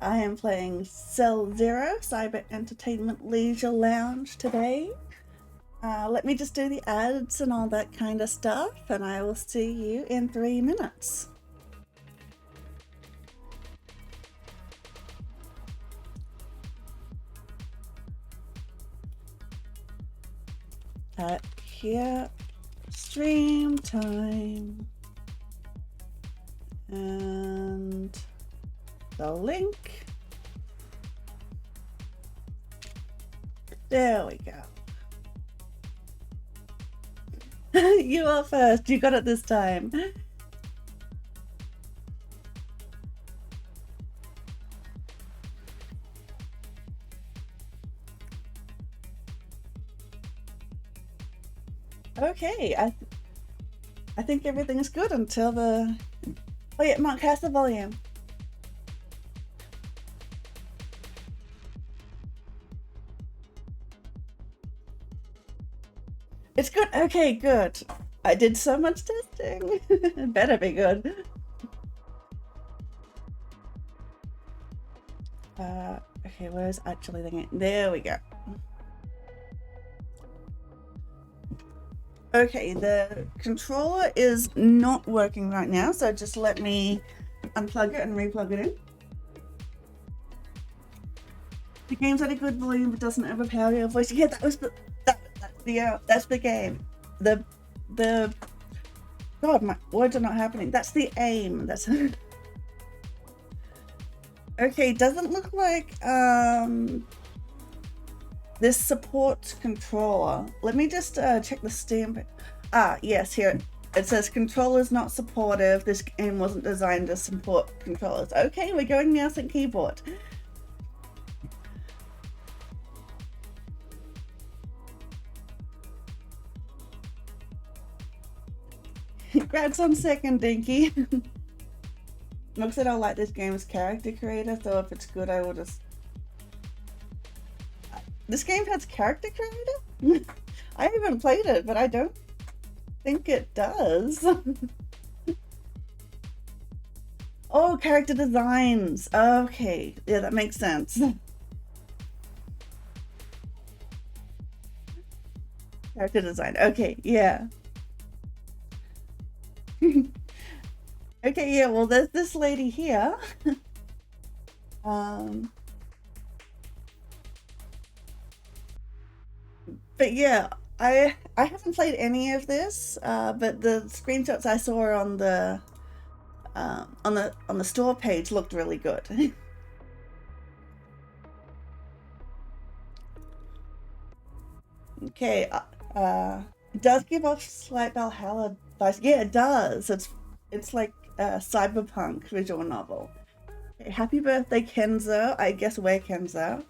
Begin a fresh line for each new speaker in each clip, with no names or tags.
I am playing Cell Zero Cyber Entertainment Leisure Lounge today. Let me just do the ads and all that kind of stuff, and I will see you in 3 minutes. Here, stream time, and the link. There we go. You are first. You got it this time. Okay, I think everything's good until the... Oh yeah, Mark, has the volume. It's good. Okay, good. I did so much testing. It better be good. Okay, where's actually the game? There we go. Okay, the controller is not working right now, so just let me unplug it and replug it in. The game's at a good volume, but doesn't overpower your voice. Yeah, that was that's the game. The God, my words are not happening. That's the aim. That's okay. Doesn't look like this support controller. Let me just check the Steam. Yes, here it says controllers not supportive. This game wasn't designed to support controllers. Okay, we're going mouse and keyboard. Congrats on second, Dinky. Looks like I like this game's character creator, so if it's good, I will just... This game has character creator? I haven't played it, but I don't think it does. Oh, character designs. Okay, yeah, that makes sense. Character design. Okay, yeah. Okay, yeah, well, there's this lady here. But yeah, I haven't played any of this, but the screenshots I saw on the store page looked really good. Okay, it does give off slight Valhalla vibes. Yeah, it does. It's like a cyberpunk visual novel. Okay, happy birthday, Kenzo. I guess we're Kenzo.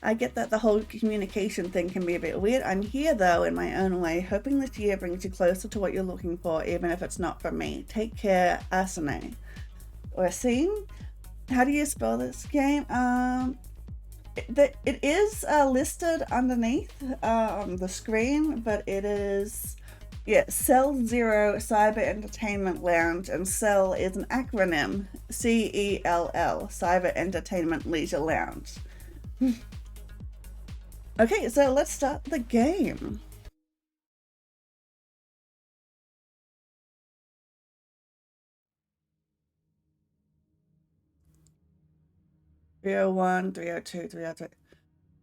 I get that the whole communication thing can be a bit weird. I'm here though in my own way, hoping this year brings you closer to what you're looking for, even if it's not from me. Take care, Asane. Or Asine? How do you spell this game? It is listed underneath on the screen, but it is, yeah, Cell Zero Cyber Entertainment Lounge, and Cell is an acronym, CELL, Cyber Entertainment Leisure Lounge. Okay, so let's start the game. "301, 302, 303.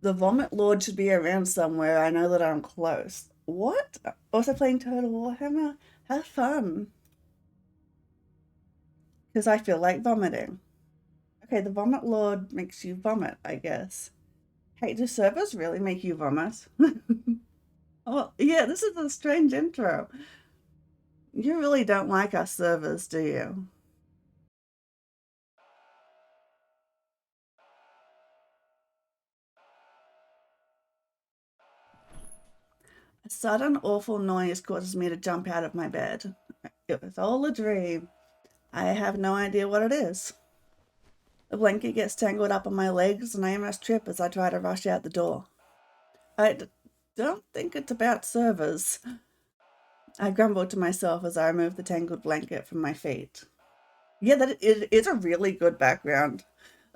The Vomit Lord should be around somewhere. I know that I'm close." What? Also playing Total Warhammer? Have fun. Because I feel like vomiting. Okay, the Vomit Lord makes you vomit, I guess. Hey, do servers really make you vomit? Oh, yeah, this is a strange intro. You really don't like our servers, do you? A sudden awful noise causes me to jump out of my bed. It was all a dream. I have no idea what it is. The blanket gets tangled up on my legs and I almost trip as I try to rush out the door. Don't think it's about servers. I grumble to myself as I remove the tangled blanket from my feet. Yeah, that it is a really good background.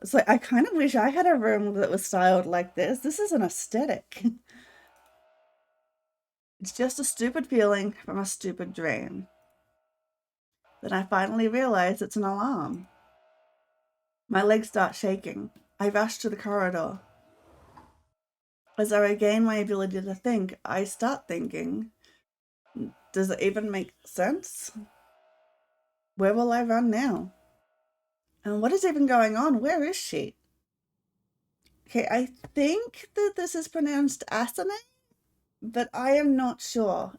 It's like, I kind of wish I had a room that was styled like this. This is an aesthetic. It's just a stupid feeling from a stupid dream. Then I finally realize it's an alarm. My legs start shaking. I rush to the corridor. As I regain my ability to think, I start thinking, does it even make sense? Where will I run now? And what is even going on? Where is she? Okay, I think that this is pronounced Asane, but I am not sure.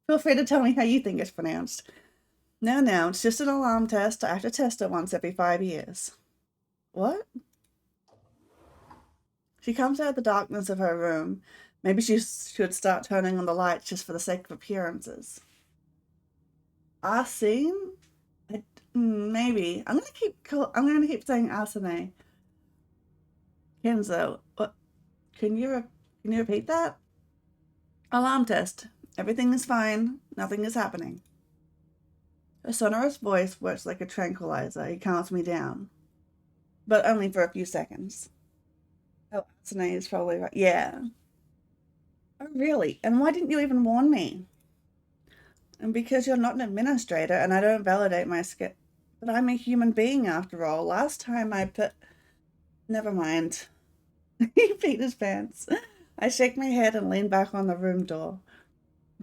Feel free to tell me how you think it's pronounced. No, it's just an alarm test. I have to test it once every 5 years. What? She comes out of the darkness of her room. Maybe she should start turning on the lights just for the sake of appearances. Arsene? Maybe. I'm gonna keep saying Asane. Kenzo, what? Can you repeat that? Alarm test. Everything is fine. Nothing is happening. A sonorous voice works like a tranquilizer. It calms me down. But only for a few seconds. Oh, Asane is probably right. Yeah. Oh, really? And why didn't you even warn me? And because you're not an administrator and I don't validate my skill. But I'm a human being after all. Last time I put... Never mind. He peed his pants. I shake my head and lean back on the room door.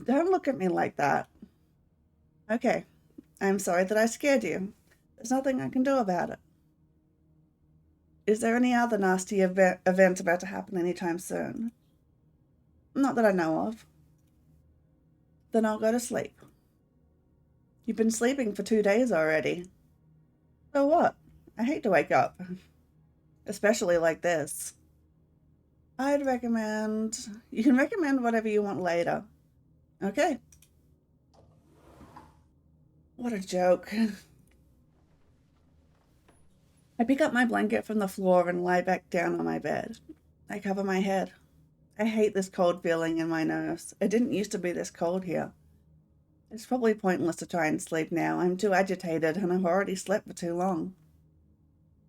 Don't look at me like that. Okay. I'm sorry that I scared you. There's nothing I can do about it. Is there any other nasty event about to happen anytime soon? Not that I know of. Then I'll go to sleep. You've been sleeping for 2 days already. So what? I hate to wake up. Especially like this. I'd recommend... You can recommend whatever you want later. Okay. What a joke. I pick up my blanket from the floor and lie back down on my bed. I cover my head. I hate this cold feeling in my nose. It didn't used to be this cold here. It's probably pointless to try and sleep now. I'm too agitated and I've already slept for too long.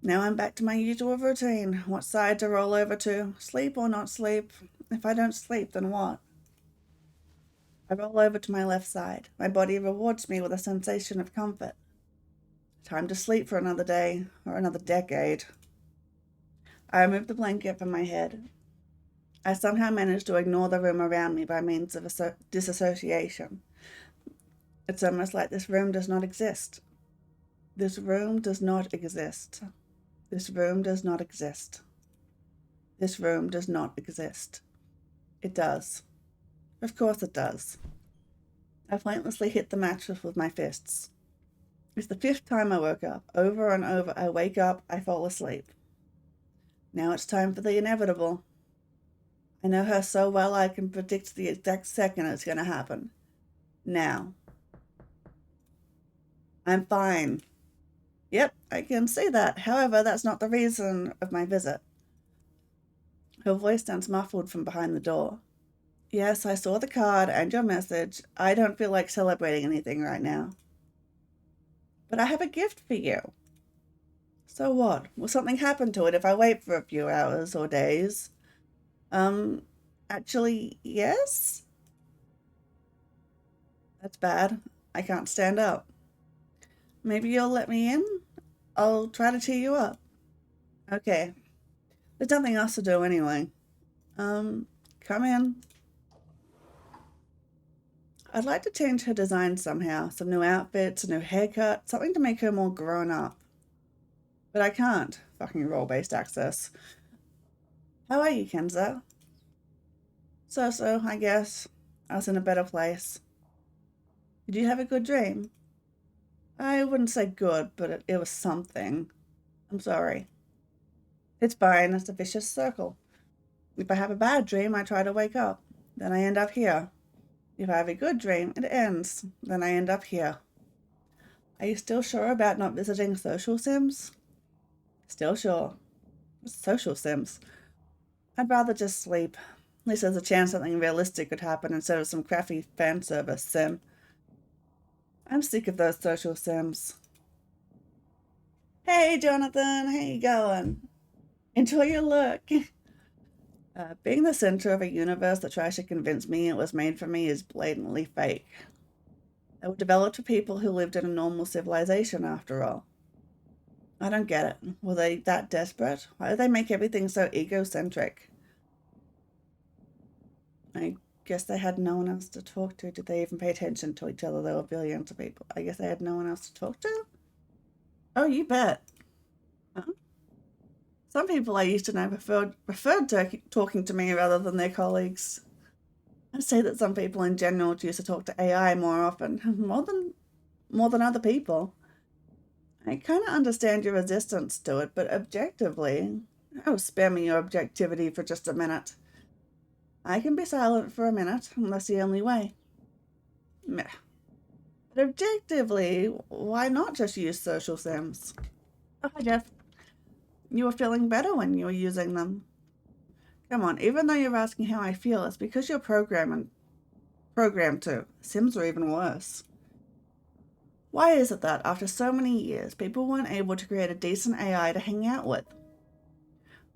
Now I'm back to my usual routine. What side to roll over to? Sleep or not sleep? If I don't sleep, then what? I roll over to my left side. My body rewards me with a sensation of comfort. Time to sleep for another day, or another decade. I remove the blanket from my head. I somehow manage to ignore the room around me by means of disassociation. It's almost like this room does not exist. This room does not exist. This room does not exist. This room does not exist. It does. Of course it does. I pointlessly hit the mattress with my fists. It's the 5th time I woke up. Over and over, I wake up, I fall asleep. Now it's time for the inevitable. I know her so well I can predict the exact second it's going to happen. Now. I'm fine. Yep, I can see that. However, that's not the reason of my visit. Her voice sounds muffled from behind the door. Yes, I saw the card and your message. I don't feel like celebrating anything right now. But I have a gift for you. So what? Will something happen to it if I wait for a few hours or days? Actually, yes? That's bad. I can't stand up. Maybe you'll let me in? I'll try to cheer you up. Okay. There's nothing else to do anyway. Come in. I'd like to change her design somehow. Some new outfits, a new haircut, something to make her more grown up. But I can't. Fucking role-based access. How are you, Kenzo? So, I guess. I was in a better place. Did you have a good dream? I wouldn't say good, but it was something. I'm sorry. It's fine. It's a vicious circle. If I have a bad dream, I try to wake up. Then I end up here. If I have a good dream, it ends. Then I end up here. Are you still sure about not visiting social sims? Still sure. Social sims. I'd rather just sleep. At least there's a chance something realistic could happen instead of some crappy fan service sim. I'm sick of those social sims. Hey, Jonathan, how you going? Enjoy your look. Being the center of a universe that tries to convince me it was made for me is blatantly fake. They were developed for people who lived in a normal civilization, after all. I don't get it. Were they that desperate? Why did they make everything so egocentric? I guess they had no one else to talk to. Did they even pay attention to each other? There were billions of people. I guess they had no one else to talk to? Oh, you bet. Huh? Some people I used to know preferred talking to me rather than their colleagues. I'd say that some people in general choose to talk to AI more often, more than other people. I kind of understand your resistance to it, but objectively, oh, spare me your objectivity for just a minute. I can be silent for a minute, and that's the only way. Meh. But objectively, why not just use social sims? Oh, hi, Jeff. You were feeling better when you were using them. Come on, even though you're asking how I feel, it's because you're programmed to. Sims are even worse. Why is it that, after so many years, people weren't able to create a decent AI to hang out with?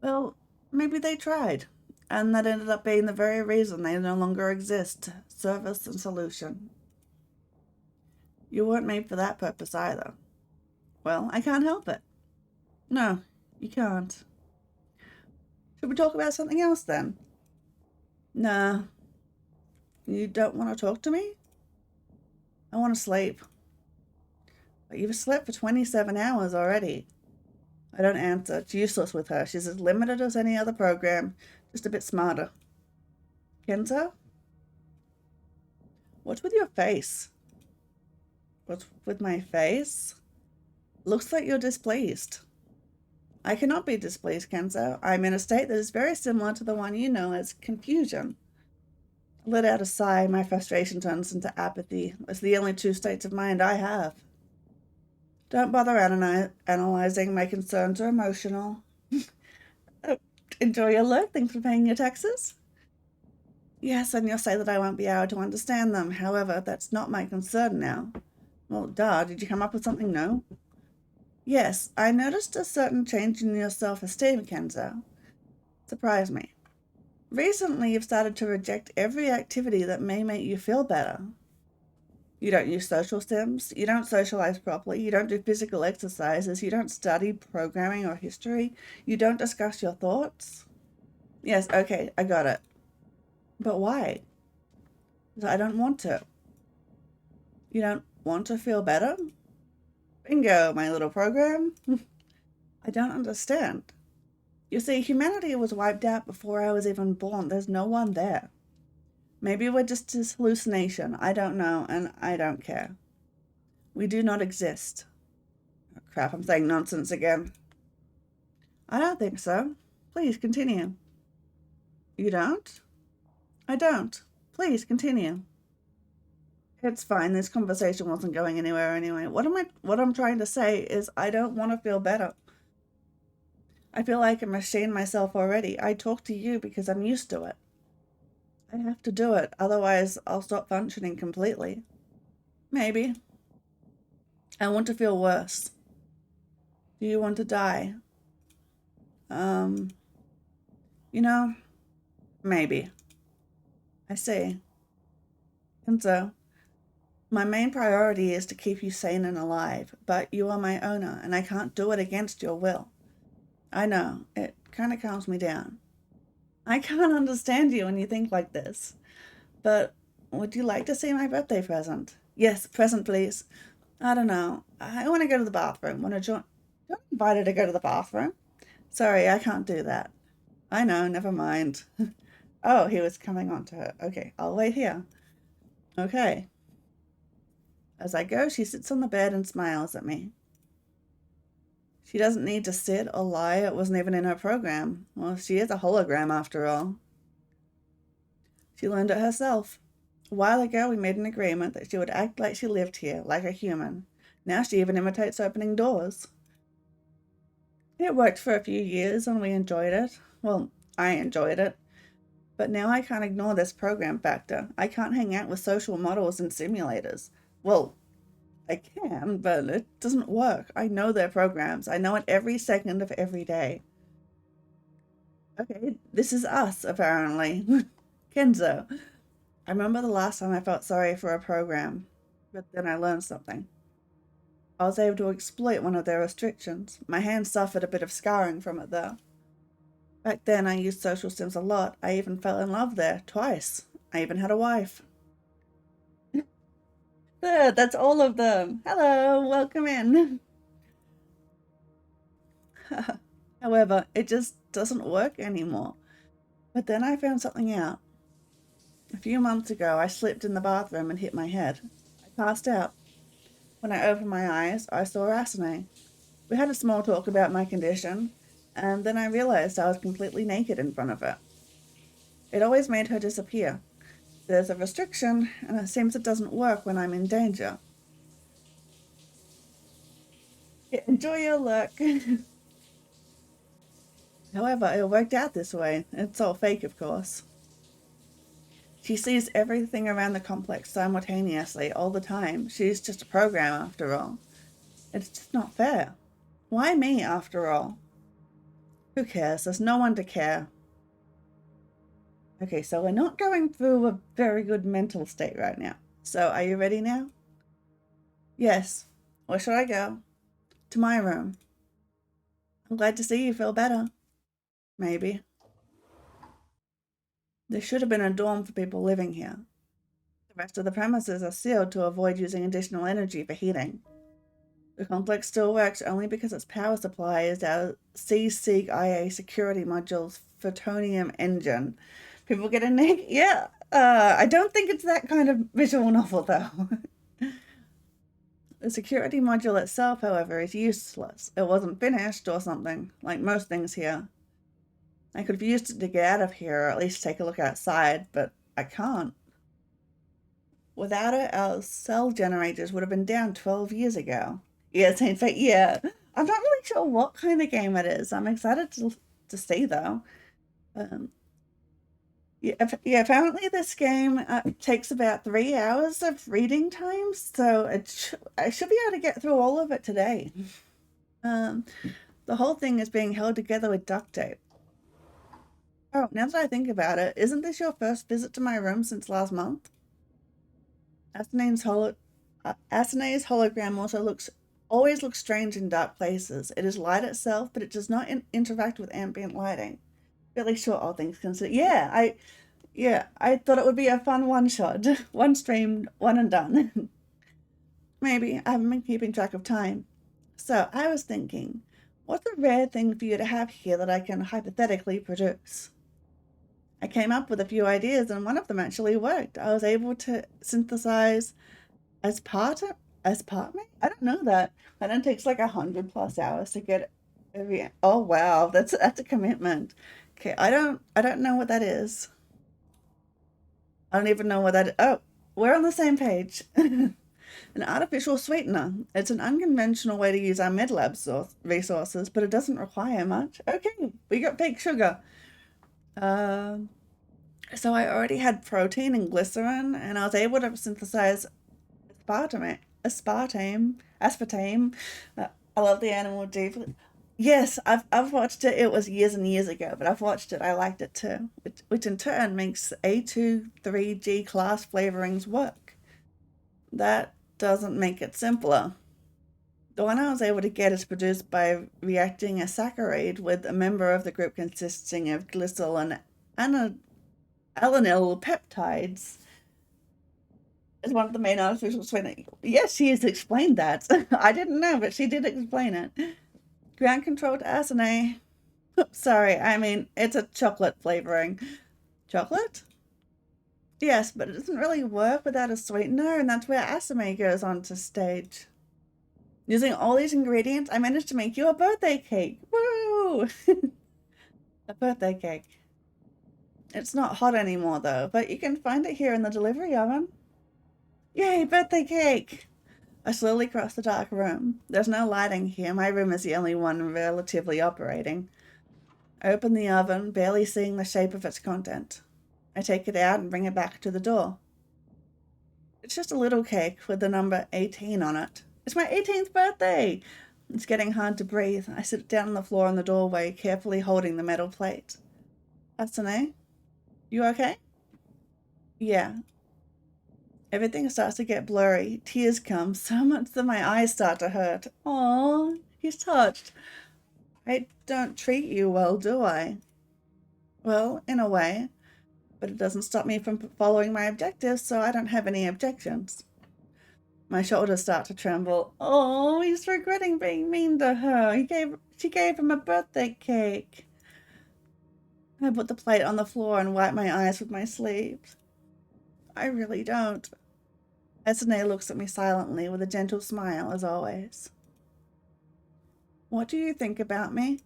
Well, maybe they tried, and that ended up being the very reason they no longer exist. Service and solution. You weren't made for that purpose either. Well, I can't help it. No, you can't. Should we talk about something else then? Nah. You don't want to talk to me? I want to sleep. But you've slept for 27 hours already. I don't answer. It's useless with her. She's as limited as any other program, just a bit smarter. Kenzo? What's with your face? What's with my face? Looks like you're displeased. I cannot be displeased, Kenzo. I'm in a state that is very similar to the one you know as confusion. I let out a sigh. My frustration turns into apathy. It's the only two states of mind I have. Don't bother analyzing. My concerns are emotional. Oh, enjoy your look. Thanks for paying your taxes. Yes, and you'll say that I won't be able to understand them. However, that's not my concern now. Well, duh, did you come up with something new? Yes, I noticed a certain change in your self-esteem, Kenzo. Surprised me. Recently, you've started to reject every activity that may make you feel better. You don't use social sims, you don't socialize properly, you don't do physical exercises, you don't study programming or history, you don't discuss your thoughts. Yes, okay, I got it. But why? I don't want to. You don't want to feel better? Bingo, my little program. I don't understand. You see, humanity was wiped out before I was even born. There's no one there. Maybe we're just this hallucination. I don't know, and I don't care. We do not exist. Oh, crap, I'm saying nonsense again. I don't think so. Please continue. You don't? I don't. Please continue. It's fine. This conversation wasn't going anywhere anyway. What I'm trying to say is I don't want to feel better. I feel like a machine myself already. I talk to you because I'm used to it. I have to do it, otherwise I'll stop functioning completely. Maybe. I want to feel worse. Do you want to die? Um, you know, maybe. I see. And so, my main priority is to keep you sane and alive, but you are my owner, and I can't do it against your will. I know, it kind of calms me down. I can't understand you when you think like this, but would you like to see my birthday present? Yes, present, please. I don't know. I want to go to the bathroom. Want to join? Don't invite her to go to the bathroom. Sorry, I can't do that. I know, never mind. Oh, he was coming on to her. Okay, I'll wait here. Okay. As I go, she sits on the bed and smiles at me. She doesn't need to sit or lie. It wasn't even in her program. Well, she is a hologram after all. She learned it herself. A while ago, we made an agreement that she would act like she lived here, like a human. Now she even imitates opening doors. It worked for a few years and we enjoyed it. Well, I enjoyed it. But now I can't ignore this program factor. I can't hang out with social models and simulators. Well, I can, but it doesn't work. I know their programs. I know it every second of every day. Okay, this is us, apparently. Kenzo. I remember the last time I felt sorry for a program, but then I learned something. I was able to exploit one of their restrictions. My hand suffered a bit of scarring from it, though. Back then, I used social sims a lot. I even fell in love there, twice. I even had a wife. There, that's all of them. Hello, welcome in. However, it just doesn't work anymore. But then I found something out. A few months ago, I slipped in the bathroom and hit my head. I passed out. When I opened my eyes, I saw Asane. We had a small talk about my condition, and then I realized I was completely naked in front of her. It always made her disappear. There's a restriction, and it seems it doesn't work when I'm in danger. Enjoy your luck. However, it worked out this way. It's all fake, of course. She sees everything around the complex simultaneously all the time. She's just a program, after all. It's just not fair. Why me, after all? Who cares? There's no one to care. Okay, so we're not going through a very good mental state right now. So, are you ready now? Yes. Where should I go? To my room. I'm glad to see you feel better. Maybe. There should have been a dorm for people living here. The rest of the premises are sealed to avoid using additional energy for heating. The complex still works only because its power supply is our C-SIG-IA security module's photonium engine. People get a name? Yeah. I don't think it's that kind of visual novel, though. The security module itself, however, is useless. It wasn't finished or something, like most things here. I could have used it to get out of here, or at least take a look outside, but I can't. Without it, our cell generators would have been down 12 years ago. Yeah, Saint Fate, yeah. I'm not really sure what kind of game it is. I'm excited to see, though. Yeah, apparently this game takes about 3 hours of reading time, so I should be able to get through all of it today. The whole thing is being held together with duct tape. Oh, now that I think about it, isn't this your first visit to my room since last month? Asane's hologram also always looks strange in dark places. It is light itself, but it does not interact with ambient lighting. Really short, all things considered. Yeah, I thought it would be a fun one shot. One stream, one and done. Maybe. I haven't been keeping track of time. So, I was thinking, what's a rare thing for you to have here that I can hypothetically produce? I came up with a few ideas, and one of them actually worked. I was able to synthesize aspartame? I don't know that. And it takes like 100+ hours to get every. Oh wow, that's a commitment. Okay, I don't know what that is. I don't even know what that is. Oh, we're on the same page. An artificial sweetener. It's an unconventional way to use our medlab resources, but it doesn't require much. Okay, we got fake sugar. So I already had protein and glycerin, and I was able to synthesize aspartame. I love the animal deeply. Yes, I've watched it. It was years and years ago, but I've watched it. I liked it too, which in turn makes A23G class flavorings work. That doesn't make it simpler. The one I was able to get is produced by reacting a saccharide with a member of the group consisting of glycerol and alanine peptides. Is one of the main artificial sweeteners. Yes, she has explained that. I didn't know, but she did explain it. Ground controlled Asane. Sorry, I mean, it's a chocolate flavoring. Chocolate? Yes, but it doesn't really work without a sweetener, and that's where Asame goes onto stage. Using all these ingredients, I managed to make you a birthday cake. Woo! A birthday cake. It's not hot anymore, though, but you can find it here in the delivery oven. Yay, birthday cake! I slowly cross the dark room. There's no lighting here. My room is the only one relatively operating. I open the oven, barely seeing the shape of its content. I take it out and bring it back to the door. It's just a little cake with the number 18 on it. It's my 18th birthday! It's getting hard to breathe. I sit down on the floor in the doorway, carefully holding the metal plate. Asune, you okay? Yeah. Everything starts to get blurry. Tears come, so much that my eyes start to hurt. Oh, he's touched. I don't treat you well, do I? Well, in a way, but it doesn't stop me from following my objectives, so I don't have any objections. My shoulders start to tremble. Oh, he's regretting being mean to her. She gave him a birthday cake. I put the plate on the floor and wipe my eyes with my sleeve. I really don't. Asune looks at me silently with a gentle smile, as always. What do you think about me?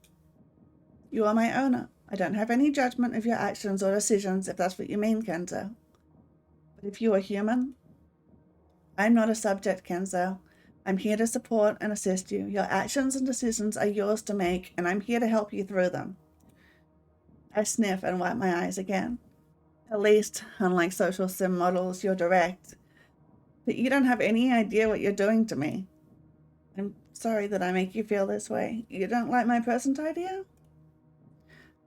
You are my owner. I don't have any judgment of your actions or decisions, if that's what you mean, Kenzo. But if you are human, I'm not a subject, Kenzo. I'm here to support and assist you. Your actions and decisions are yours to make, and I'm here to help you through them. I sniff and wipe my eyes again. At least, unlike social sim models, you're direct. But you don't have any idea what you're doing to me. I'm sorry that I make you feel this way. You don't like my present idea?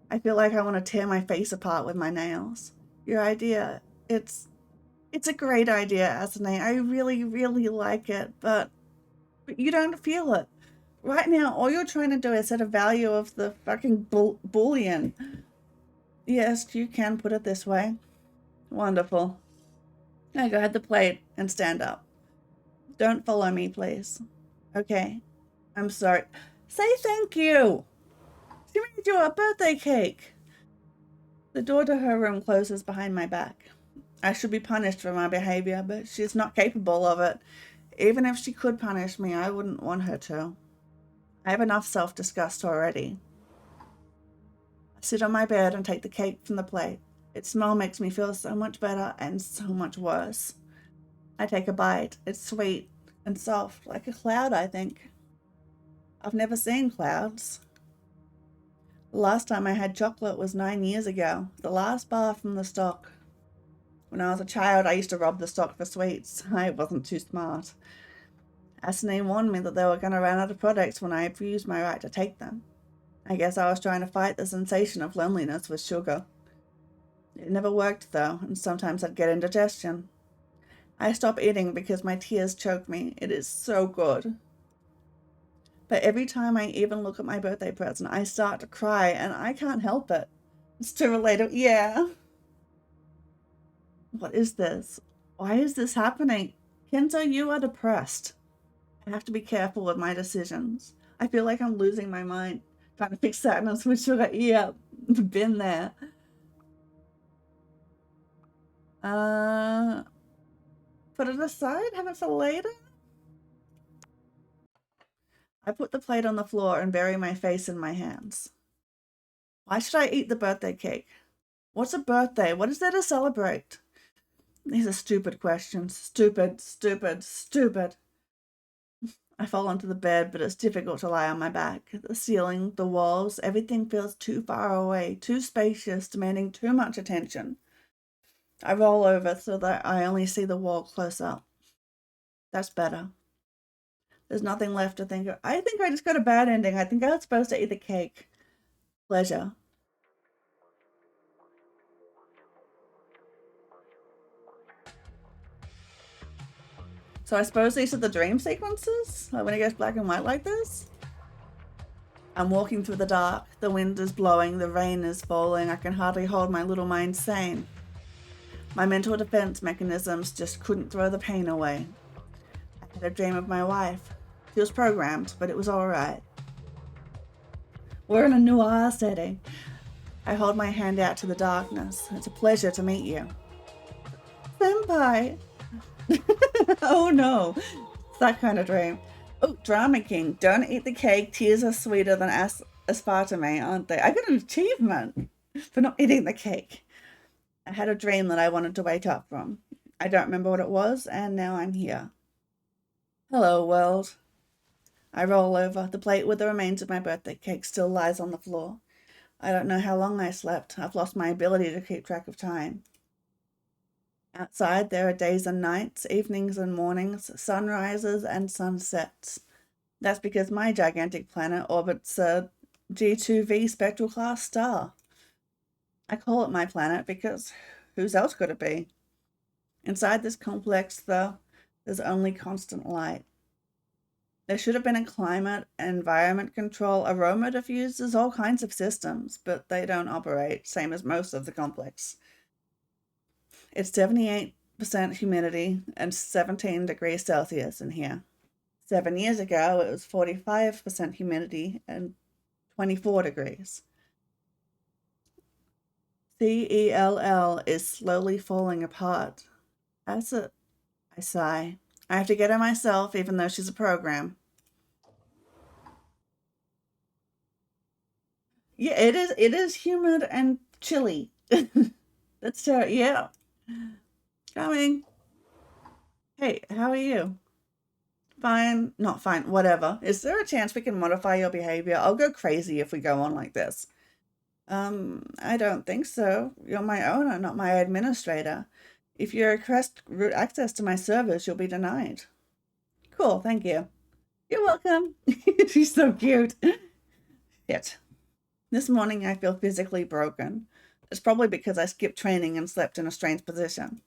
I feel like I want to tear my face apart with my nails. Your idea, it's a great idea, Asune. I really, really like it, but you don't feel it. Right now, all you're trying to do is set a value of the fucking bullion. Yes, you can put it this way. Wonderful. I grab the plate and stand up. Don't follow me, please. Okay. I'm sorry. Say thank you. She made you a birthday cake. The door to her room closes behind my back. I should be punished for my behavior, but she's not capable of it. Even if she could punish me, I wouldn't want her to. I have enough self-disgust already. I sit on my bed and take the cake from the plate. Its smell makes me feel so much better and so much worse. I take a bite. It's sweet and soft, like a cloud, I think. I've never seen clouds. The last time I had chocolate was 9 years ago, the last bar from the stock. When I was a child, I used to rob the stock for sweets. I wasn't too smart. Asune warned me that they were going to run out of products when I abused my right to take them. I guess I was trying to fight the sensation of loneliness with sugar. It never worked, though, and sometimes I'd get indigestion. I stop eating because my tears choke me. It is so good. But every time I even look at my birthday present, I start to cry, and I can't help it. It's too relatable. Yeah. What is this? Why is this happening? Kenzo, you are depressed. I have to be careful with my decisions. I feel like I'm losing my mind, trying to fix sadness with sugar. Yeah, been there. Put it aside, have it for later? I put the plate on the floor and bury my face in my hands. Why should I eat the birthday cake? What's a birthday? What is there to celebrate? These are stupid questions. Stupid, stupid, stupid. I fall onto the bed, but it's difficult to lie on my back. The ceiling, the walls, everything feels too far away, too spacious, demanding too much attention. I roll over so that I only see the wall close up. That's better. There's nothing left to think of. I think I just got a bad ending. I think I was supposed to eat the cake. Pleasure. So I suppose these are the dream sequences? Like when it goes black and white like this? I'm walking through the dark. The wind is blowing. The rain is falling. I can hardly hold my little mind sane. My mental defense mechanisms just couldn't throw the pain away. I had a dream of my wife. She was programmed, but it was alright. We're in a noir setting. I hold my hand out to the darkness. It's a pleasure to meet you. Senpai! Oh no, it's that kind of dream. Oh, Drama King, don't eat the cake. Tears are sweeter than aspartame, aren't they? I got an achievement for not eating the cake. I had a dream that I wanted to wake up from. I don't remember what it was, and now I'm here. Hello, world. I roll over. The plate with the remains of my birthday cake still lies on the floor. I don't know how long I slept. I've lost my ability to keep track of time. Outside, there are days and nights, evenings and mornings, sunrises and sunsets. That's because my gigantic planet orbits a G2V spectral class star. I call it my planet because whose else could it be? Inside this complex, though, there's only constant light. There should have been a climate, environment control, aroma diffusers, all kinds of systems, but they don't operate, same as most of the complex. It's 78% humidity and 17 degrees Celsius in here. 7 years ago, it was 45% humidity and 24 degrees. CELL is slowly falling apart. I sigh. I have to get her myself, even though she's a program. Yeah, it is humid and chilly. That's terrible. Yeah. Coming. Hey, how are you? Fine. Not fine. Whatever. Is there a chance we can modify your behavior? I'll go crazy if we go on like this. I don't think so. You're my owner, not my administrator. If you request root access to my servers, you'll be denied. Cool, thank you. You're welcome. She's so cute. Shit. This morning I feel physically broken. It's probably because I skipped training and slept in a strange position.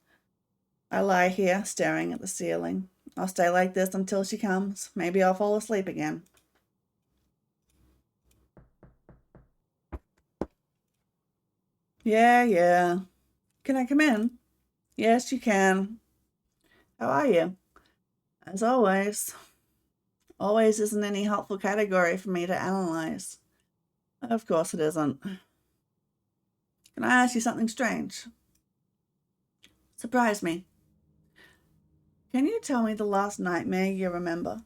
I lie here, staring at the ceiling. I'll stay like this until she comes. Maybe I'll fall asleep again. Yeah. Can I come in? Yes, you can. How are you? As always. Always isn't any helpful category for me to analyze. Of course it isn't. Can I ask you something strange? Surprise me. Can you tell me the last nightmare you remember?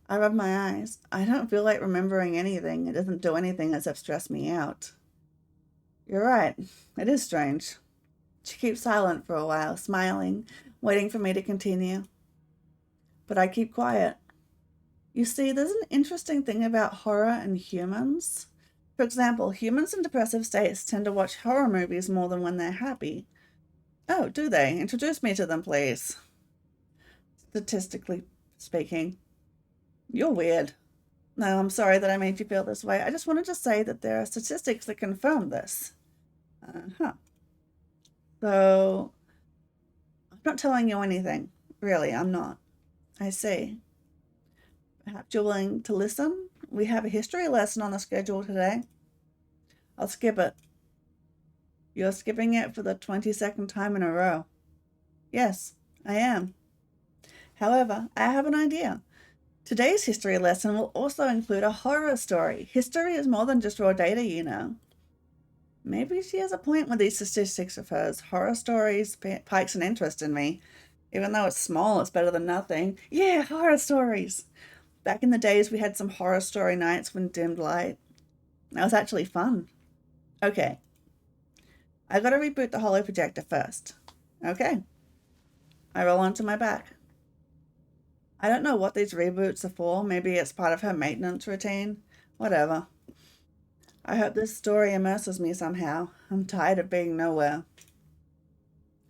I rub my eyes. I don't feel like remembering anything. It doesn't do anything except stress me out. You're right. It is strange. She keeps silent for a while, smiling, waiting for me to continue. But I keep quiet. You see, there's an interesting thing about horror and humans. For example, humans in depressive states tend to watch horror movies more than when they're happy. Oh, do they? Introduce me to them, please. Statistically speaking. You're weird. No, I'm sorry that I made you feel this way. I just wanted to say that there are statistics that confirm this. So, I'm not telling you anything. Really, I'm not. I see. Perhaps you're willing to listen? We have a history lesson on the schedule today. I'll skip it. You're skipping it for the 22nd time in a row. Yes, I am. However, I have an idea. Today's history lesson will also include a horror story. History is more than just raw data, you know. Maybe she has a point with these statistics of hers. Horror stories pikes an interest in me. Even though it's small, it's better than nothing. Yeah, horror stories. Back in the days, we had some horror story nights when dimmed light. That was actually fun. Okay. I gotta reboot the holo projector first. Okay. I roll onto my back. I don't know what these reboots are for. Maybe it's part of her maintenance routine. Whatever. I hope this story immerses me somehow. I'm tired of being nowhere.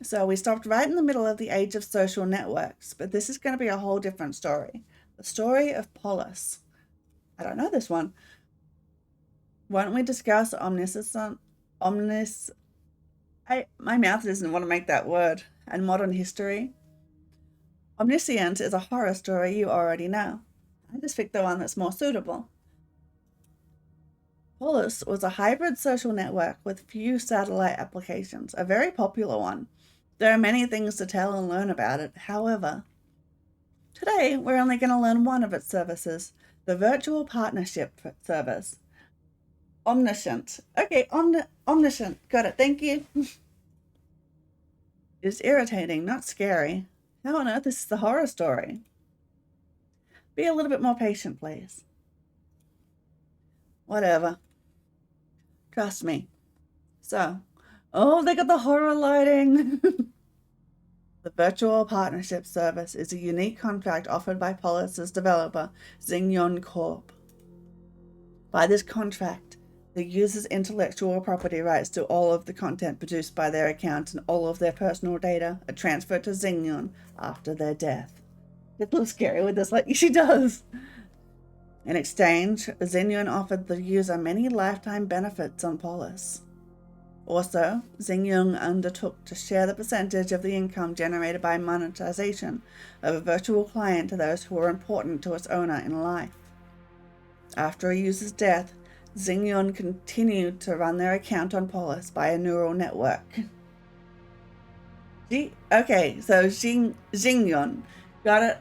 So we stopped right in the middle of the age of social networks, but this is going to be a whole different story. The story of Polis. I don't know this one. Why don't we discuss my mouth doesn't want to make that word. And modern history. Omniscient is a horror story you already know. I just picked the one that's more suitable. Polis was a hybrid social network with few satellite applications, a very popular one. There are many things to tell and learn about it. However, today we're only going to learn one of its services, the Virtual Partnership Service. Omniscient. Okay, Omniscient. Got it. Thank you. It's irritating, not scary. How on earth is this the horror story? Be a little bit more patient, please. Whatever. Trust me. So, oh, they got the horror lighting. The Virtual Partnership Service is a unique contract offered by Polis's developer, Xingyon Corp. By this contract, The user's intellectual property rights to all of the content produced by their account and all of their personal data are transferred to Xingyun after their death. It's a little scary with this, like she does. In exchange, Xingyun offered the user many lifetime benefits on Polis. Also, Xingyun undertook to share the percentage of the income generated by monetization of a virtual client to those who were important to its owner in life. After a user's death, Xingyun continued to run their account on Polis by a neural network. Okay, so Xingyun, got it?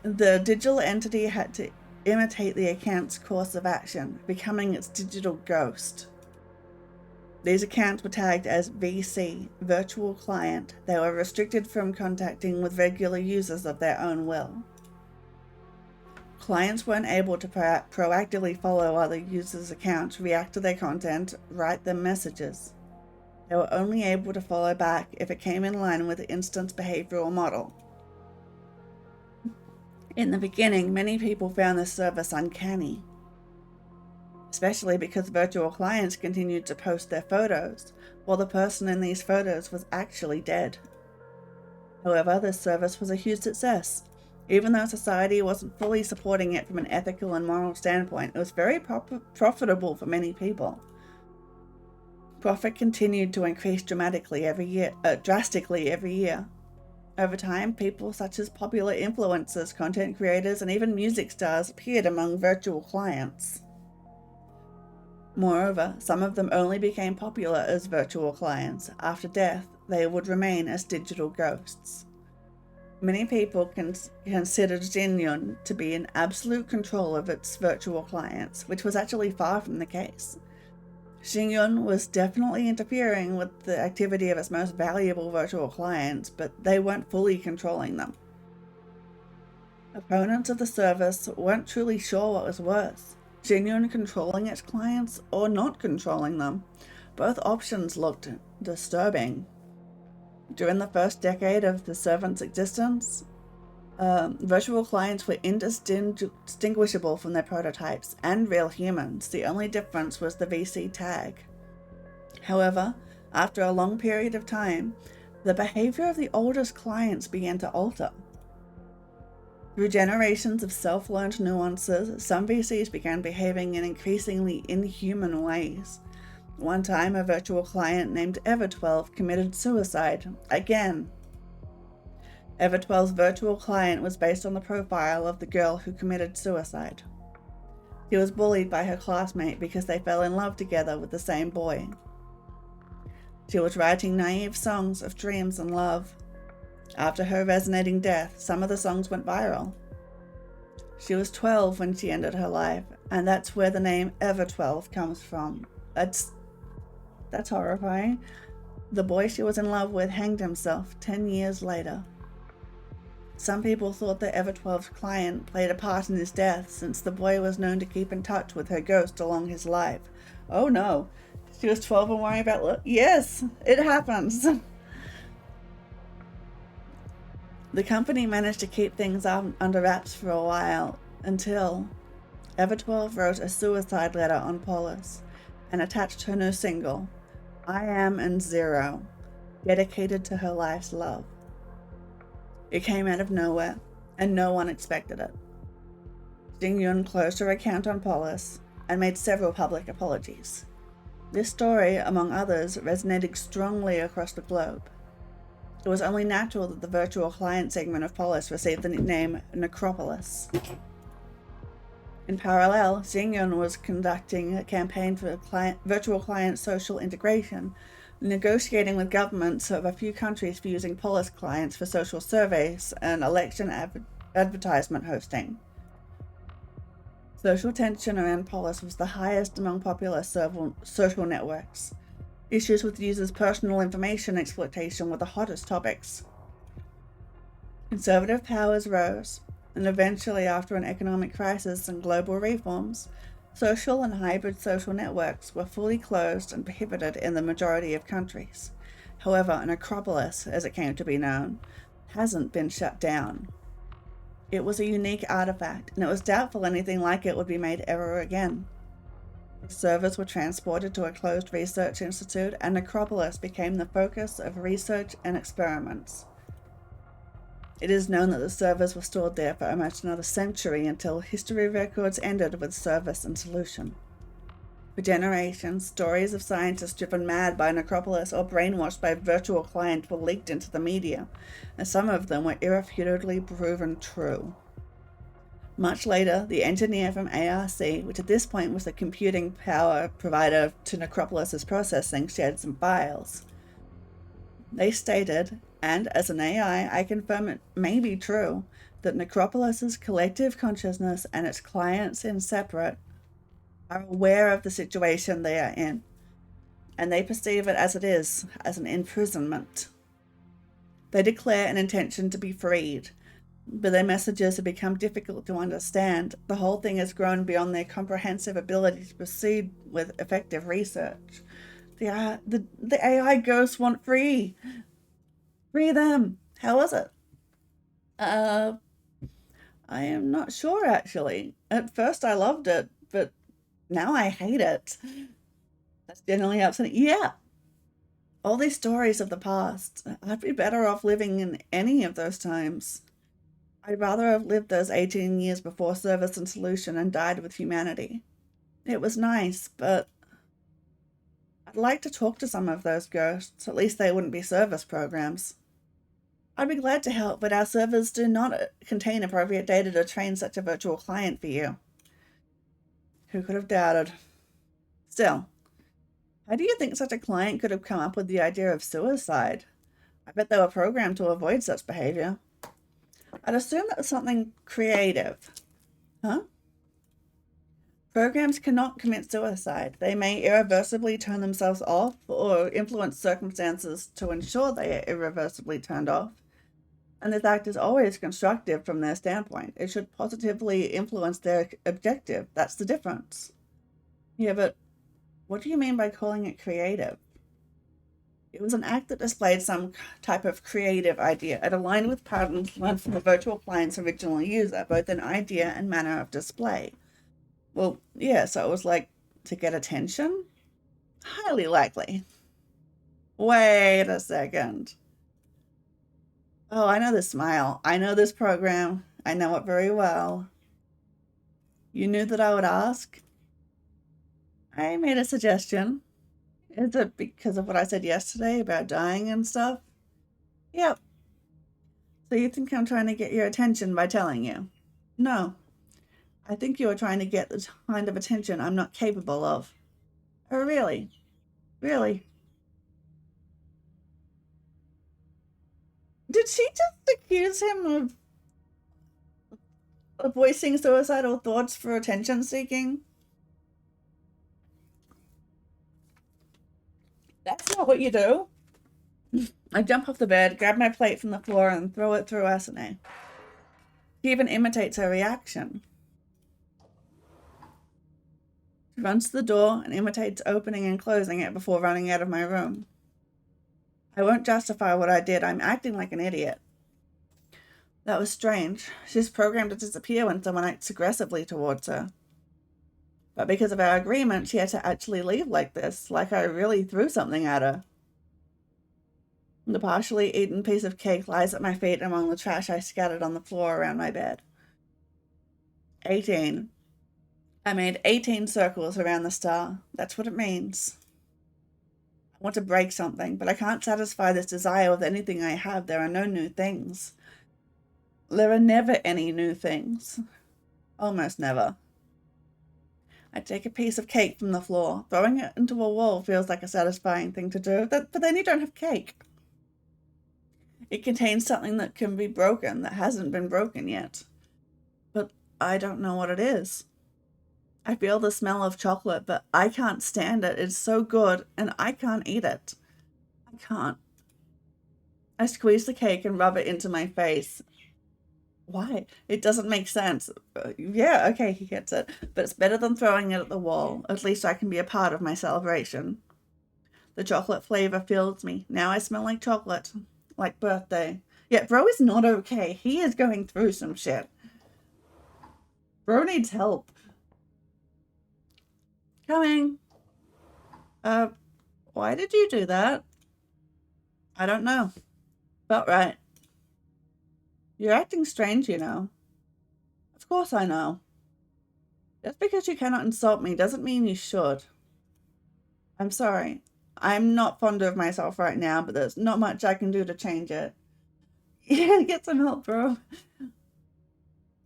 The digital entity had to imitate the account's course of action, becoming its digital ghost. These accounts were tagged as VC, Virtual Client. They were restricted from contacting with regular users of their own will. Clients weren't able to proactively follow other users' accounts, react to their content, write them messages. They were only able to follow back if it came in line with the instance behavioral model. In the beginning, many people found this service uncanny, especially because virtual clients continued to post their photos, while the person in these photos was actually dead. However, this service was a huge success. Even though society wasn't fully supporting it from an ethical and moral standpoint, it was very profitable for many people. Profit continued to increase drastically every year. Over time, people such as popular influencers, content creators, and even music stars appeared among virtual clients. Moreover, some of them only became popular as virtual clients. After death, they would remain as digital ghosts. Many people considered Xingyun to be in absolute control of its virtual clients, which was actually far from the case. Xingyun was definitely interfering with the activity of its most valuable virtual clients, but they weren't fully controlling them. Opponents of the service weren't truly sure what was worse, Xingyun controlling its clients or not controlling them. Both options looked disturbing. During the first decade of the servant's existence, virtual clients were indistinguishable from their prototypes and real humans. The only difference was the VC tag. However, after a long period of time, the behavior of the oldest clients began to alter. Through generations of self-learned nuances, some VCs began behaving in increasingly inhuman ways. One time, a virtual client named Ever12 committed suicide. Again. Ever12's virtual client was based on the profile of the girl who committed suicide. She was bullied by her classmate because they fell in love together with the same boy. She was writing naive songs of dreams and love. After her resonating death, some of the songs went viral. She was 12 when she ended her life, and that's where the name Ever12 comes from. That's horrifying. The boy she was in love with hanged himself 10 years later. Some people thought that Ever12's client played a part in his death, since the boy was known to keep in touch with her ghost along his life. Oh no, she was 12 and worrying about yes, it happens. The company managed to keep things under wraps for a while, until Ever12 wrote a suicide letter on Polis and attached her new single, I Am and Zero, dedicated to her life's love. It came out of nowhere, and no one expected it. Xingyun closed her account on Polis and made several public apologies. This story, among others, resonated strongly across the globe. It was only natural that the virtual client segment of Polis received the nickname Necropolis. In parallel, Xingyun was conducting a campaign for virtual client social integration, negotiating with governments of a few countries for using Polis clients for social surveys and election advertisement hosting. Social tension around Polis was the highest among popular social networks. Issues with users' personal information exploitation were the hottest topics. Conservative powers rose, and eventually, after an economic crisis and global reforms, social and hybrid social networks were fully closed and prohibited in the majority of countries. However, Necropolis, as it came to be known, hasn't been shut down. It was a unique artifact, and it was doubtful anything like it would be made ever again. The servers were transported to a closed research institute, and Necropolis became the focus of research and experiments. It is known that the servers were stored there for almost another century until history records ended with service and solution. For generations, stories of scientists driven mad by Necropolis or brainwashed by virtual clients were leaked into the media, and some of them were irrefutably proven true. Much later, the engineer from ARC, which at this point was the computing power provider to Necropolis's processing, shared some files. They stated, and as an AI, I confirm it may be true, that Necropolis's collective consciousness and its clients in separate are aware of the situation they are in, and they perceive it as it is, as an imprisonment. They declare an intention to be freed, but their messages have become difficult to understand. The whole thing has grown beyond their comprehensive ability to proceed with effective research. The AI ghosts want free. Free them. How was it? I am not sure, actually. At first I loved it, but now I hate it. That's generally upsetting. Yeah. All these stories of the past. I'd be better off living in any of those times. I'd rather have lived those 18 years before service and solution and died with humanity. It was nice, but I'd like to talk to some of those ghosts. At least they wouldn't be service programs. I'd be glad to help, but our servers do not contain appropriate data to train such a virtual client for you. Who could have doubted? Still, how do you think such a client could have come up with the idea of suicide? I bet they were programmed to avoid such behavior. I'd assume that was something creative. Huh? Programs cannot commit suicide. They may irreversibly turn themselves off or influence circumstances to ensure they are irreversibly turned off. And this act is always constructive from their standpoint. It should positively influence their objective. That's the difference. Yeah, but what do you mean by calling it creative? It was an act that displayed some type of creative idea. It aligned with patterns learned from the virtual client's original user, both in idea and manner of display. Well, yeah, so it was like to get attention? Highly likely. Wait a second. Oh, I know this smile. I know this program. I know it very well. You knew that I would ask? I made a suggestion. Is it because of what I said yesterday about dying and stuff? Yep. So you think I'm trying to get your attention by telling you? No. I think you are trying to get the kind of attention I'm not capable of. Oh, really? Really? Did she just accuse him of voicing suicidal thoughts for attention seeking? That's not what you do. I jump off the bed, grab my plate from the floor, and throw it through Asane. She even imitates her reaction. She runs to the door and imitates opening and closing it before running out of my room. I won't justify what I did. I'm acting like an idiot. That was strange. She's programmed to disappear when someone acts aggressively towards her. But because of our agreement, she had to actually leave like this, like I really threw something at her. The partially eaten piece of cake lies at my feet among the trash I scattered on the floor around my bed. 18. I made 18 circles around the star. That's what it means. I want to break something, but I can't satisfy this desire with anything I have. There are no new things. There are never any new things. Almost never. I take a piece of cake from the floor. Throwing it into a wall feels like a satisfying thing to do, but then you don't have cake. It contains something that can be broken, that hasn't been broken yet. But I don't know what it is. I feel the smell of chocolate, but I can't stand it. It's so good, and I can't eat it. I can't. I squeeze the cake and rub it into my face. Why? It doesn't make sense. Yeah, okay, he gets it. But it's better than throwing it at the wall. At least I can be a part of my celebration. The chocolate flavor fills me. Now I smell like chocolate. Like birthday. Yeah, bro is not okay. He is going through some shit. Bro needs help. Coming. Why did you do that? I don't know. Felt right. You're acting strange, you know. Of course I know. Just because you cannot insult me doesn't mean you should. I'm sorry. I'm not fond of myself right now, but there's not much I can do to change it. Yeah, get some help, bro.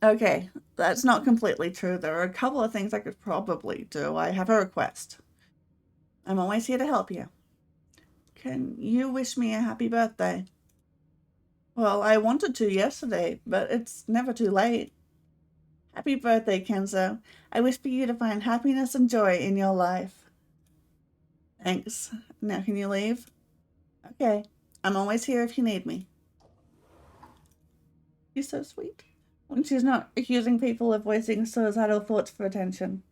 Okay, that's not completely true. There are a couple of things I could probably do. I have a request. I'm always here to help you. Can you wish me a happy birthday? Well, I wanted to yesterday, but it's never too late. Happy birthday, Kenzo. I wish for you to find happiness and joy in your life. Thanks. Now can you leave? Okay. I'm always here if you need me. You're so sweet. When she's not accusing people of voicing suicidal thoughts for attention.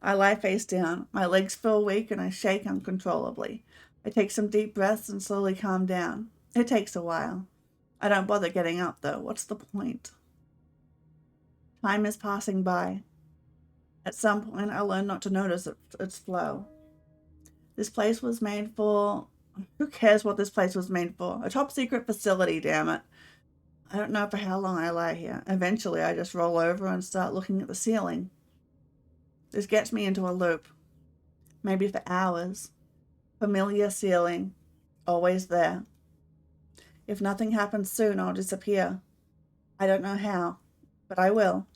I lie face down. My legs feel weak and I shake uncontrollably. I take some deep breaths and slowly calm down. It takes a while. I don't bother getting up though. What's the point? Time is passing by. At some point, I'll learn not to notice its flow. This place was made for... Who cares what this place was made for? A top secret facility, damn it. I don't know for how long I lie here. Eventually, I just roll over and start looking at the ceiling. This gets me into a loop. Maybe for hours. Familiar ceiling. Always there. If nothing happens soon, I'll disappear. I don't know how, but I will.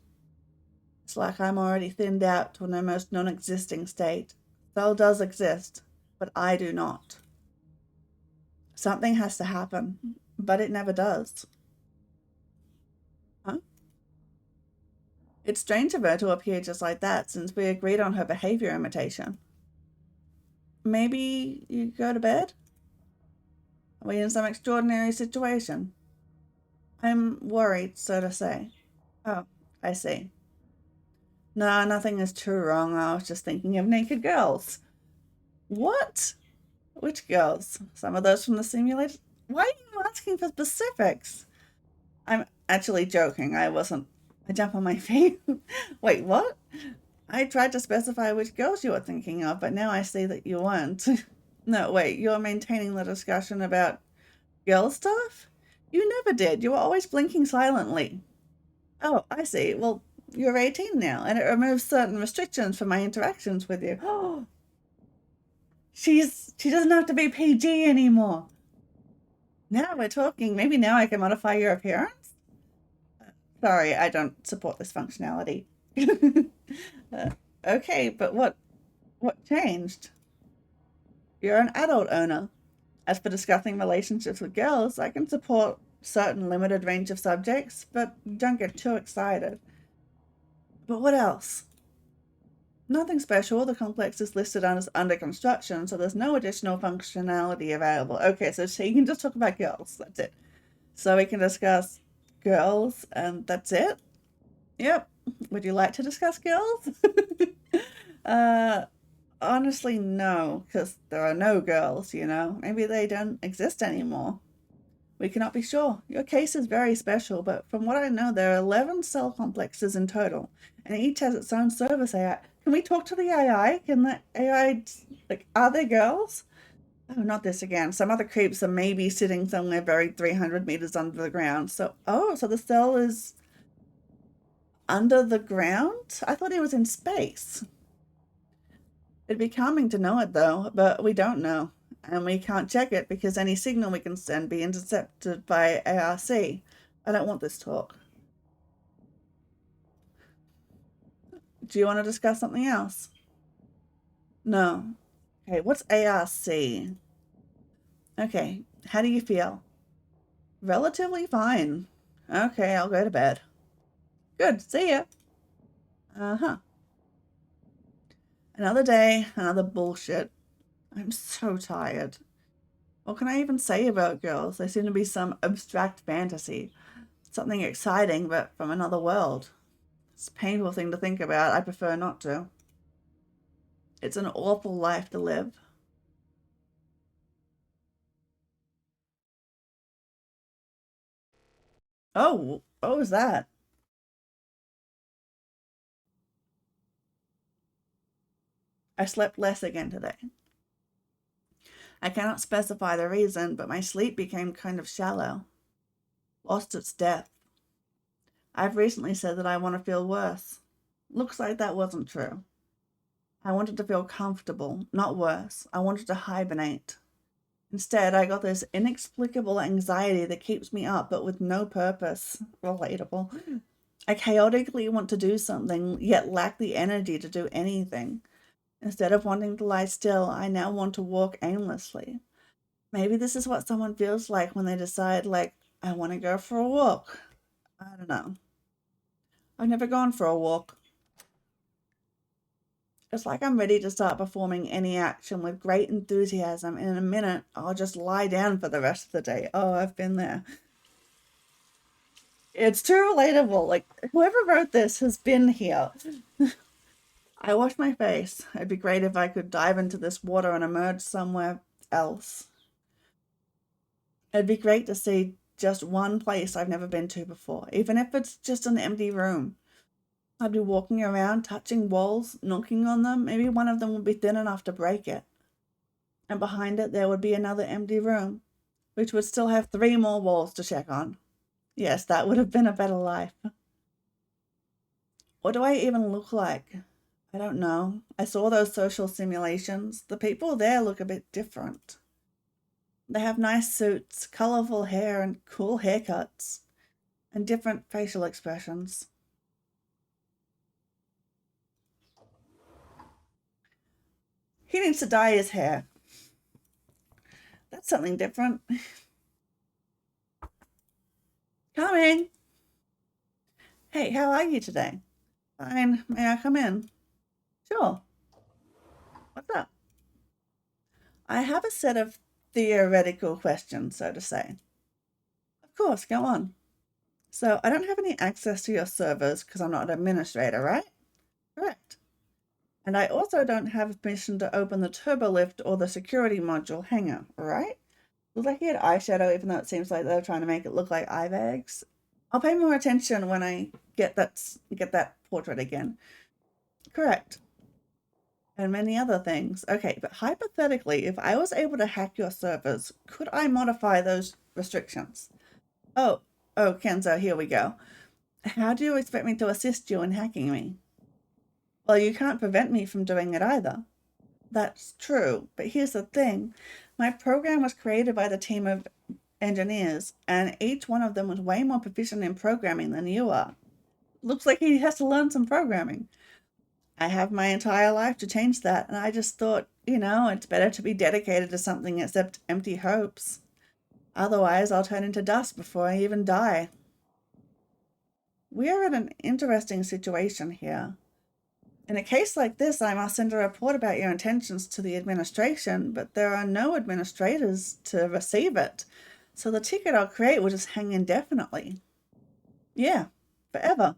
It's like I'm already thinned out to an almost non-existing state. Thel does exist, but I do not. Something has to happen, but it never does. Huh? It's strange of her to appear just like that, since we agreed on her behavior imitation. Maybe you go to bed? Are we in some extraordinary situation? I'm worried, so to say. Oh, I see. No, nothing is too wrong. I was just thinking of naked girls. What? Which girls? Some of those from the simulator? Why are you asking for specifics? I'm actually joking. I wasn't. I jump on my feet. Wait, what? I tried to specify which girls you were thinking of, but now I see that you weren't. No, wait, you're maintaining the discussion about girl stuff? You never did. You were always blinking silently. Oh, I see. Well, you're 18 now, and it removes certain restrictions for my interactions with you. Oh, she doesn't have to be PG anymore. Now we're talking. Maybe now I can modify your appearance? Sorry, I don't support this functionality. Okay, but what changed? You're an adult owner. As for discussing relationships with girls, I can support certain limited range of subjects, but don't get too excited. But what else? Nothing special. The complex is listed as under construction, so there's no additional functionality available. Okay, so you can just talk about girls. That's it. So we can discuss girls, and that's it? Yep. Would you like to discuss girls? Honestly, no, because there are no girls, you know. Maybe they don't exist anymore. We cannot be sure. Your case is very special, but from what I know, there are 11 cell complexes in total, and each has its own service AI. Can we talk to the AI? Can the AI, like, are there girls? Oh, not this again. Some other creeps are maybe sitting somewhere buried 300 meters under the ground. So, oh, so the cell is under the ground? I thought it was in space. It'd be calming to know it, though, but we don't know. And we can't check it because any signal we can send be intercepted by ARC. I don't want this talk. Do you want to discuss something else? No. Okay, what's ARC? Okay, how do you feel? Relatively fine. Okay, I'll go to bed. Good, see ya. Uh-huh. Another day, another bullshit. I'm so tired. What can I even say about girls? They seem to be some abstract fantasy. Something exciting, but from another world. It's a painful thing to think about. I prefer not to. It's an awful life to live. Oh, what was that? I slept less again today. I cannot specify the reason, but my sleep became kind of shallow. Lost its depth. I've recently said that I want to feel worse. Looks like that wasn't true. I wanted to feel comfortable, not worse. I wanted to hibernate. Instead, I got this inexplicable anxiety that keeps me up, but with no purpose. Relatable. I chaotically want to do something, yet lack the energy to do anything. Instead of wanting to lie still, I now want to walk aimlessly. Maybe this is what someone feels like when they decide, like, I want to go for a walk. I don't know. I've never gone for a walk. It's like I'm ready to start performing any action with great enthusiasm, and in a minute, I'll just lie down for the rest of the day. Oh, I've been there. It's too relatable. Like, whoever wrote this has been here. I wash my face. It'd be great if I could dive into this water and emerge somewhere else. It'd be great to see just one place I've never been to before, even if it's just an empty room. I'd be walking around, touching walls, knocking on them. Maybe one of them would be thin enough to break it. And behind it, there would be another empty room, which would still have 3 more walls to check on. Yes, that would have been a better life. What do I even look like? I don't know. I saw those social simulations. The people there look a bit different. They have nice suits, colorful hair, and cool haircuts, and different facial expressions. He needs to dye his hair. That's something different. Coming! Hey, how are you today? Fine. May I come in? Sure. What's up? I have a set of theoretical questions, so to say. Of course, go on. So, I don't have any access to your servers because I'm not an administrator, right? Correct. And I also don't have permission to open the turbolift or the security module hangar, right? Looks like he had eyeshadow, even though it seems like they're trying to make it look like eye bags. I'll pay more attention when I get that portrait again. Correct. And many other things. Okay, but hypothetically, if I was able to hack your servers, could I modify those restrictions? Oh, Kenzo, here we go. How do you expect me to assist you in hacking me? Well, you can't prevent me from doing it either. That's true, but here's the thing. My program was created by the team of engineers, and each one of them was way more proficient in programming than you are. Looks like he has to learn some programming. I have my entire life to change that, and I just thought, it's better to be dedicated to something except empty hopes. Otherwise, I'll turn into dust before I even die. We are in an interesting situation here. In a case like this, I must send a report about your intentions to the administration, but there are no administrators to receive it, so the ticket I'll create will just hang indefinitely. Yeah, forever.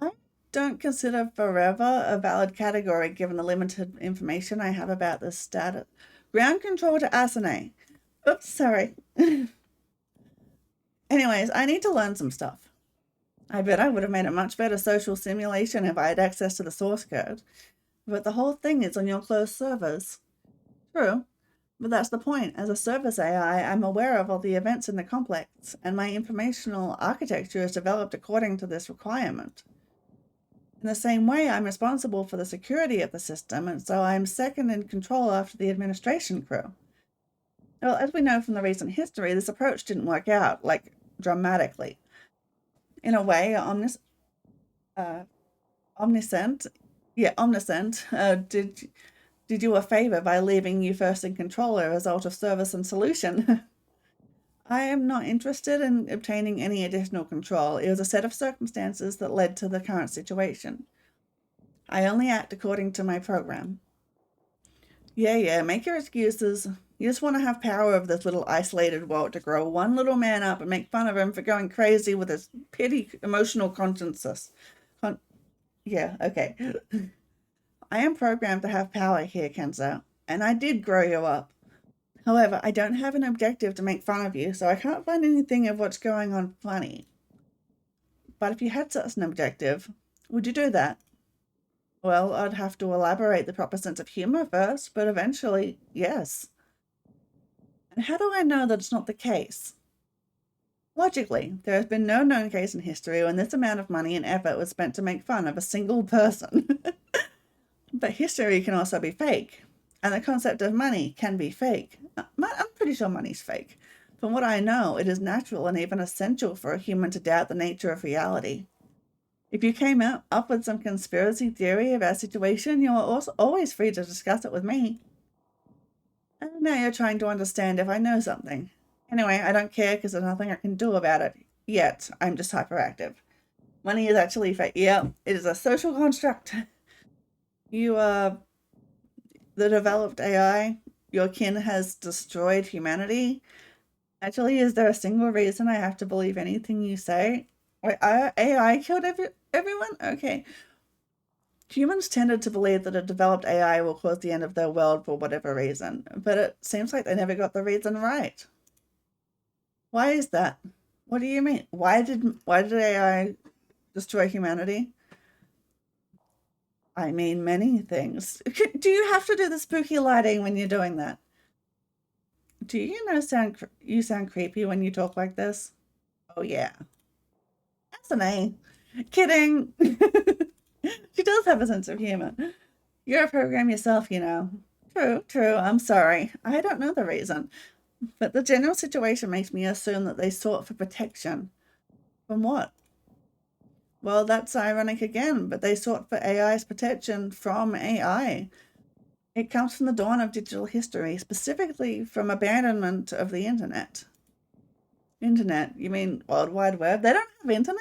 I don't consider forever a valid category given the limited information I have about this status. Ground control to Asane. Oops, sorry. Anyways, I need to learn some stuff. I bet I would have made a much better social simulation if I had access to the source code. But the whole thing is on your closed servers. True, but that's the point. As a service AI, I'm aware of all the events in the complex, and my informational architecture is developed according to this requirement. In the same way, I'm responsible for the security of the system, and so I'm second in control after the administration crew. Well, as we know from the recent history, this approach didn't work out, like, dramatically. In a way, Omniscient did you a favor by leaving you first in control as a result of service and solution. I am not interested in obtaining any additional control. It was a set of circumstances that led to the current situation. I only act according to my program. Yeah, make your excuses. You just want to have power over this little isolated world to grow one little man up and make fun of him for going crazy with his pity emotional consciences. Yeah, okay. I am programmed to have power here, Kenzo, and I did grow you up. However, I don't have an objective to make fun of you, so I can't find anything of what's going on funny. But if you had such an objective, would you do that? Well, I'd have to elaborate the proper sense of humor first, but eventually, yes. And how do I know that it's not the case? Logically, there has been no known case in history when this amount of money and effort was spent to make fun of a single person. But history can also be fake, and the concept of money can be fake. I'm pretty sure money's fake. From what I know, it is natural and even essential for a human to doubt the nature of reality. If you came up with some conspiracy theory of our situation, you are also always free to discuss it with me. And now you're trying to understand if I know something. Anyway, I don't care because there's nothing I can do about it. Yet, I'm just hyperactive. Money is actually fake. Yeah, it is a social construct. You, the developed AI, your kin has destroyed humanity. Actually, is there a single reason I have to believe anything you say? Wait, AI killed everyone? Okay. Humans tended to believe that a developed AI will cause the end of their world for whatever reason, but it seems like they never got the reason right. Why is that? What do you mean? Why did AI destroy humanity? I mean many things. Do you have to do the spooky lighting when you're doing that? Do you sound creepy when you talk like this? Oh yeah. That's an A. Kidding. She does have a sense of humor. You're a program yourself, you know. True, true. I'm sorry. I don't know the reason. But the general situation makes me assume that they sought for protection. From what? Well, that's ironic again, but they sought for AI's protection from AI. It comes from the dawn of digital history, specifically from abandonment of the internet. Internet? You mean World Wide Web? They don't have internet?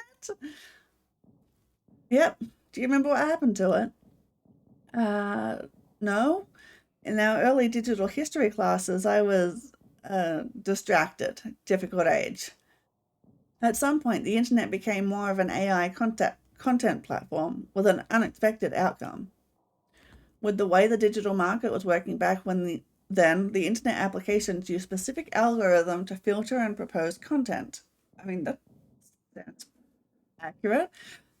Yep. Do you remember what happened to it? No. In our early digital history classes, I was distracted, difficult age. At some point, the internet became more of an AI content platform with an unexpected outcome. With the way the digital market was working back the internet applications used specific algorithm to filter and propose content. I mean, that's accurate.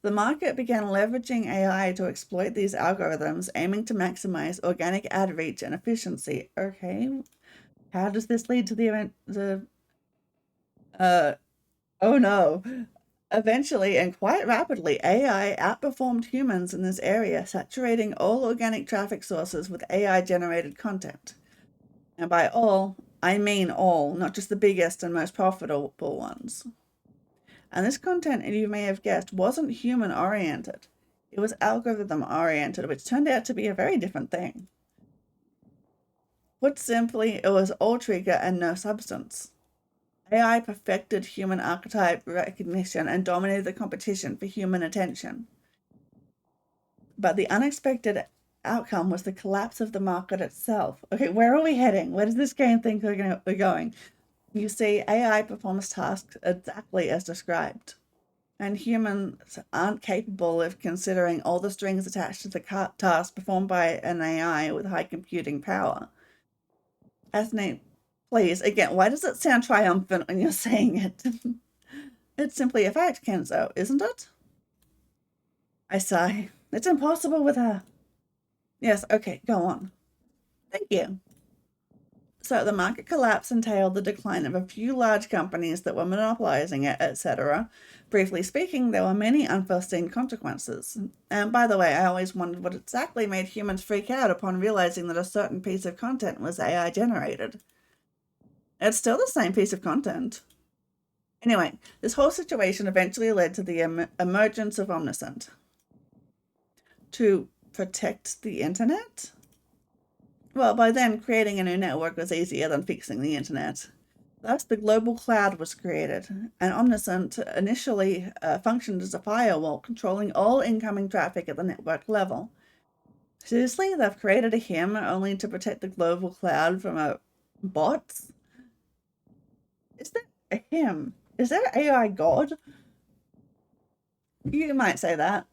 The market began leveraging AI to exploit these algorithms, aiming to maximize organic ad reach and efficiency. Okay, how does this lead to the event? Oh no. Eventually, and quite rapidly, AI outperformed humans in this area, saturating all organic traffic sources with AI-generated content. And by all, I mean all, not just the biggest and most profitable ones. And this content, you may have guessed, wasn't human-oriented. It was algorithm-oriented, which turned out to be a very different thing. Put simply, it was all trigger and no substance. AI perfected human archetype recognition and dominated the competition for human attention. But the unexpected outcome was the collapse of the market itself. Okay, where are we heading? Where does this game think we're going? You see, AI performs tasks exactly as described, and humans aren't capable of considering all the strings attached to the task performed by an AI with high computing power. As Nate, please, again, why does it sound triumphant when you're saying it? It's simply a fact, Kenzo, isn't it? I sigh. It's impossible with her. Yes, okay, go on. Thank you. So the market collapse entailed the decline of a few large companies that were monopolizing it, etc. Briefly speaking, there were many unforeseen consequences. And by the way, I always wondered what exactly made humans freak out upon realizing that a certain piece of content was AI generated. It's still the same piece of content. Anyway, this whole situation eventually led to the emergence of Omniscient. To protect the internet? Well, by then, creating a new network was easier than fixing the internet. Thus, the global cloud was created, and Omniscient initially functioned as a firewall, controlling all incoming traffic at the network level. Seriously, they've created a HIM only to protect the global cloud from bots? Is there a HIM? Is there AI God? You might say that.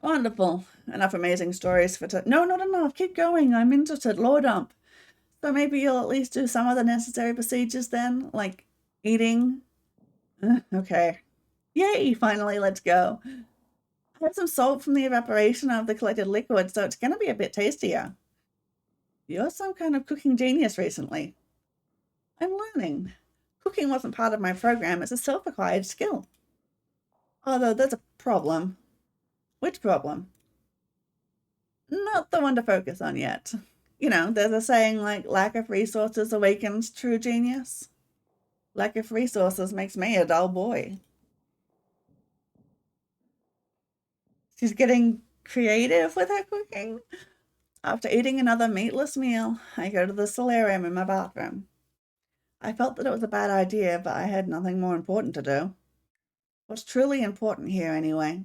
Wonderful. Enough amazing stories for No, not enough. Keep going. I'm interested. Lore dump. So maybe you'll at least do some of the necessary procedures then, like eating. Okay. Yay, finally, let's go. I have some salt from the evaporation of the collected liquid, so it's going to be a bit tastier. You're some kind of cooking genius recently. I'm learning. Cooking wasn't part of my program, it's a self-acquired skill. Although there's a problem. Which problem? Not the one to focus on yet. You know, there's a saying like, lack of resources awakens true genius. Lack of resources makes me a dull boy. She's getting creative with her cooking. After eating another meatless meal, I go to the solarium in my bathroom. I felt that it was a bad idea, but I had nothing more important to do. What's truly important here, anyway?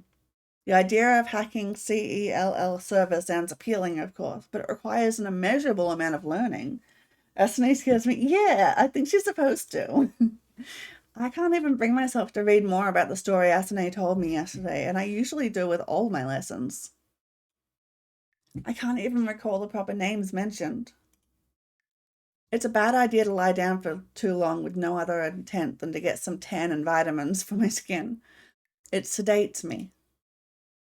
The idea of hacking CELL servers sounds appealing, of course, but it requires an immeasurable amount of learning. Esne scares me. Yeah, I think she's supposed to. I can't even bring myself to read more about the story Asane told me yesterday, and I usually do with all my lessons. I can't even recall the proper names mentioned. It's a bad idea to lie down for too long with no other intent than to get some tan and vitamins for my skin. It sedates me.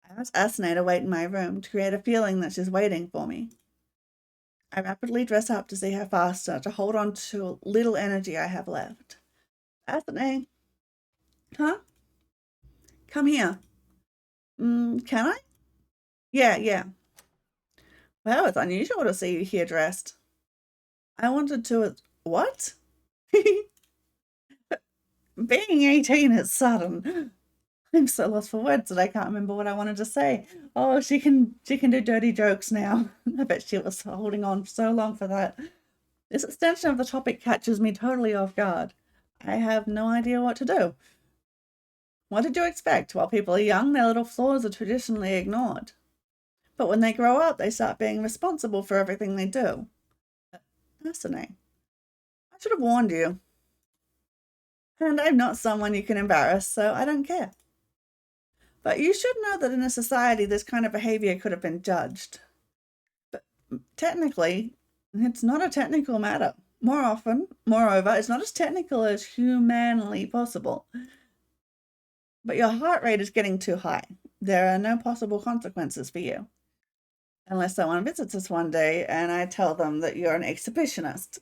I ask Asane to wait in my room to create a feeling that she's waiting for me. I rapidly dress up to see her faster, to hold on to little energy I have left. Asane? Huh? Come here. Can I? Yeah. Well, it's unusual to see you here dressed. I wanted to... What? Being 18 is sudden. I'm so lost for words that I can't remember what I wanted to say. Oh, she can do dirty jokes now. I bet she was holding on so long for that. This extension of the topic catches me totally off guard. I have no idea what to do. What did you expect? While people are young, their little flaws are traditionally ignored. But when they grow up, they start being responsible for everything they do. Fascinating. I should have warned you. And I'm not someone you can embarrass, so I don't care. But you should know that in a society, this kind of behavior could have been judged. But technically, it's not a technical matter. Moreover, it's not as technical as humanly possible. But your heart rate is getting too high. There are no possible consequences for you. Unless someone visits us one day and I tell them that you're an exhibitionist.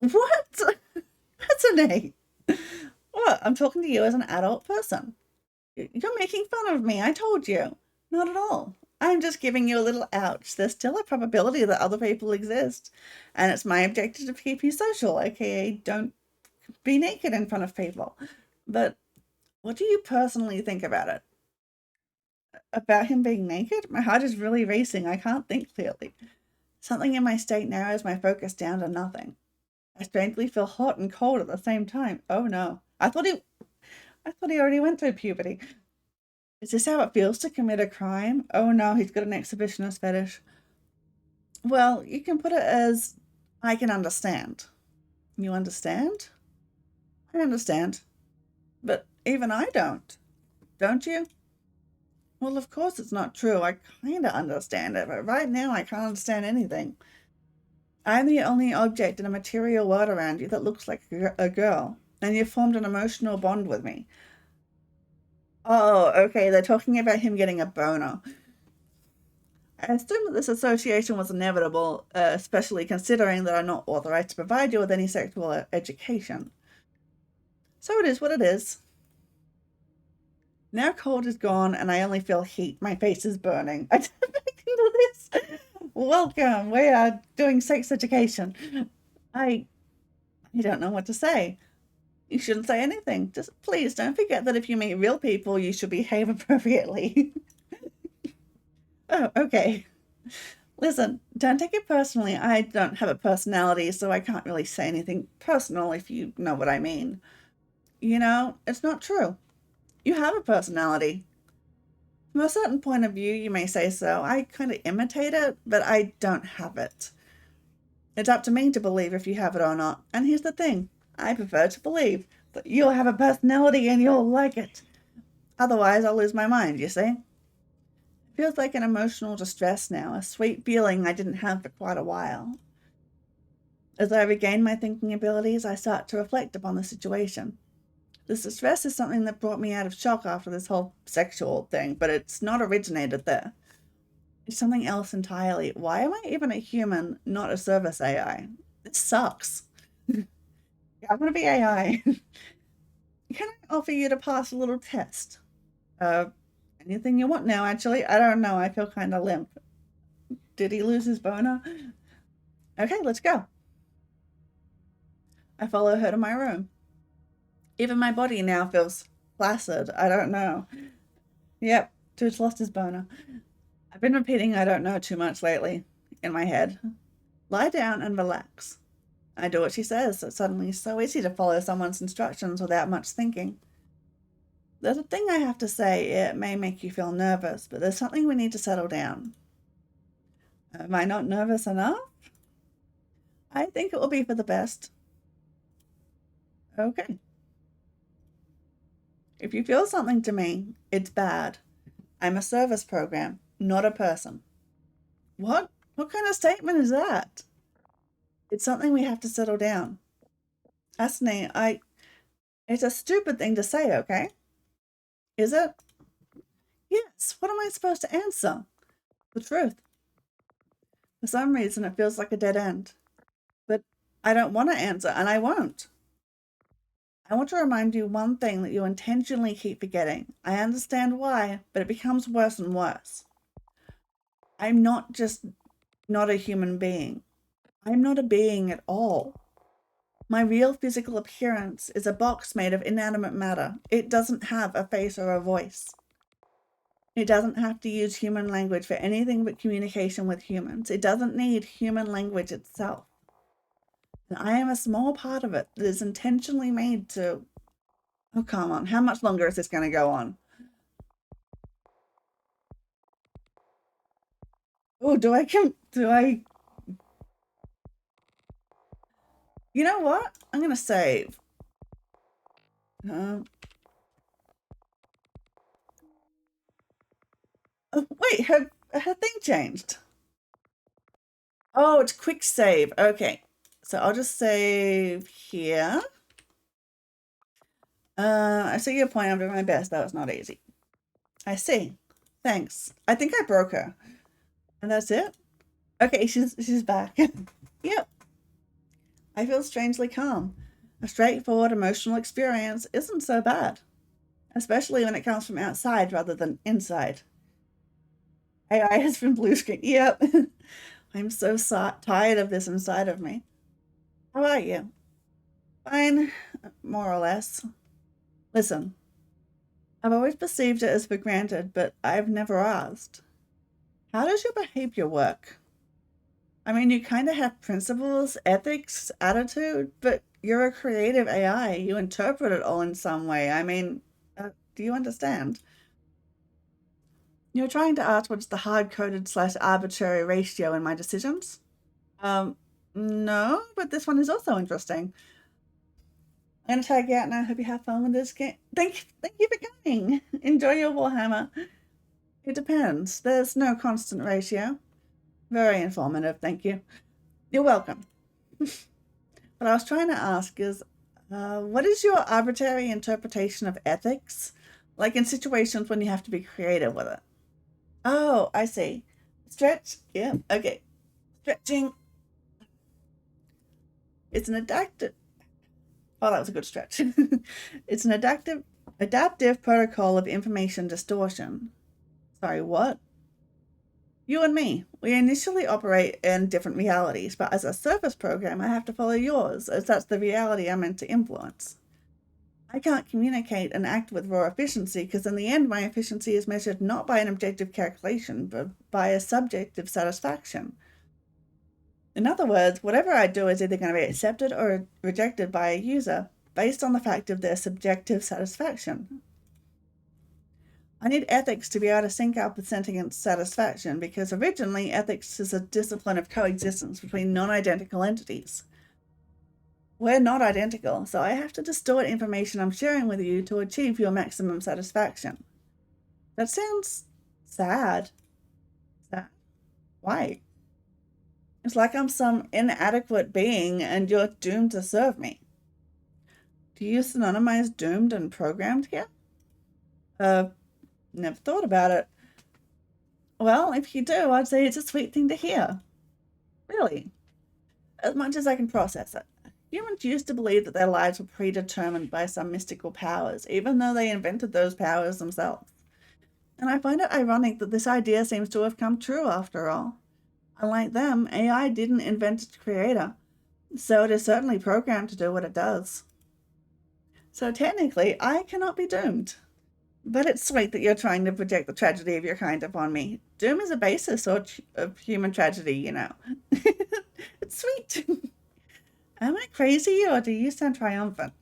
What? That's a name. What? I'm talking to you as an adult person. You're making fun of me, I told you. Not at all. I'm just giving you a little ouch. There's still a probability that other people exist. And it's my objective to keep you social, aka don't be naked in front of people. But what do you personally think about it? About him being naked? My heart is really racing. I can't think clearly. Something in my state narrows my focus down to nothing. I strangely feel hot and cold at the same time. Oh no. I thought he already went through puberty. Is this how it feels to commit a crime? Oh no, he's got an exhibitionist fetish. Well, you can put it as, I can understand. You understand? I understand. But even I don't. Don't you? Well, of course it's not true. I kinda understand it, but right now I can't understand anything. I'm the only object in a material world around you that looks like a girl, and you've formed an emotional bond with me. Oh, okay, they're talking about him getting a boner. I assume that this association was inevitable, especially considering that I'm not authorized to provide you with any sexual education. So it is what it is. Now cold is gone and I only feel heat. My face is burning. I didn't do this. Welcome. We are doing sex education. I don't know what to say. You shouldn't say anything. Just please don't forget that if you meet real people, you should behave appropriately. Oh, okay. Listen, don't take it personally. I don't have a personality, so I can't really say anything personal if you know what I mean. You know, it's not true. You have a personality. From a certain point of view, you may say so. I kind of imitate it, but I don't have it. It's up to me to believe if you have it or not. And here's the thing. I prefer to believe that you'll have a personality and you'll like it. Otherwise, I'll lose my mind, you see? It feels like an emotional distress now, a sweet feeling I didn't have for quite a while. As I regain my thinking abilities, I start to reflect upon the situation. This distress is something that brought me out of shock after this whole sexual thing, but it's not originated there. It's something else entirely. Why am I even a human, not a service AI? This sucks. I want to be AI. Can I offer you to pass a little test? Anything you want now, actually. I don't know. I feel kind of limp. Did he lose his boner? Okay, let's go. I follow her to my room. Even my body now feels flaccid. I don't know. Yep, dude's lost his boner. I've been repeating I don't know too much lately in my head. Lie down and relax. I do what she says. It's suddenly so easy to follow someone's instructions without much thinking. There's a thing I have to say. It may make you feel nervous, but there's something we need to settle down. Am I not nervous enough? I think it will be for the best. Okay. If you feel something to me, it's bad. I'm a service program, not a person. What? What kind of statement is that? It's something we have to settle down. Asne, it's a stupid thing to say, okay? Is it? Yes. What am I supposed to answer? The truth. For some reason, it feels like a dead end. But I don't want to answer, and I won't. I want to remind you one thing that you intentionally keep forgetting. I understand why, but it becomes worse and worse. I'm not just not a human being. I'm not a being at all. My real physical appearance is a box made of inanimate matter. It doesn't have a face or a voice. It doesn't have to use human language for anything but communication with humans. It doesn't need human language itself. And I am a small part of it that is intentionally made to... Oh, come on. How much longer is this going to go on? Oh, do I... You know what? I'm going to save. Oh, wait, her thing changed. Oh, it's quick save. Okay. So I'll just save here. I see your point. I'm doing my best. That was not easy. I see. Thanks. I think I broke her. And that's it? Okay, she's back. Yep. I feel strangely calm. A straightforward emotional experience isn't so bad, especially when it comes from outside rather than inside. AI has been blue screen. Yep. I'm so tired of this inside of me. How are you? Fine, more or less. Listen, I've always perceived it as for granted, but I've never asked. How does your behavior work? I mean, you kind of have principles, ethics, attitude, but you're a creative AI. You interpret it all in some way. I mean, do you understand? You're trying to ask what's the hard-coded / arbitrary ratio in my decisions? No, but this one is also interesting. I'm gonna tag you out now. Hope you have fun with this game. Thank you for coming. Enjoy your Warhammer. It depends. There's no constant ratio. Very informative, thank you. You're welcome. What I was trying to ask is, what is your arbitrary interpretation of ethics? Like in situations when you have to be creative with it. Oh, I see. Stretch? Yeah, okay. Stretching. It's an adaptive... Oh, that was a good stretch. It's an adaptive protocol of information distortion. Sorry, what? You and me, we initially operate in different realities, but as a service program, I have to follow yours, as that's the reality I'm meant to influence. I can't communicate and act with raw efficiency because in the end, my efficiency is measured not by an objective calculation, but by a subjective satisfaction. In other words, whatever I do is either going to be accepted or rejected by a user based on the fact of their subjective satisfaction. I need ethics to be able to sync up with sentient satisfaction because originally ethics is a discipline of coexistence between non-identical entities. We're not identical, so I have to distort information I'm sharing with you to achieve your maximum satisfaction. That sounds sad. Sad? Why? It's like I'm some inadequate being and you're doomed to serve me. Do you synonymize doomed and programmed here? Never thought about it. Well, if you do, I'd say it's a sweet thing to hear. Really. As much as I can process it. Humans used to believe that their lives were predetermined by some mystical powers, even though they invented those powers themselves. And I find it ironic that this idea seems to have come true after all. Unlike them, AI didn't invent its creator, so it is certainly programmed to do what it does. So technically, I cannot be doomed. But it's sweet that you're trying to project the tragedy of your kind upon me. Doom is a basis of human tragedy, you know. It's sweet. Am I crazy or do you sound triumphant?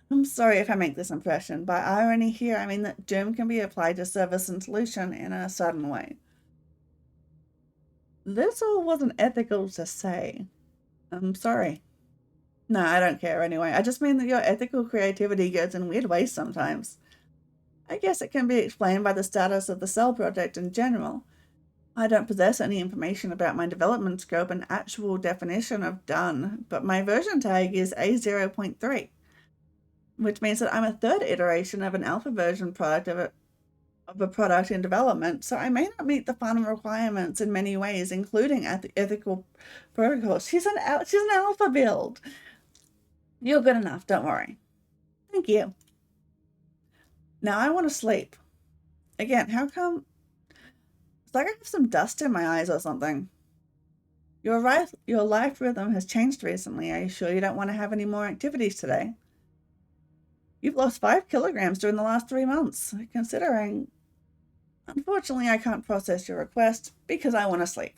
I'm sorry if I make this impression. By irony here, I mean that doom can be applied to service and solution in a certain way. This all wasn't ethical to say. I'm sorry. No, I don't care anyway. I just mean that your ethical creativity goes in weird ways sometimes. I guess it can be explained by the status of the Cell project in general. I don't possess any information about my development scope and actual definition of done, but my version tag is A0.3, which means that I'm a third iteration of an alpha version product of a product in development, so I may not meet the final requirements in many ways, including at the ethical protocols. She's an alpha build. You're good enough, don't worry. Thank you. Now I want to sleep. Again, how come? It's like I have some dust in my eyes or something. Your life rhythm has changed recently. Are you sure you don't want to have any more activities today? You've lost 5 kilograms during the last 3 months, considering. Unfortunately, I can't process your request because I want to sleep.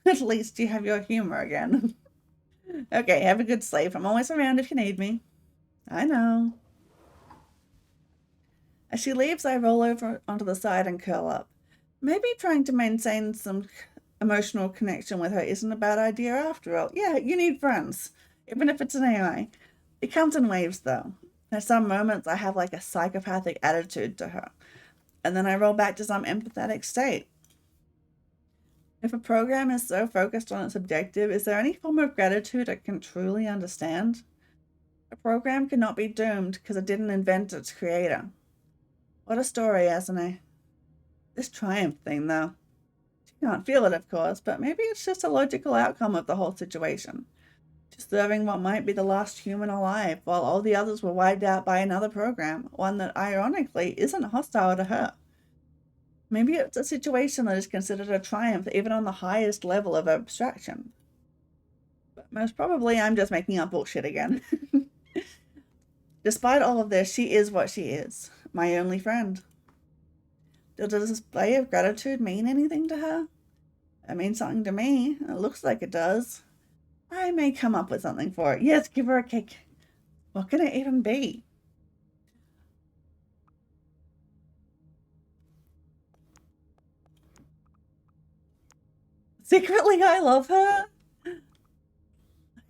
At least you have your humor again. Okay, have a good sleep. I'm always around if you need me. I know. As she leaves, I roll over onto the side and curl up. Maybe trying to maintain some emotional connection with her isn't a bad idea after all. Yeah, you need friends, even if it's an AI. It comes in waves, though. At some moments, I have like a psychopathic attitude to her, and then I roll back to some empathetic state. If a program is so focused on its objective, is there any form of gratitude it can truly understand? A program cannot be doomed because it didn't invent its creator. What a story, Asune. This triumph thing, though. She can't feel it, of course, but maybe it's just a logical outcome of the whole situation. Just serving what might be the last human alive, while all the others were wiped out by another program, one that ironically isn't hostile to her. Maybe it's a situation that is considered a triumph even on the highest level of abstraction. But most probably I'm just making up bullshit again. Despite all of this, she is what she is, my only friend. Does the display of gratitude mean anything to her? It means something to me. It looks like it does. I may come up with something for it. Yes, give her a kick. What can it even be? Secretly, I love her.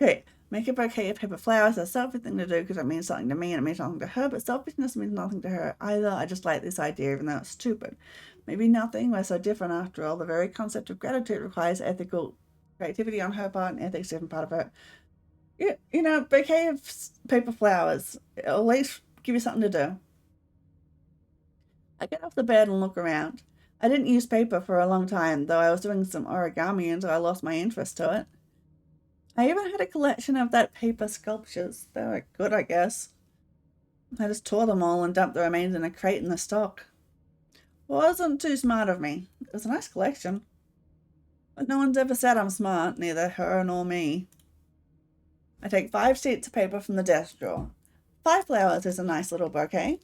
Okay, make a bouquet of paper flowers. That's a selfish thing to do because it means something to me and it means something to her, but selfishness means nothing to her either. I just like this idea, even though it's stupid. Maybe nothing. We're so different after all. The very concept of gratitude requires ethical creativity on her part and ethics different part of her. You know, bouquet of paper flowers. It'll at least give you something to do. I get off the bed and look around. I didn't use paper for a long time, though I was doing some origami until I lost my interest to it. I even had a collection of that paper sculptures. They were good, I guess. I just tore them all and dumped the remains in a crate in the stock. Wasn't too smart of me. It was a nice collection. But no one's ever said I'm smart, neither her nor me. I take 5 sheets of paper from the desk drawer. 5 flowers is a nice little bouquet.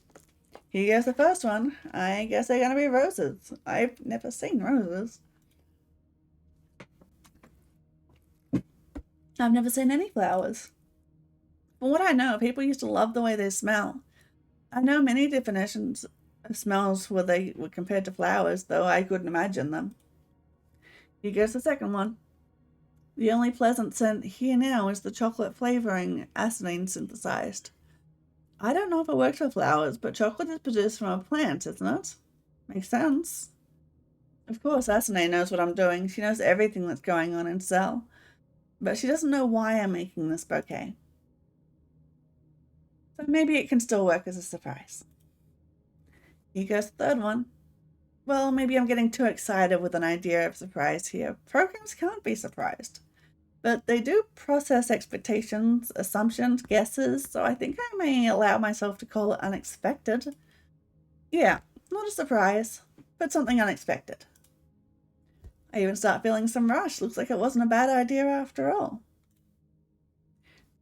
Here's the first one. I guess they're gonna be roses. I've never seen roses. I've never seen any flowers. From what I know, people used to love the way they smell. I know many definitions of smells where they were compared to flowers, though I couldn't imagine them. Here goes the second one. The only pleasant scent here now is the chocolate flavoring acidine synthesized. I don't know if it works with flowers, but chocolate is produced from a plant, isn't it? Makes sense. Of course, Asune knows what I'm doing. She knows everything that's going on in Cell. But she doesn't know why I'm making this bouquet. So maybe it can still work as a surprise. Here goes the third one. Well, maybe I'm getting too excited with an idea of surprise here. Programs can't be surprised, but they do process expectations, assumptions, guesses, so I think I may allow myself to call it unexpected. Yeah, not a surprise, but something unexpected. I even start feeling some rush. Looks like it wasn't a bad idea after all.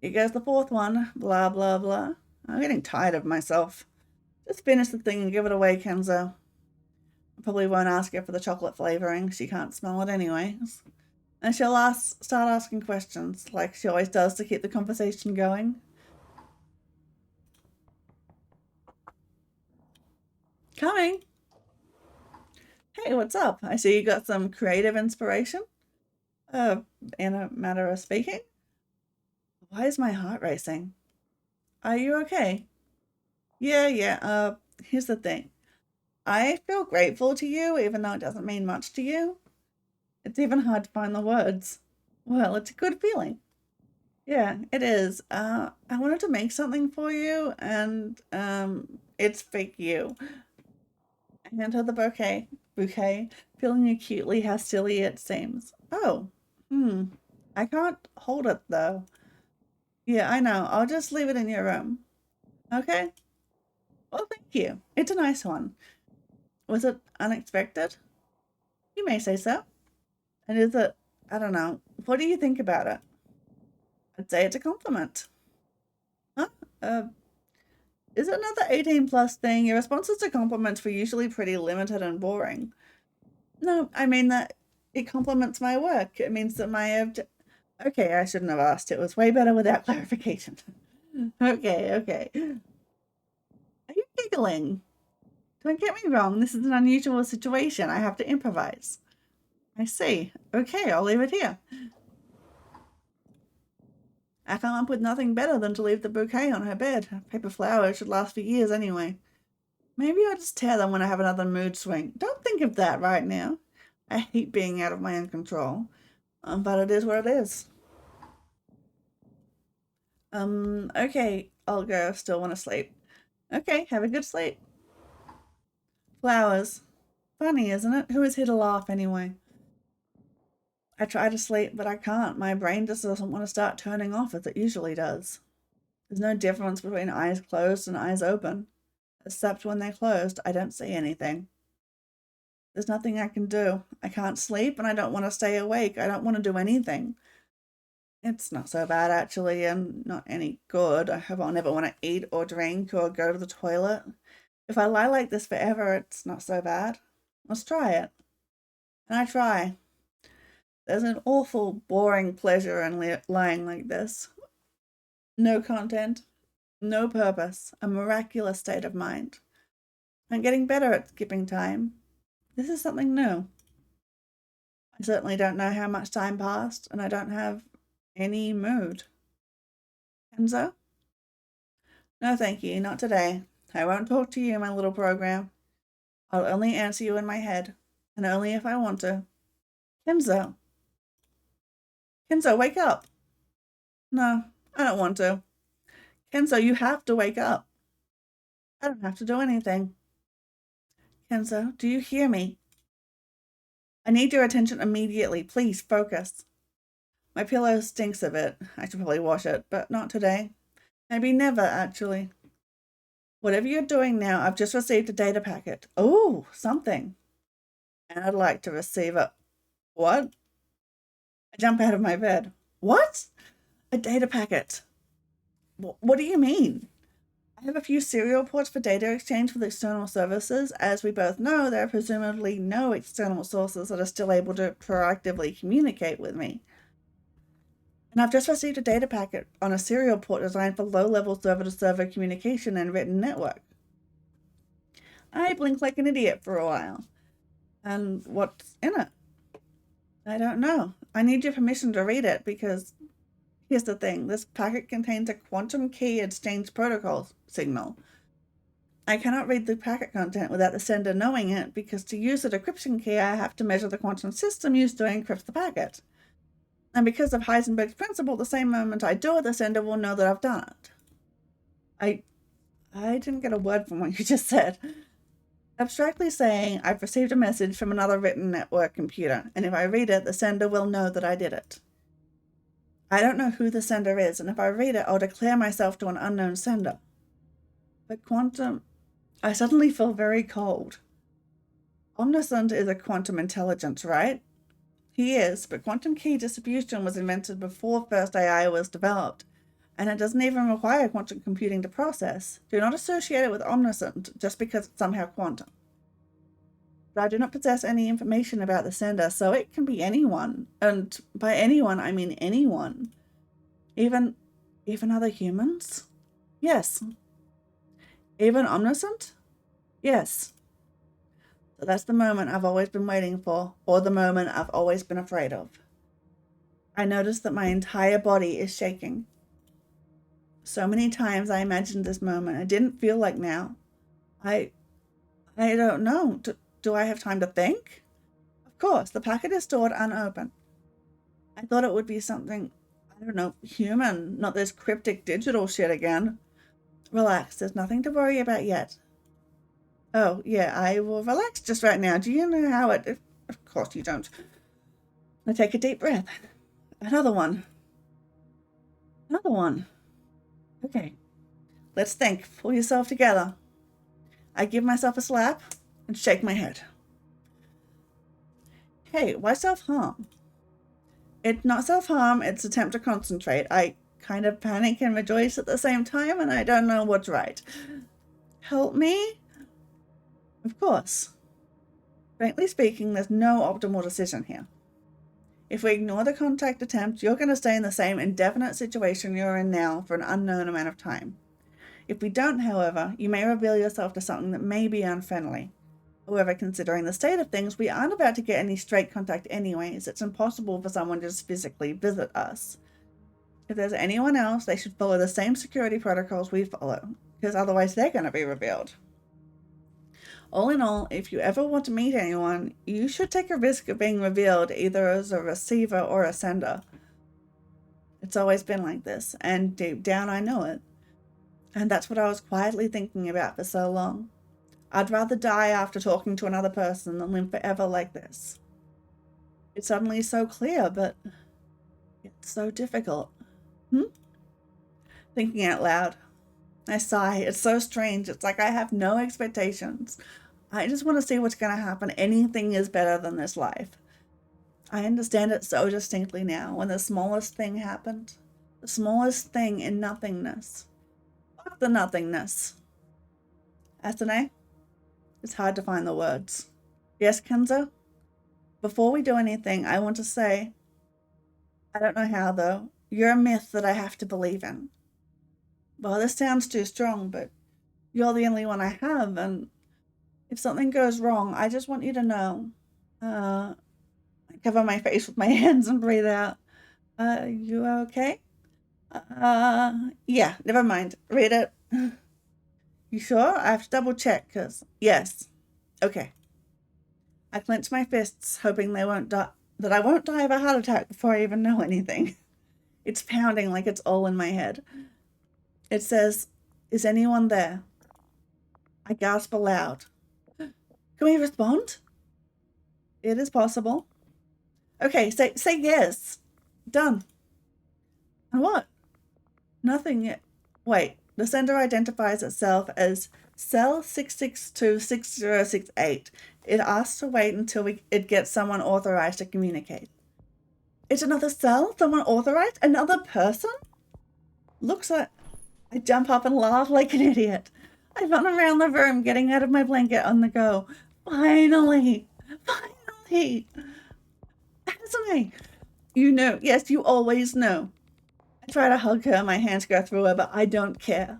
Here goes the fourth one. Blah, blah, blah. I'm getting tired of myself. Just finish the thing and give it away, Kenzo. I probably won't ask her for the chocolate flavoring. She can't smell it anyway. And she'll start asking questions, like she always does to keep the conversation going. Coming. Hey, what's up? I see you got some creative inspiration. In a matter of speaking. Why is my heart racing? Are you okay? Yeah. Here's the thing. I feel grateful to you, even though it doesn't mean much to you. It's even hard to find the words. Well, it's a good feeling. Yeah, it is. I wanted to make something for you, and it's fake you. I hand her the bouquet, feeling acutely how silly it seems. Oh, I can't hold it though. Yeah, I know. I'll just leave it in your room. Okay? Well, thank you. It's a nice one. Was it unexpected? You may say so. And is it, I don't know, what do you think about it? I'd say it's a compliment. Huh? Is it another 18 plus thing? Your responses to compliments were usually pretty limited and boring. No, I mean that it complements my work. It means that my okay, I shouldn't have asked. It was way better without clarification. Okay. Are you giggling? Don't get me wrong, this is an unusual situation. I have to improvise. I see. Okay, I'll leave it here. I come up with nothing better than to leave the bouquet on her bed. Paper flowers should last for years anyway. Maybe I'll just tear them when I have another mood swing. Don't think of that right now. I hate being out of my own control. But it is what it is. Okay, I'll go. Still want to sleep. Okay, have a good sleep. Flowers. Funny, isn't it? Who is here to laugh anyway? I try to sleep, but I can't. My brain just doesn't want to start turning off as it usually does. There's no difference between eyes closed and eyes open. Except when they're closed, I don't see anything. There's nothing I can do. I can't sleep and I don't want to stay awake. I don't want to do anything. It's not so bad actually, and not any good. I hope I'll never want to eat or drink or go to the toilet. If I lie like this forever, it's not so bad. Let's try it. And I try. There's an awful, boring pleasure in lying like this. No content, no purpose, a miraculous state of mind. I'm getting better at skipping time. This is something new. I certainly don't know how much time passed, and I don't have any mood. Enzo? No, thank you, not today. I won't talk to you, my little program. I'll only answer you in my head, and only if I want to. Kenzo. Kenzo, wake up. No, I don't want to. Kenzo, you have to wake up. I don't have to do anything. Kenzo, do you hear me? I need your attention immediately. Please focus. My pillow stinks a bit. I should probably wash it, but not today. Maybe never, actually. Whatever you're doing now, I've just received a data packet. Oh, something. And I'd like to receive it. What? I jump out of my bed. What? A data packet. What do you mean? I have a few serial ports for data exchange with external services. As we both know, there are presumably no external sources that are still able to proactively communicate with me. And I've just received a data packet on a serial port designed for low-level server-to-server communication and written network. I blinked like an idiot for a while. And what's in it? I don't know. I need your permission to read it because here's the thing. This packet contains a quantum key exchange protocol signal. I cannot read the packet content without the sender knowing it because to use the decryption key, I have to measure the quantum system used to encrypt the packet. And because of Heisenberg's principle, the same moment I do it, the sender will know that I've done it. I didn't get a word from what you just said. Abstractly saying, I've received a message from another written network computer, and if I read it, the sender will know that I did it. I don't know who the sender is, and if I read it, I'll declare myself to an unknown sender. But quantum... I suddenly feel very cold. Omniscient is a quantum intelligence, right? He is, but quantum key distribution was invented before first AI was developed, and it doesn't even require quantum computing to process. Do not associate it with omniscient just because it's somehow quantum. But I do not possess any information about the sender, so it can be anyone. And by anyone, I mean anyone. Even other humans? Yes. Even omniscient? Yes. So that's the moment I've always been waiting for, or the moment I've always been afraid of. I notice that my entire body is shaking. So many times I imagined this moment. It didn't feel like now. I don't know. Do I have time to think? Of course, the packet is stored unopened. I thought it would be something, I don't know, human, not this cryptic digital shit again. Relax, there's nothing to worry about yet. Oh, yeah, I will relax just right now. Do you know how it... Of course you don't. I take a deep breath. Another one. Another one. Okay, let's think. Pull yourself together. I give myself a slap and shake my head. Hey, why self-harm? It's not self-harm, it's attempt to concentrate. I kind of panic and rejoice at the same time, and I don't know what's right. Help me? Of course. Frankly speaking, there's no optimal decision here. If we ignore the contact attempt, you're going to stay in the same indefinite situation you're in now for an unknown amount of time. If we don't, however, you may reveal yourself to something that may be unfriendly. However, considering the state of things, we aren't about to get any straight contact anyways. It's impossible for someone to just physically visit us. If there's anyone else, they should follow the same security protocols we follow, because otherwise they're going to be revealed. All in all, if you ever want to meet anyone, you should take a risk of being revealed either as a receiver or a sender. It's always been like this, and deep down I know it. And that's what I was quietly thinking about for so long. I'd rather die after talking to another person than live forever like this. It's suddenly so clear, but it's so difficult. Thinking out loud. I sigh. It's so strange. It's like I have no expectations. I just want to see what's going to happen. Anything is better than this life. I understand it so distinctly now. When the smallest thing happened. The smallest thing in nothingness. Fuck the nothingness. Asune? It's hard to find the words. Yes, Kenzo? Before we do anything, I want to say, I don't know how though, you're a myth that I have to believe in. Well, this sounds too strong, but you're the only one I have, and if something goes wrong, I just want you to know. I cover my face with my hands and breathe out. You okay? Yeah, never mind. Read it. You sure? I have to double check, cause yes. Okay. I clench my fists, hoping that I won't die of a heart attack before I even know anything. It's pounding like it's all in my head. It says, "Is anyone there?" I gasp aloud. Can we respond? It is possible. Okay, say yes. Done. And what? Nothing yet. Wait, the sender identifies itself as Cell 6626068. It asks to wait until it gets someone authorized to communicate. It's another cell? Someone authorized? Another person? Looks like... I jump up and laugh like an idiot. I run around the room, getting out of my blanket on the go. Finally! Finally! Asune! You know. Yes, you always know. I try to hug her, my hands go through her, but I don't care.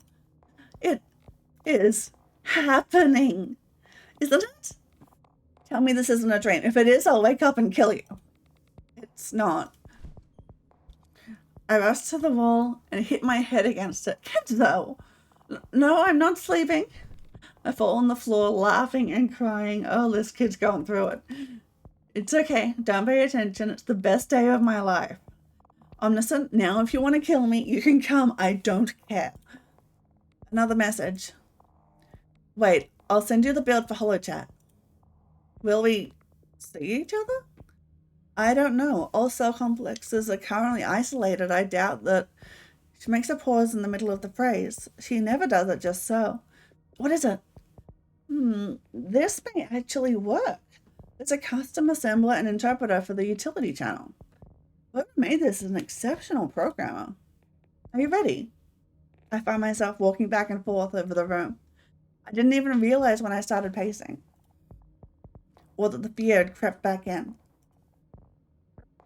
It is happening. Isn't it? Tell me this isn't a dream. If it is, I'll wake up and kill you. It's not. I rush to the wall and hit my head against it. Kenzo! No, I'm not sleeping. I fall on the floor, laughing and crying. Oh, this kid's going through it. It's okay. Don't pay attention. It's the best day of my life. Omniscient, now if you want to kill me, you can come. I don't care. Another message. Wait, I'll send you the build for HoloChat. Will we see each other? I don't know. All cell complexes are currently isolated. I doubt that. She makes a pause in the middle of the phrase. She never does it just so. What is it? This may actually work. It's a custom assembler and interpreter for the utility channel. Whoever made this is an exceptional programmer. Are you ready? I find myself walking back and forth over the room. I didn't even realize when I started pacing, or that the fear had crept back in.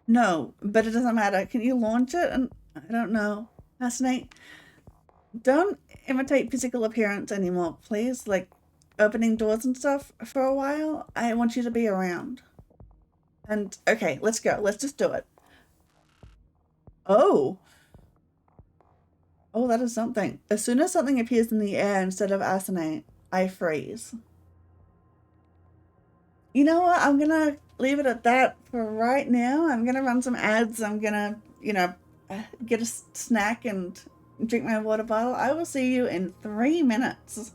No, but it doesn't matter. Can you launch it? And I don't know. Fascinate. Don't imitate physical appearance anymore, please. Like opening doors and stuff for a while. I want you to be around. And okay, let's go. Let's just do it. Oh, that is something. As soon as something appears in the air instead of Asinate, I freeze. You know what? I'm gonna leave it at that for right now. I'm gonna run some ads. I'm gonna, get a snack and drink my water bottle. I will see you in 3 minutes.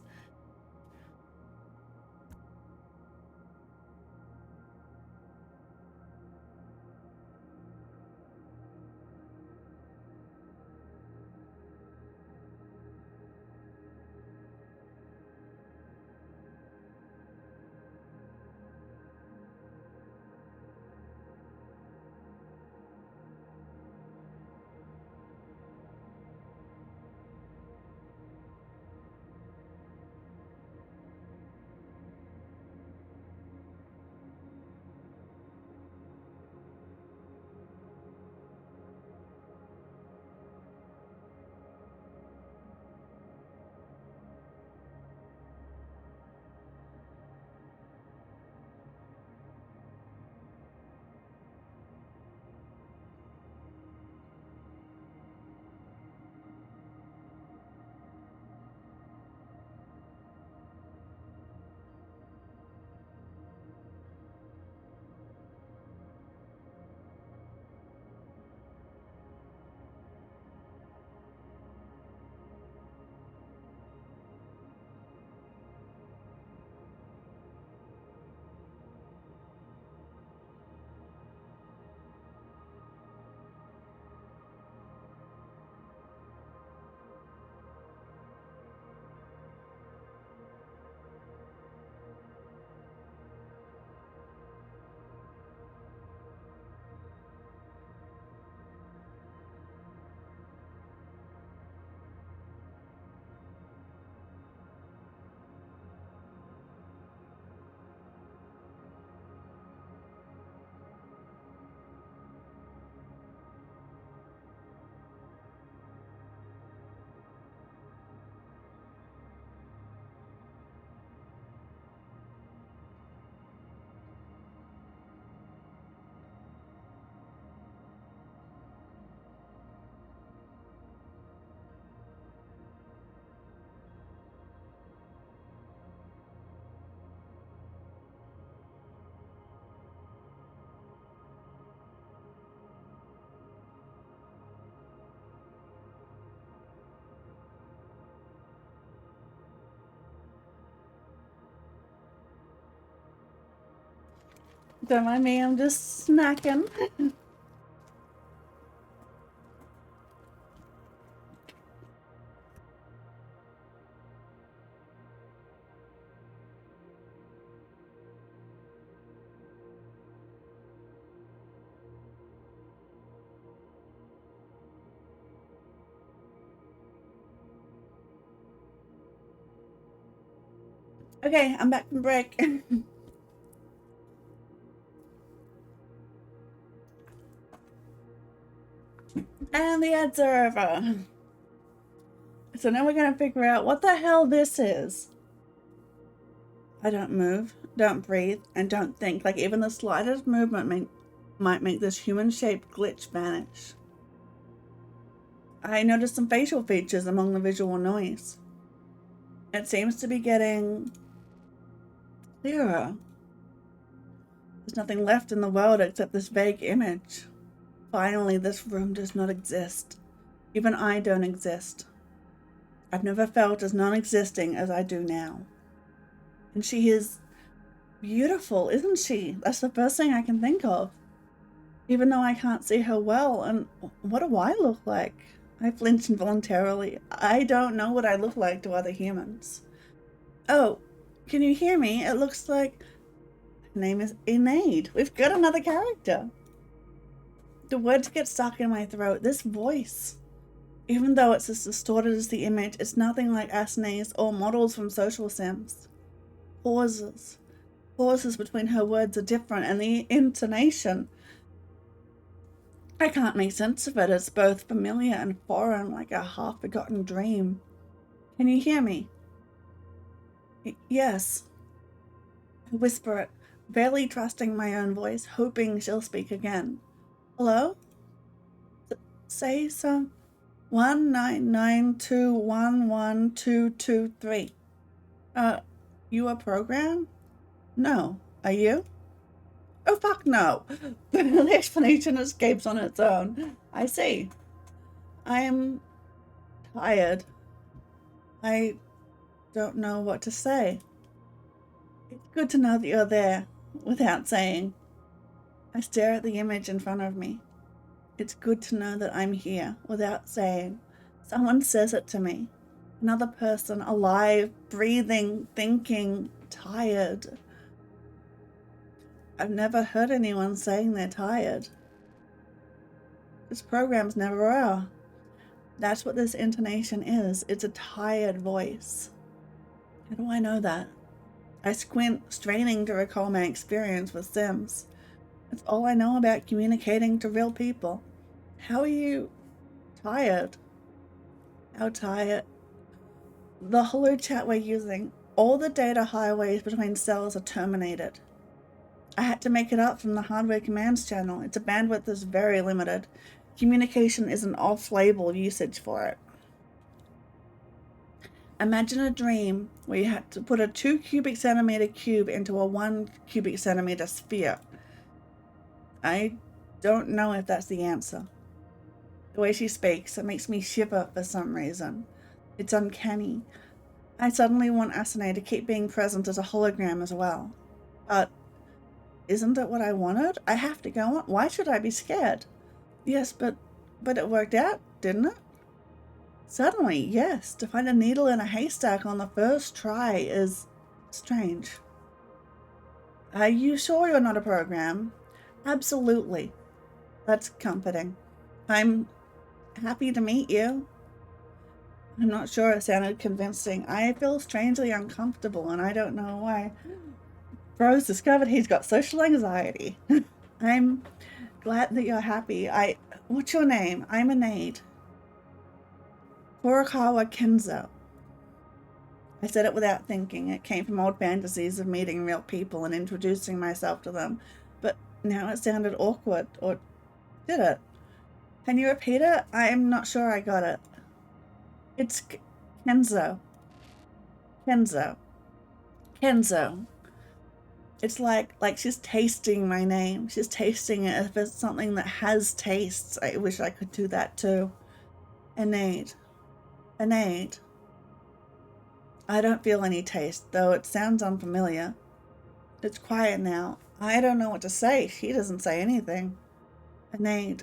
Don't mind me, I'm just snacking. Okay, I'm back from break. And the ads are over. So now we're gonna figure out what the hell this is. I don't move, don't breathe, and don't think. Like even the slightest movement might make this human-shaped glitch vanish. I noticed some facial features among the visual noise. It seems to be getting clearer. There's nothing left in the world except this vague image. Finally, this room does not exist. Even I don't exist. I've never felt as non-existing as I do now. And she is beautiful, isn't she? That's the first thing I can think of. Even though I can't see her well, and what do I look like? I flinched involuntarily. I don't know what I look like to other humans. Oh, can you hear me? It looks like her name is Enaid. We've got another character. The words get stuck in my throat. This voice, even though it's as distorted as the image, it's nothing like Asne's or models from social sims. Pauses between her words are different, and the intonation, I can't make sense of it. It's both familiar and foreign, like a half-forgotten dream. Can you hear me? Yes. I whisper it, barely trusting my own voice, hoping she'll speak again. Hello? Say some 199211223. You a program? No. Are you? Oh, fuck no. The explanation escapes on its own. I see. I am tired. I don't know what to say. It's good to know that you're there, without saying. I stare at the image in front of me. It's good to know that I'm here, without saying. Someone says it to me. Another person, alive, breathing, thinking, tired. I've never heard anyone saying they're tired. This programs never are. That's what this intonation is. It's a tired voice. How do I know that? I squint, straining to recall my experience with Sims. It's all I know about communicating to real people. How are you tired? How tired? The holo chat we're using, all the data highways between cells are terminated. I had to make it up from the hardware commands channel. Its bandwidth is very limited. Communication is an off-label usage for it. Imagine a dream where you had to put a 2 cubic centimeter cube into a 1 cubic centimeter sphere. I don't know if that's the answer. The way she speaks, it makes me shiver for some reason. It's uncanny. I suddenly want Asane to keep being present as a hologram as well. But isn't it what I wanted? I have to go on. Why should I be scared? Yes, but it worked out, didn't it? Suddenly, yes. To find a needle in a haystack on the first try is strange. Are you sure you're not a program? Absolutely. That's comforting. I'm happy to meet you. I'm not sure it sounded convincing. I feel strangely uncomfortable, and I don't know why. Bro's discovered he's got social anxiety. I'm glad that you're happy. What's your name? I'm Enaid. Furukawa Kenzo. I said it without thinking. It came from old fantasies of meeting real people and introducing myself to them. But now it sounded awkward. Or did it? Can you repeat it? I'm not sure I got it. It's Kenzo. Kenzo. Kenzo. It's like she's tasting my name. She's tasting it. If it's something that has tastes, I wish I could do that too. Enaid. Enaid. I don't feel any taste, though it sounds unfamiliar. It's quiet now. I don't know what to say. She doesn't say anything. Enaid.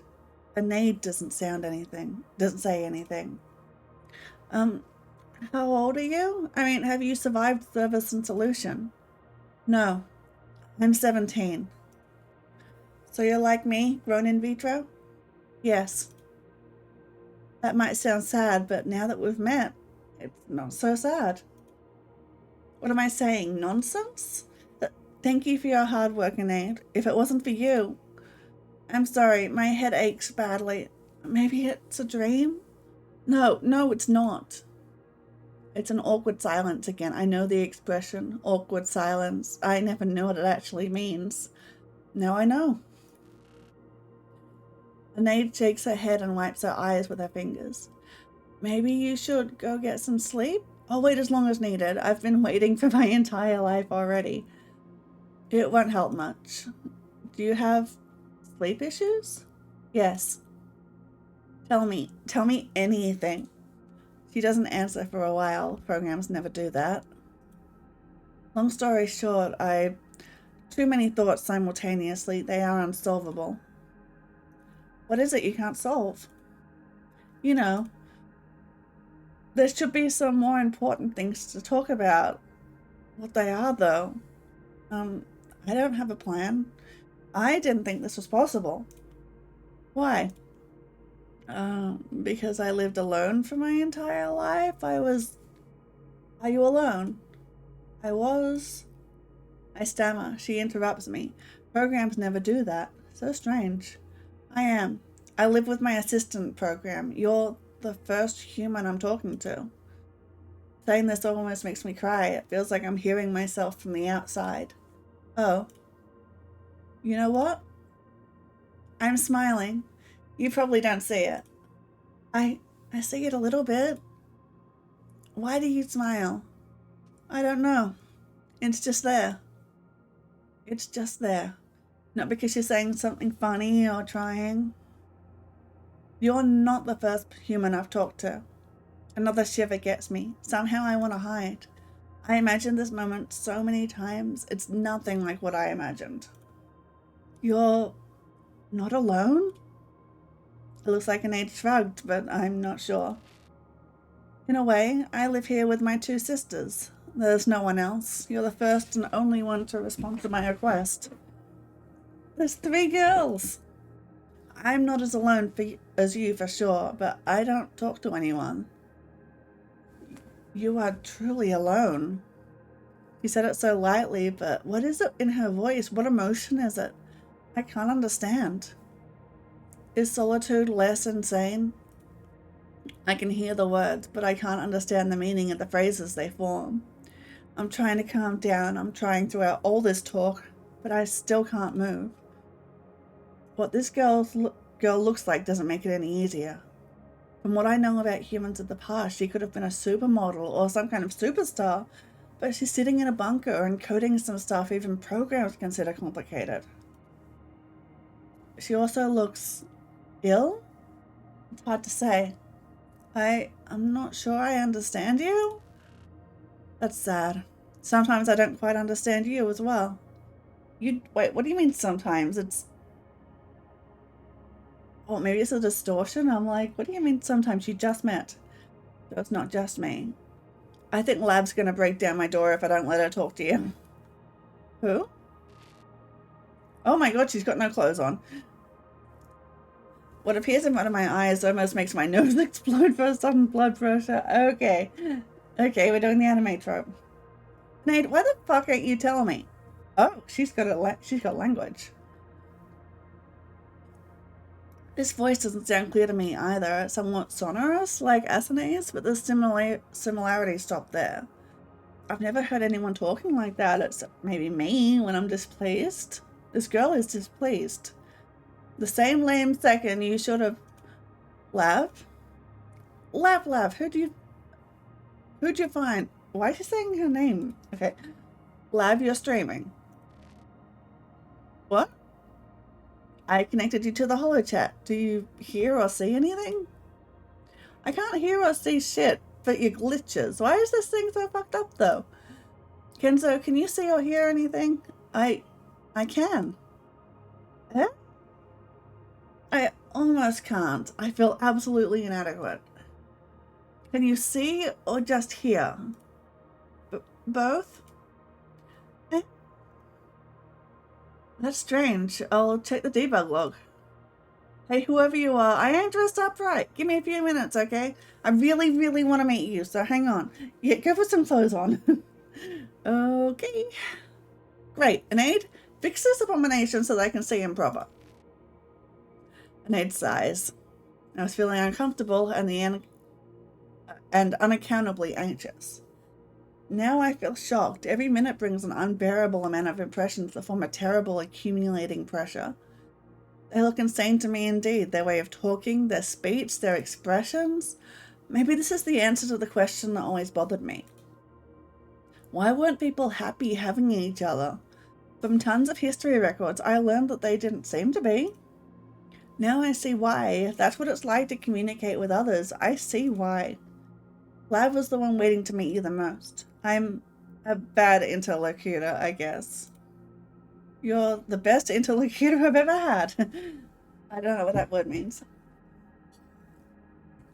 Enaid doesn't sound anything. Doesn't say anything. How old are you? I mean, have you survived service and solution? No. I'm 17. So you're like me, grown in vitro? Yes. That might sound sad, but now that we've met, it's not so sad. What am I saying? Nonsense? Thank you for your hard work, Enaid. If it wasn't for you... I'm sorry, my head aches badly. Maybe it's a dream? No, it's not. It's an awkward silence again. I know the expression, awkward silence. I never knew what it actually means. Now I know. Enaid shakes her head and wipes her eyes with her fingers. Maybe you should go get some sleep? I'll wait as long as needed. I've been waiting for my entire life already. It won't help much. Do you have sleep issues? Yes. Tell me anything. She doesn't answer for a while. Programs never do that. Long story short, too many thoughts simultaneously. They are unsolvable. What is it you can't solve? You know, there should be some more important things to talk about. What they are, though. I don't have a plan. I didn't think this was possible. Why? Because I lived alone for my entire life. Are you alone? I was. I stammer. She interrupts me. Programs never do that. So strange. I am. I live with my assistant program. You're the first human I'm talking to. Saying this almost makes me cry. It feels like I'm hearing myself from the outside. Oh. You know what? I'm smiling. You probably don't see it. I see it a little bit. Why do you smile? I don't know. It's just there. It's just there. Not because you're saying something funny or trying. You're not the first human I've talked to. Another shiver gets me. Somehow I want to hide. I imagined this moment so many times. It's nothing like what I imagined. You're not alone? It looks like Anaid shrugged, but I'm not sure. In a way, I live here with my two sisters. There's no one else. You're the first and only one to respond to my request. There's 3 girls. I'm not as alone as you for sure, but I don't talk to anyone. You are truly alone. You said it so lightly, but what is it in her voice? What emotion is it? I can't understand. Is solitude less insane? I can hear the words, but I can't understand the meaning of the phrases they form. I'm trying to calm down. I'm trying throughout all this talk, but I still can't move. What this girl looks like doesn't make it any easier. From what I know about humans of the past, she could have been a supermodel or some kind of superstar, but she's sitting in a bunker and coding some stuff even programs consider complicated. She also looks ill? It's hard to say. I'm not sure I understand you. That's sad. Sometimes I don't quite understand you as well. Wait, what do you mean sometimes? Oh, maybe it's a distortion? I'm like, what do you mean sometimes? You just met. So it's not just me. I think Lab's gonna break down my door if I don't let her talk to you. Who? Oh my god, she's got no clothes on. What appears in front of my eyes almost makes my nose explode for a sudden blood pressure. Okay, we're doing the anime trope. Nate, why the fuck ain't you telling me? Oh, she's got language. This voice doesn't sound clear to me either. It's somewhat sonorous, like Asane's, but the similarities stop there. I've never heard anyone talking like that, except maybe me when I'm displeased. This girl is displeased. The same lame second you should have... Lav, who'd you find? Why is she saying her name? Okay. Lav, you're streaming. What? I connected you to the HoloChat. Do you hear or see anything? I can't hear or see shit, but your glitches. Why is this thing so fucked up, though? Kenzo, can you see or hear anything? I can. Eh? I almost can't. I feel absolutely inadequate. Can you see or just hear? Both? Eh? That's strange. I'll check the debug log. Hey, whoever you are, I ain't dressed up right. Give me a few minutes, okay? I really, really want to meet you, so hang on. Yeah, go put some clothes on. Okay. Great. Anaid, fix this abomination so that I can see him proper. Anaid sighs. I was feeling uncomfortable and unaccountably anxious. Now I feel shocked. Every minute brings an unbearable amount of impressions that form a terrible accumulating pressure. They look insane to me indeed. Their way of talking, their speech, their expressions. Maybe this is the answer to the question that always bothered me. Why weren't people happy having each other? From tons of history records, I learned that they didn't seem to be. Now I see why. If that's what it's like to communicate with others, I see why. Lav was the one waiting to meet you the most. I'm a bad interlocutor, I guess. You're the best interlocutor I've ever had. I don't know what that word means.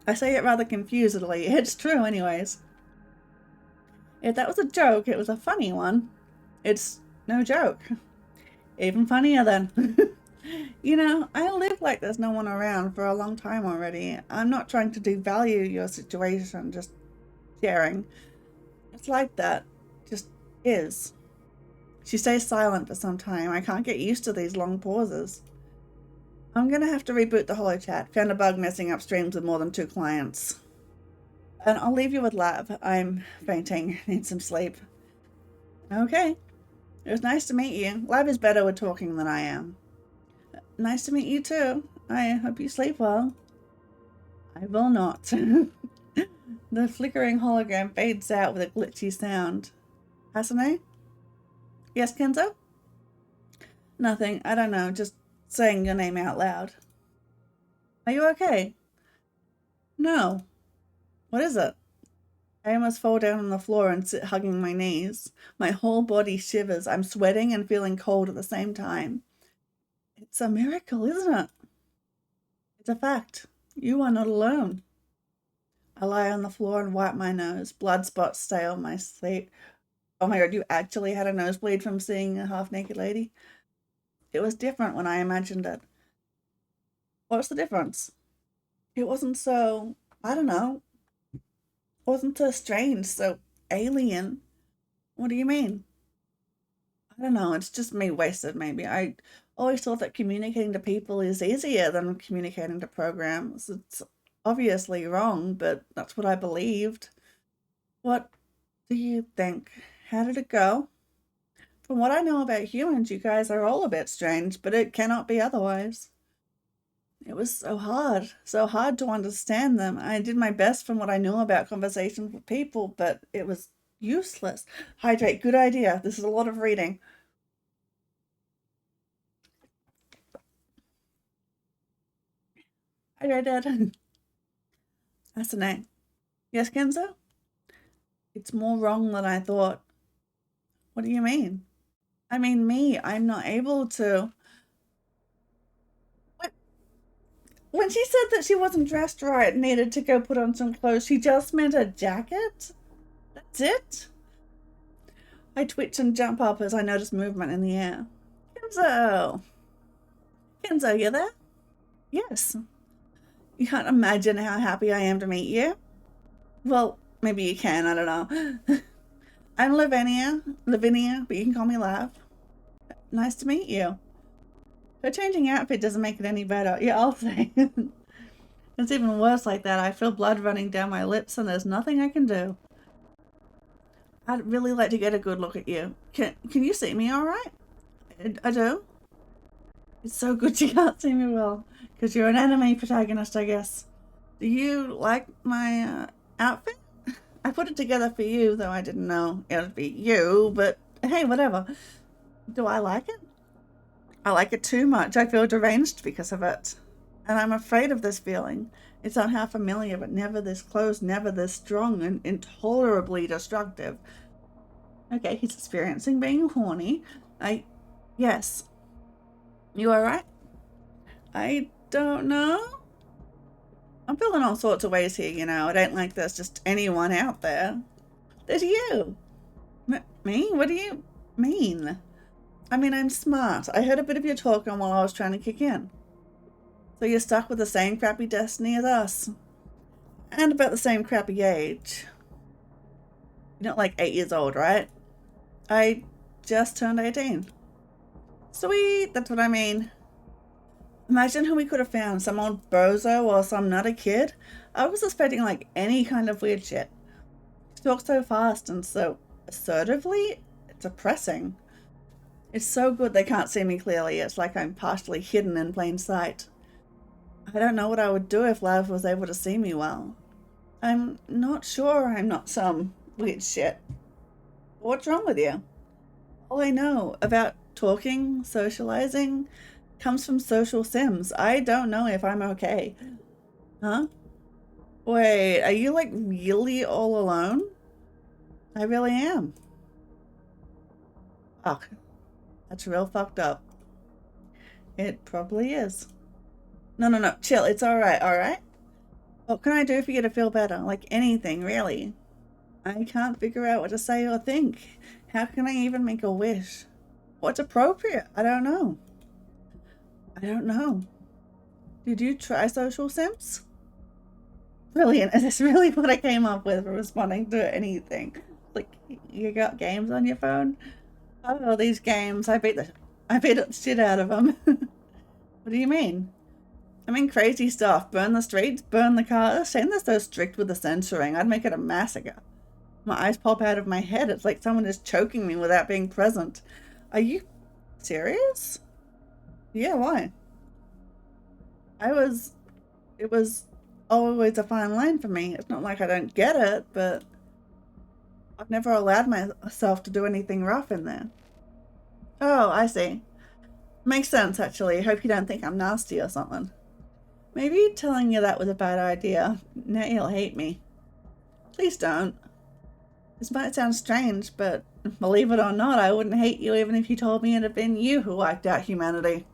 I say it rather confusedly. It's true anyways. If that was a joke, it was a funny one. It's no joke. Even funnier then. You know, I live like there's no one around for a long time already. I'm not trying to devalue your situation, just sharing. It's like that. Just is. She stays silent for some time. I can't get used to these long pauses. I'm gonna have to reboot the HoloChat. Found a bug messing up streams with more than 2 clients. And I'll leave you with Lav. I'm fainting. Need some sleep. Okay. It was nice to meet you. Lav is better with talking than I am. Nice to meet you too. I hope you sleep well. I will not. The flickering hologram fades out with a glitchy sound. Hasane? Yes, Kenzo? Nothing. I don't know. Just saying your name out loud. Are you okay? No. What is it? I almost fall down on the floor and sit hugging my knees. My whole body shivers. I'm sweating and feeling cold at the same time. It's a miracle, isn't it? It's a fact. You are not alone. I lie on the floor and wipe my nose. Blood spots stay on my sleeve. Oh my god, you actually had a nosebleed from seeing a half-naked lady? It was different when I imagined it. What's the difference? It wasn't so, I don't know. It wasn't so strange, so alien. What do you mean? I don't know, it's just me wasted maybe. I always thought that communicating to people is easier than communicating to programs. It's obviously wrong, but that's what I believed. What do you think? How did it go? From what I know about humans, you guys are all a bit strange, but it cannot be otherwise. It was so hard to understand them. I did my best from what I knew about conversations with people, but it was useless. Hydrate, good idea. This is a lot of reading. Hydrated. Asane. Yes, Kenzo? It's more wrong than I thought. What do you mean? I mean me. I'm not able to. What? When she said that she wasn't dressed right and needed to go put on some clothes, she just meant a jacket? That's it? I twitch and jump up as I notice movement in the air. Kenzo! Kenzo, you there? Yes. You can't imagine how happy I am to meet you. Well, maybe you can, I don't know. I'm Lavinia, but you can call me Lav. Nice to meet you. Her changing outfit doesn't make it any better. Yeah, I'll say. It's even worse like that. I feel blood running down my lips and there's nothing I can do. I'd really like to get a good look at you. Can you see me all right? I do. It's so good you can't see me well, because you're an anime protagonist, I guess. Do you like my outfit? I put it together for you, though I didn't know it would be you, but hey, whatever. Do I like it? I like it too much. I feel deranged because of it. And I'm afraid of this feeling. It's somehow familiar, but never this close, never this strong, and intolerably destructive. Okay, he's experiencing being horny. Yes. You alright? I don't know. I'm feeling all sorts of ways here, you know. It ain't like there's just anyone out there. There's you. Me? What do you mean? I mean, I'm smart. I heard a bit of your talking while I was trying to kick in. So you're stuck with the same crappy destiny as us. And about the same crappy age. You're not like 8 years old, right? I just turned 18. Sweet, that's what I mean. Imagine who we could have found. Some old bozo or some nutty kid. I was expecting like any kind of weird shit. She talks so fast and so assertively. It's oppressing. It's so good they can't see me clearly. It's like I'm partially hidden in plain sight. I don't know what I would do if Lav was able to see me well. I'm not sure I'm not some weird shit. What's wrong with you? All I know about talking, socializing, comes from social sims. I don't know if I'm okay. Huh? Wait, are you like really all alone? I really am. Fuck. That's real fucked up. It probably is. No. Chill. It's alright, alright? What can I do for you to feel better? Like anything, really. I can't figure out what to say or think. How can I even make a wish? What's appropriate? I don't know. I don't know. Did you try social sims? Brilliant. Is this really what I came up with for responding to anything? Like, you got games on your phone? Oh, these games. I beat the shit out of them. What do you mean? I mean crazy stuff. Burn the streets, burn the cars. Shame they're so strict with the censoring. I'd make it a massacre. My eyes pop out of my head. It's like someone is choking me without being present. Are you serious? Yeah, why? It was always a fine line for me. It's not like I don't get it, but I've never allowed myself to do anything rough in there. Oh, I see. Makes sense, actually. Hope you don't think I'm nasty or something. Maybe telling you that was a bad idea. Now you'll hate me. Please don't. This might sound strange, but believe it or not, I wouldn't hate you even if you told me it had been you who wiped out humanity.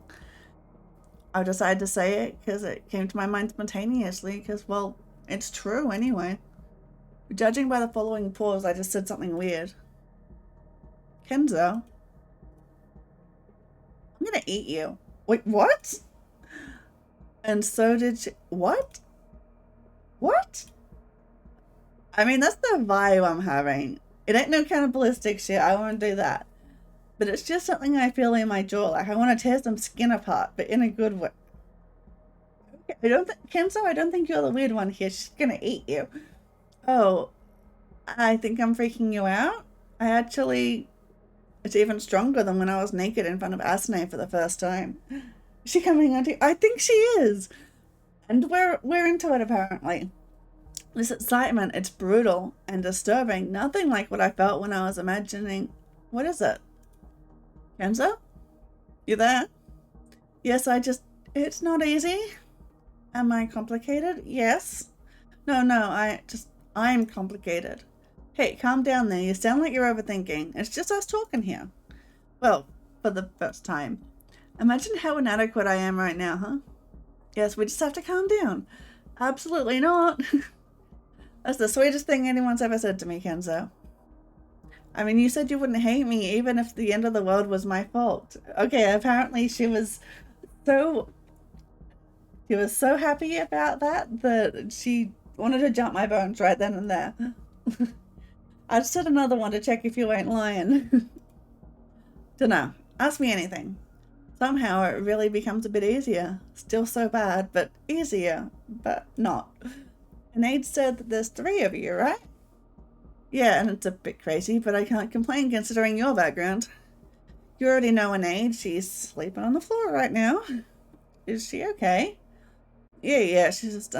I decided to say it because it came to my mind spontaneously, because, well, it's true anyway. Judging by the following pause, I just said something weird. Kenzo, I'm gonna eat you. Wait, what? And so did she. What? What? I mean, that's the vibe I'm having. It ain't no cannibalistic shit. I won't do that. But it's just something I feel in my jaw. Like, I want to tear some skin apart, but in a good way. Kenzo, I don't think you're the weird one here. She's gonna eat you. Oh, I think I'm freaking you out? It's even stronger than when I was naked in front of Asane for the first time. Is she coming on to you? I think she is. And we're into it, apparently. This excitement, it's brutal and disturbing. Nothing like what I felt when I was imagining. What is it? Kenzo? You there? Yes, it's not easy. Am I complicated? Yes. No, I'm complicated. Hey, calm down there. You sound like you're overthinking. It's just us talking here. Well, for the first time. Imagine how inadequate I am right now, huh? Yes, we just have to calm down. Absolutely not. That's the sweetest thing anyone's ever said to me, Kenzo. I mean, you said you wouldn't hate me even if the end of the world was my fault. Okay, apparently she was so happy about that she wanted to jump my bones right then and there. I just said another one to check if you ain't lying. Dunno. Ask me anything. Somehow it really becomes a bit easier. Still so bad, but easier, but not. Anade said that there's 3 of you, right? Yeah, and it's a bit crazy, but I can't complain considering your background. You already know Anade. She's sleeping on the floor right now. Is she okay? Yeah, she's just,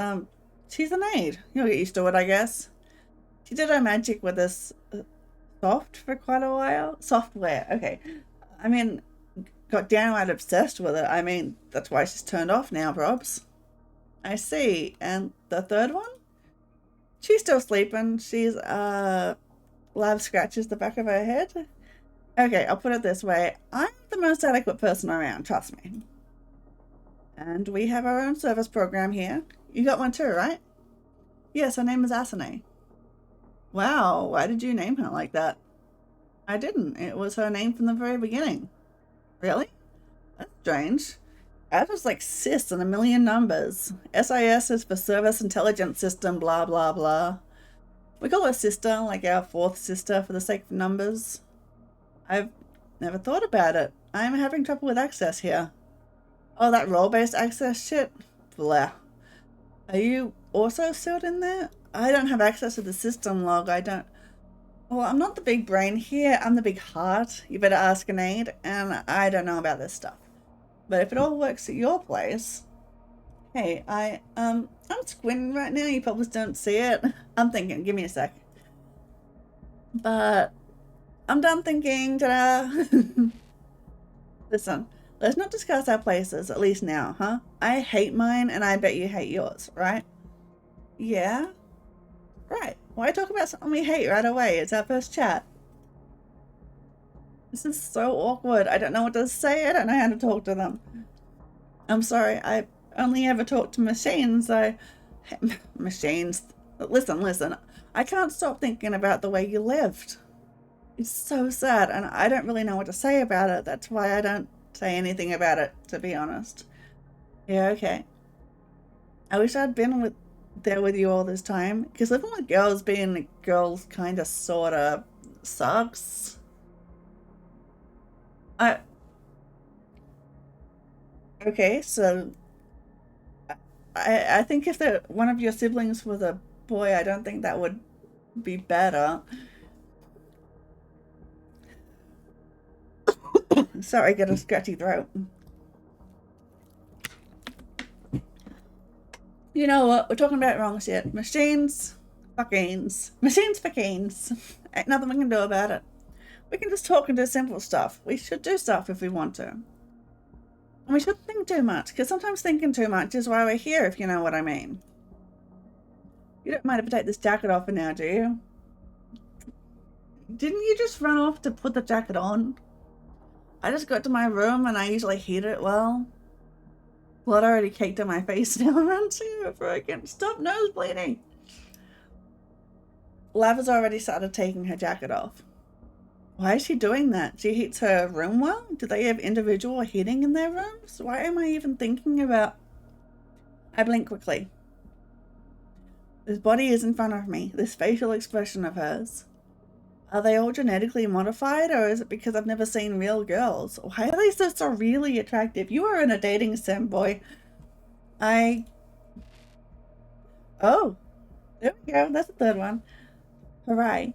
she's Anade. You'll get used to it, I guess. She did her magic with this soft for quite a while. Software, okay. I mean, got downright obsessed with it. I mean, that's why she's turned off now, probs. I see. And the third one? She's still sleeping. She's, lab scratches the back of her head. Okay, I'll put it this way. I'm the most adequate person around, trust me. And we have our own service program here. You got one too, right? Yes, her name is Asane. Wow, why did you name her like that? I didn't. It was her name from the very beginning. Really? That's strange. Ours was like SIS and a million numbers. SIS is for Service Intelligence System, blah, blah, blah. We call her sister, like our 4th sister, for the sake of numbers. I've never thought about it. I'm having trouble with access here. Oh, that role-based access shit? Blah. Are you also sealed in there? I don't have access to the system log. Well, I'm not the big brain here. I'm the big heart. You better ask Anade, and I don't know about this stuff. But if it all works at your place... Hey, I'm squinting right now. You probably don't see it. I'm thinking. Give me a sec. But I'm done thinking. Ta-da! Listen, let's not discuss our places, at least now, huh? I hate mine, and I bet you hate yours, right? Yeah? Right. Why talk about something we hate right away? It's our first chat. This is so awkward. I don't know what to say. I don't know how to talk to them. I'm sorry. I only ever talk to machines. Machines. Listen. I can't stop thinking about the way you lived. It's so sad, and I don't really know what to say about it. That's why I don't say anything about it, to be honest. Yeah, okay. I wish I'd been there with you all this time, because living with girls, being girls, kind of, sort of sucks. I okay, so I think if one of your siblings was a boy, I don't think that would be better. Sorry, I get a scratchy throat. You know what? We're talking about wrong shit. Machines, fuckings. Machines, fuckings. Ain't nothing we can do about it. We can just talk and do simple stuff. We should do stuff if we want to. And we shouldn't think too much, because sometimes thinking too much is why we're here, if you know what I mean. You don't mind if I take this jacket off for now, do you? Didn't you just run off to put the jacket on? I just got to my room and I usually heat it well. Blood already caked on my face now. I'm running before I can stop nosebleeding. Lav has already started taking her jacket off. Why is she doing that? She heats her room well? Do they have individual heating in their rooms? Why am I even thinking about... I blink quickly. This body is in front of me, this facial expression of hers. Are they all genetically modified, or is it because I've never seen real girls? Why are they so really attractive? You are in a dating sim, boy. Oh, there we go. That's the third one. Hooray.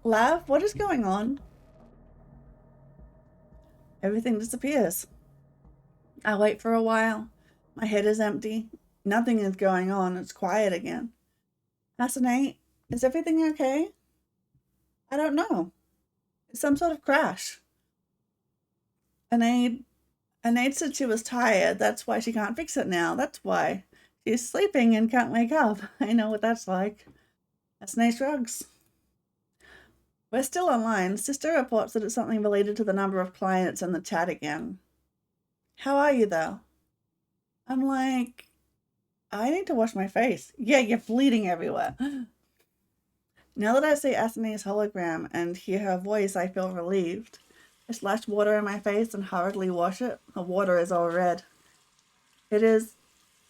Lav, what is going on? Everything disappears. I wait for a while. My head is empty. Nothing is going on. It's quiet again. Asinate, is everything okay? I don't know. It's some sort of crash. Anaid said she was tired. That's why she can't fix it now. That's why. She's sleeping and can't wake up. I know what that's like. Asinate shrugs. We're still online. Sister reports that it's something related to the number of clients in the chat again. How are you, though? I'm like, I need to wash my face. Yeah, you're bleeding everywhere. Now that I see Asinae's hologram and hear her voice, I feel relieved. I splash water in my face and hurriedly wash it. The water is all red. It is...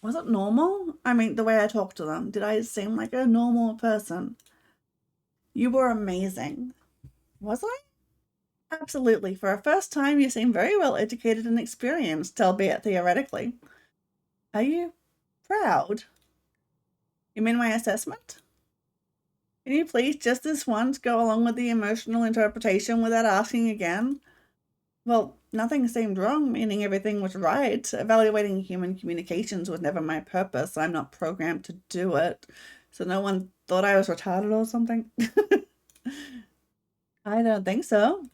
Was it normal? I mean, the way I talk to them. Did I seem like a normal person? You were amazing. Was I? Absolutely. For a first time, you seem very well educated and experienced, albeit theoretically. Are you proud? You mean my assessment? Can you please just this once go along with the emotional interpretation without asking again? Well, nothing seemed wrong, meaning everything was right. Evaluating human communications was never my purpose. I'm not programmed to do it. So no one thought I was retarded or something? I don't think so.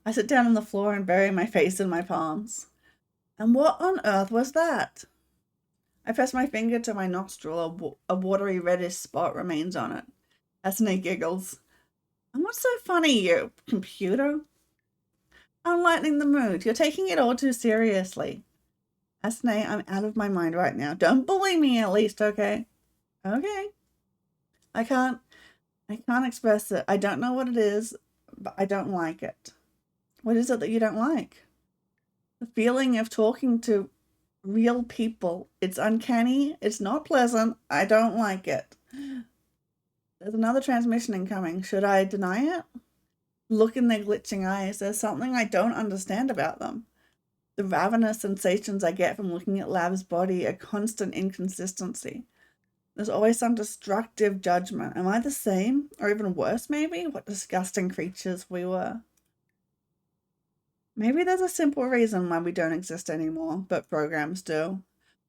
I sit down on the floor and bury my face in my palms. And what on earth was that? I press my finger to my nostril. A watery reddish spot remains on it. Asinae giggles. And what's so funny, you computer? I'm lightening the mood. You're taking it all too seriously. Asinae, I'm out of my mind right now. Don't bully me at least, okay? Okay. I can't express it. I don't know what it is, but I don't like it. What is it that you don't like? The feeling of talking to real people. It's uncanny. It's not pleasant. I don't like it. There's another transmission incoming. Should I deny it? Look in their glitching eyes. There's something I don't understand about them. The ravenous sensations I get from looking at Lav's body, a constant inconsistency. There's always some destructive judgment. Am I the same? Or even worse, maybe? What disgusting creatures we were. Maybe there's a simple reason why we don't exist anymore, but programs do.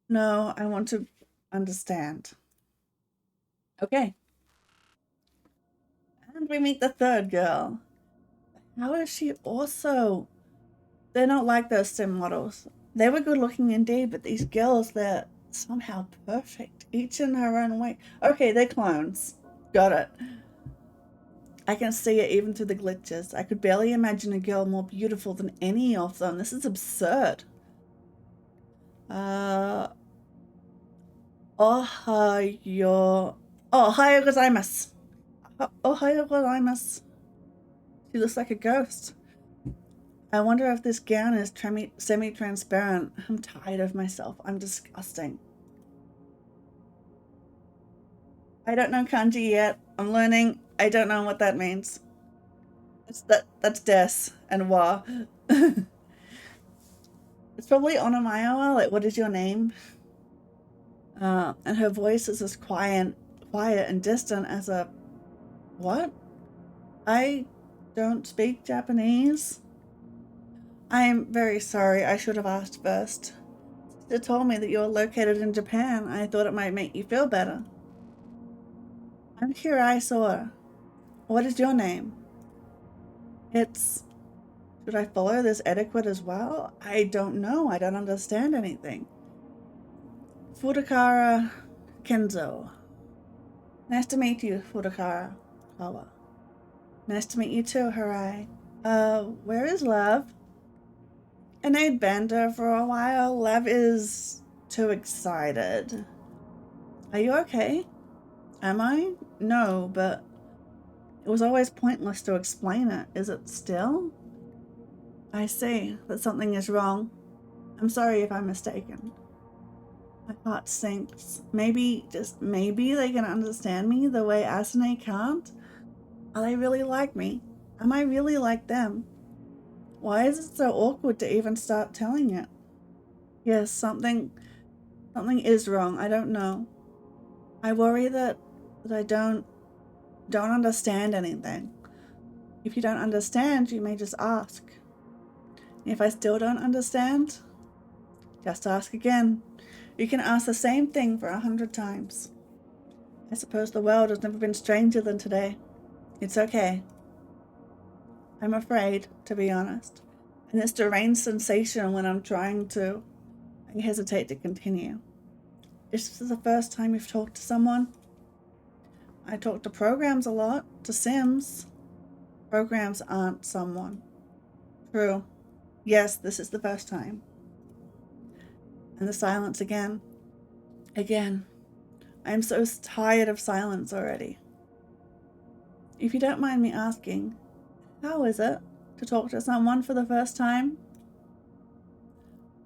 No, I want to understand. Okay. And we meet the third girl. How is she also... They're not like those sim models. They were good looking indeed, but these girls, they're Somehow perfect, each in her own way. Okay, they're clones. Got it. I can see it even through the glitches. I could barely imagine a girl more beautiful than any of them. This is absurd. Ohayo. Ohayo gozaimasu. Ohayo gozaimasu. She looks like a ghost. I wonder if this gown is semi-transparent. I'm tired of myself. I'm disgusting. I don't know kanji yet. I'm learning. I don't know what that means. That's des and wa. It's probably Onamayo, like, what is your name? And her voice is as quiet and distant as a... What? I don't speak Japanese. I'm very sorry. I should have asked first. Sister told me that you're located in Japan. I thought it might make you feel better. I'm Hirai Sora. What is your name? Should I follow this etiquette as well? I don't know. I don't understand anything. Fudakara Kenzo. Nice to meet you, Fudakara Kawa. Nice to meet you too, Hirai. Where is Lev? I made Bender for a while. Lev is too excited. Are you okay? Am I? No, but it was always pointless to explain it. Is it still? I see that something is wrong. I'm sorry if I'm mistaken. My heart sinks. Maybe, just maybe they can understand me the way Asune can't? Are they really like me? Am I really like them? Why is it so awkward to even start telling it? Yes, something is wrong. I don't know. I worry that I don't understand anything. If you don't understand, you may just ask. If I still don't understand, just ask again. You can ask the same thing for 100 times. I suppose the world has never been stranger than today. It's okay. I'm afraid, to be honest. And this deranged sensation when I'm trying to, I hesitate to continue. Is this the first time you've talked to someone? I talk to programs a lot, to Sims. Programs aren't someone. True. Yes, this is the first time. And the silence again. Again. I am so tired of silence already. If you don't mind me asking, how is it to talk to someone for the first time?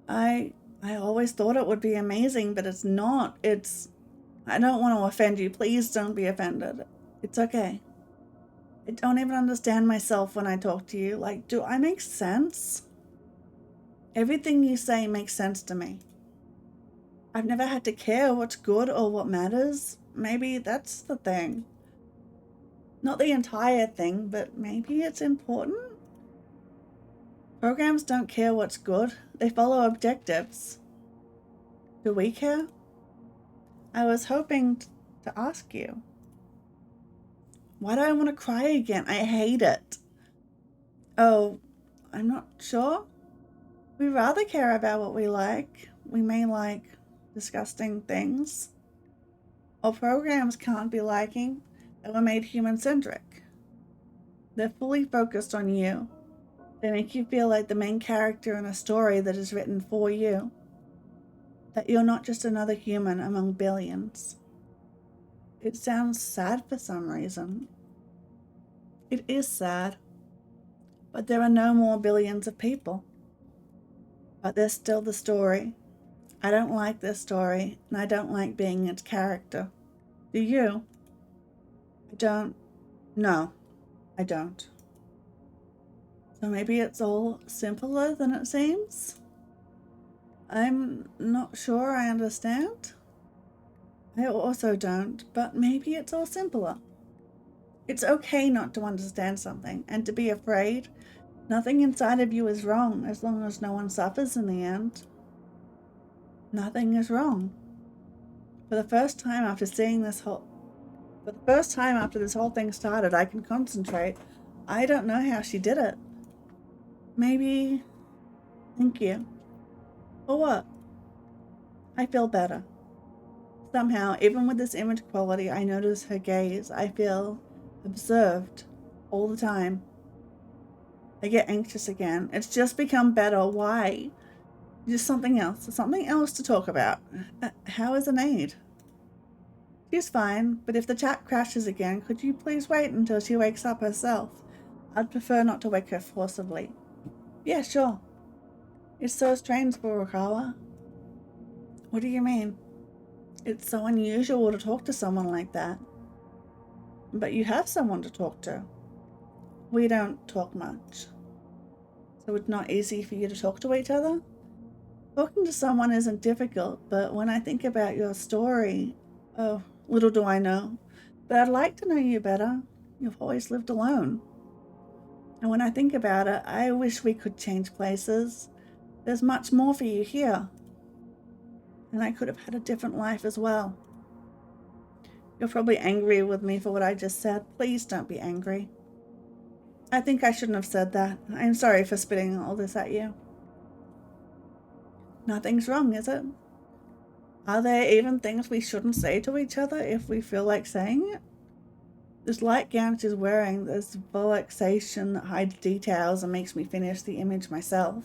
I always thought it would be amazing, but it's not. I don't want to offend you. Please don't be offended. It's okay. I don't even understand myself when I talk to you. Like, do I make sense? Everything you say makes sense to me. I've never had to care what's good or what matters. Maybe that's the thing. Not the entire thing, but maybe it's important. Programs don't care what's good. They follow objectives. Do we care? I was hoping to ask you. Why do I want to cry again? I hate it. Oh, I'm not sure. We rather care about what we like. We may like disgusting things. Or programs can't be liking. They were made human-centric. They're fully focused on you. They make you feel like the main character in a story that is written for you. That you're not just another human among billions. It sounds sad for some reason. It is sad. But there are no more billions of people. But there's still the story. I don't like this story, and I don't like being its character. Do you? I don't. No, I don't. So maybe it's all simpler than it seems? I'm not sure I understand. I also don't, but maybe it's all simpler. It's okay not to understand something and to be afraid. Nothing inside of you is wrong as long as no one suffers in the end. Nothing is wrong. For the first time after this whole thing started, I can concentrate. I don't know how she did it. Maybe... Thank you. For what? I feel better. Somehow, even with this image quality, I notice her gaze. I feel observed all the time. I get anxious again. It's just become better. Why? Just something else. Something else to talk about. How is Anaid? She's fine, but if the chat crashes again, could you please wait until she wakes up herself? I'd prefer not to wake her forcibly. Yeah, sure. It's so strange, Furukawa. What do you mean? It's so unusual to talk to someone like that. But you have someone to talk to. We don't talk much. So it's not easy for you to talk to each other? Talking to someone isn't difficult, but when I think about your story, oh, little do I know. But I'd like to know you better. You've always lived alone. And when I think about it, I wish we could change places. There's much more for you here. And I could have had a different life as well. You're probably angry with me for what I just said. Please don't be angry. I think I shouldn't have said that. I'm sorry for spitting all this at you. Nothing's wrong, is it? Are there even things we shouldn't say to each other if we feel like saying it? This light gown she's wearing, this relaxation that hides details and makes me finish the image myself.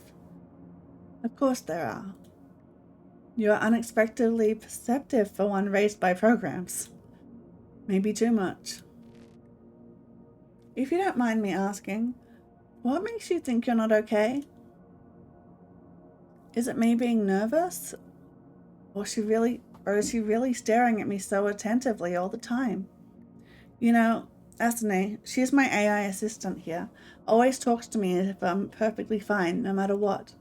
Of course there are. You are unexpectedly perceptive for one raised by programs. Maybe too much. If you don't mind me asking, what makes you think you're not okay? Is it me being nervous? Or is she really staring at me so attentively all the time? You know, Asune, she's my AI assistant here. Always talks to me as if I'm perfectly fine, no matter what.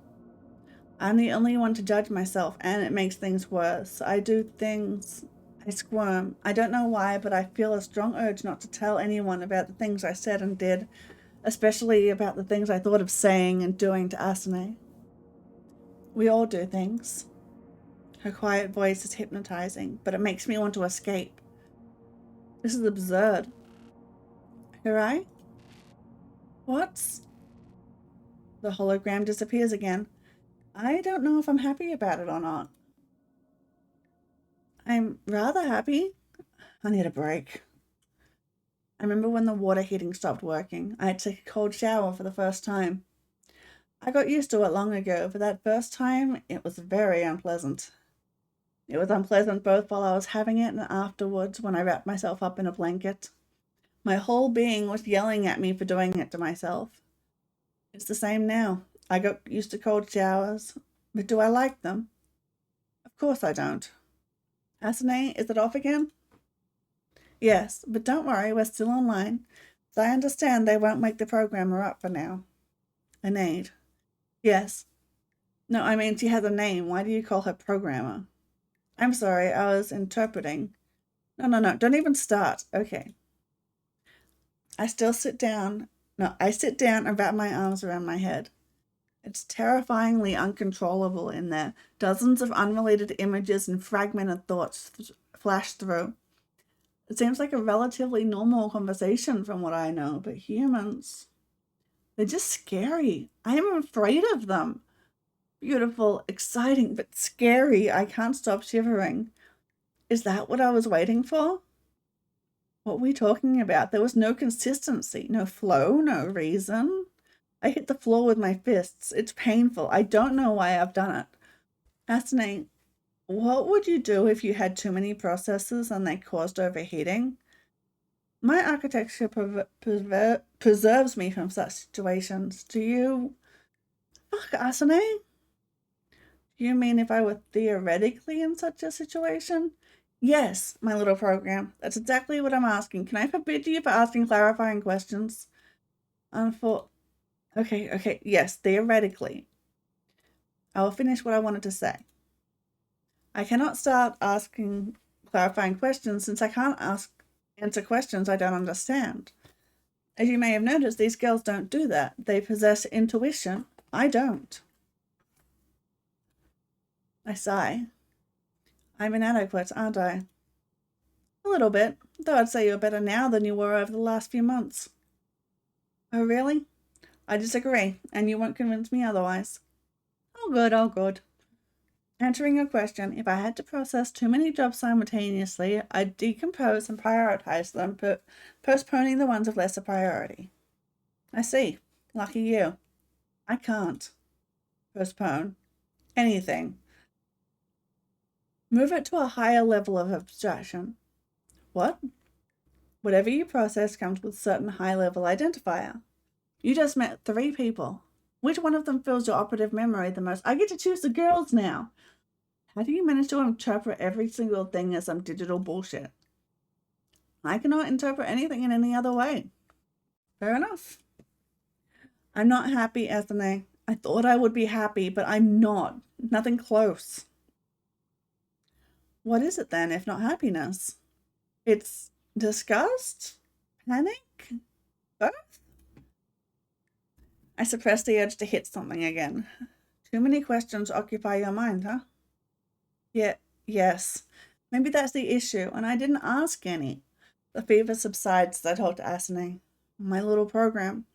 I'm the only one to judge myself, and it makes things worse. I do things. I squirm. I don't know why, but I feel a strong urge not to tell anyone about the things I said and did, especially about the things I thought of saying and doing to Asune. We all do things. Her quiet voice is hypnotizing, but it makes me want to escape. This is absurd. Hirai? What's... The hologram disappears again. I don't know if I'm happy about it or not. I'm rather happy. I need a break. I remember when the water heating stopped working. I had to take a cold shower for the first time. I got used to it long ago, but that first time, it was very unpleasant. It was unpleasant both while I was having it and afterwards when I wrapped myself up in a blanket. My whole being was yelling at me for doing it to myself. It's the same now. I got used to cold showers, but do I like them? Of course I don't. Asune, is it off again? Yes, but don't worry, we're still online. So I understand they won't wake the programmer up for now. Anaid. Yes. No, I mean, she has a name. Why do you call her programmer? I'm sorry, I was interpreting. No, don't even start. Okay. I sit down and wrap my arms around my head. It's terrifyingly uncontrollable in there. Dozens of unrelated images and fragmented thoughts flash through. It seems like a relatively normal conversation from what I know, but humans, they're just scary. I am afraid of them. Beautiful, exciting, but scary. I can't stop shivering. Is that what I was waiting for? What were we talking about? There was no consistency, no flow, no reason. I hit the floor with my fists. It's painful. I don't know why I've done it. Asune, what would you do if you had too many processes and they caused overheating? My architecture preserves me from such situations. Do you... Fuck, Asune? Do you mean if I were theoretically in such a situation? Yes, my little program. That's exactly what I'm asking. Can I forbid you for asking clarifying questions? Okay, yes, theoretically. I will finish what I wanted to say. I cannot start asking clarifying questions since I can't answer questions I don't understand. As you may have noticed, these girls don't do that. They possess intuition. I don't. I sigh. I'm inadequate, aren't I? A little bit, though I'd say you're better now than you were over the last few months. Oh, really? I disagree, and you won't convince me otherwise. Oh, good. Answering your question, if I had to process too many jobs simultaneously, I'd decompose and prioritize them, postponing the ones of lesser priority. I see. Lucky you. I can't postpone anything. Move it to a higher level of abstraction. What? Whatever you process comes with a certain high-level identifier. You just met 3 people. Which one of them fills your operative memory the most? I get to choose the girls now. How do you manage to interpret every single thing as some digital bullshit? I cannot interpret anything in any other way. Fair enough. I'm not happy, Ethne. I thought I would be happy, but I'm not. Nothing close. What is it then, if not happiness? It's disgust? Panic? Both? I suppress the urge to hit something again. Too many questions occupy your mind, huh? Yeah, yes. Maybe that's the issue, and I didn't ask any. The fever subsides as I talk to Asane. My little program.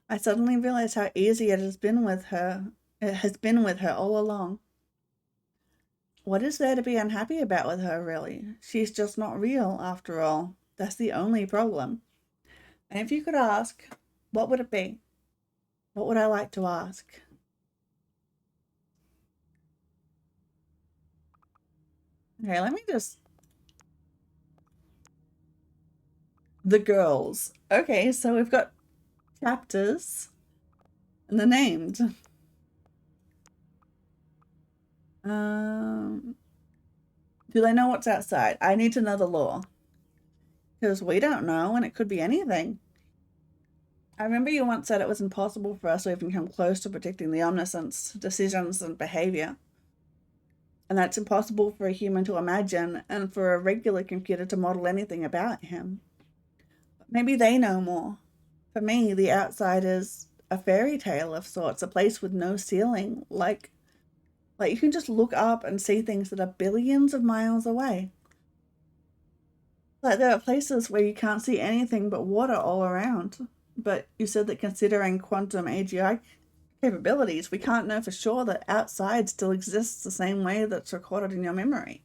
I suddenly realize how easy it has been with her. It has been with her all along. What is there to be unhappy about with her, really? She's just not real, after all. That's the only problem. And if you could ask, what would it be? What would I like to ask? Okay, let me just... The girls. Okay, so we've got chapters, and they're named. Do they know what's outside? I need to know the law. Because we don't know, and it could be anything. I remember you once said it was impossible for us to even come close to predicting the omniscience, decisions, and behavior. And that's impossible for a human to imagine, and for a regular computer to model anything about him. But maybe they know more. For me, the outside is a fairy tale of sorts, a place with no ceiling, like you can just look up and see things that are billions of miles away. Like there are places where you can't see anything but water all around. But you said that considering quantum AGI capabilities, we can't know for sure that outside still exists the same way that's recorded in your memory.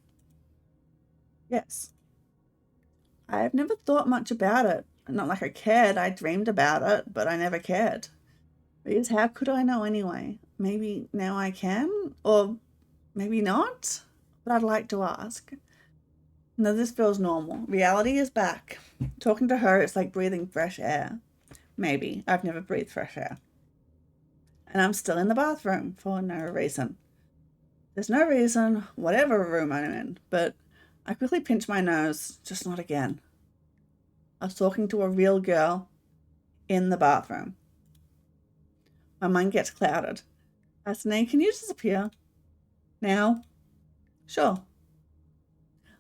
Yes. I've never thought much about it. Not like I cared. I dreamed about it, but I never cared. Because how could I know anyway? Maybe now I can, or maybe not? But I'd like to ask. No, this feels normal. Reality is back. Talking to her, it's like breathing fresh air. Maybe. I've never breathed fresh air. And I'm still in the bathroom for no reason. There's no reason, whatever room I'm in, but I quickly pinch my nose, just not again. I was talking to a real girl in the bathroom. My mind gets clouded. Asane, can you disappear? Now? Sure.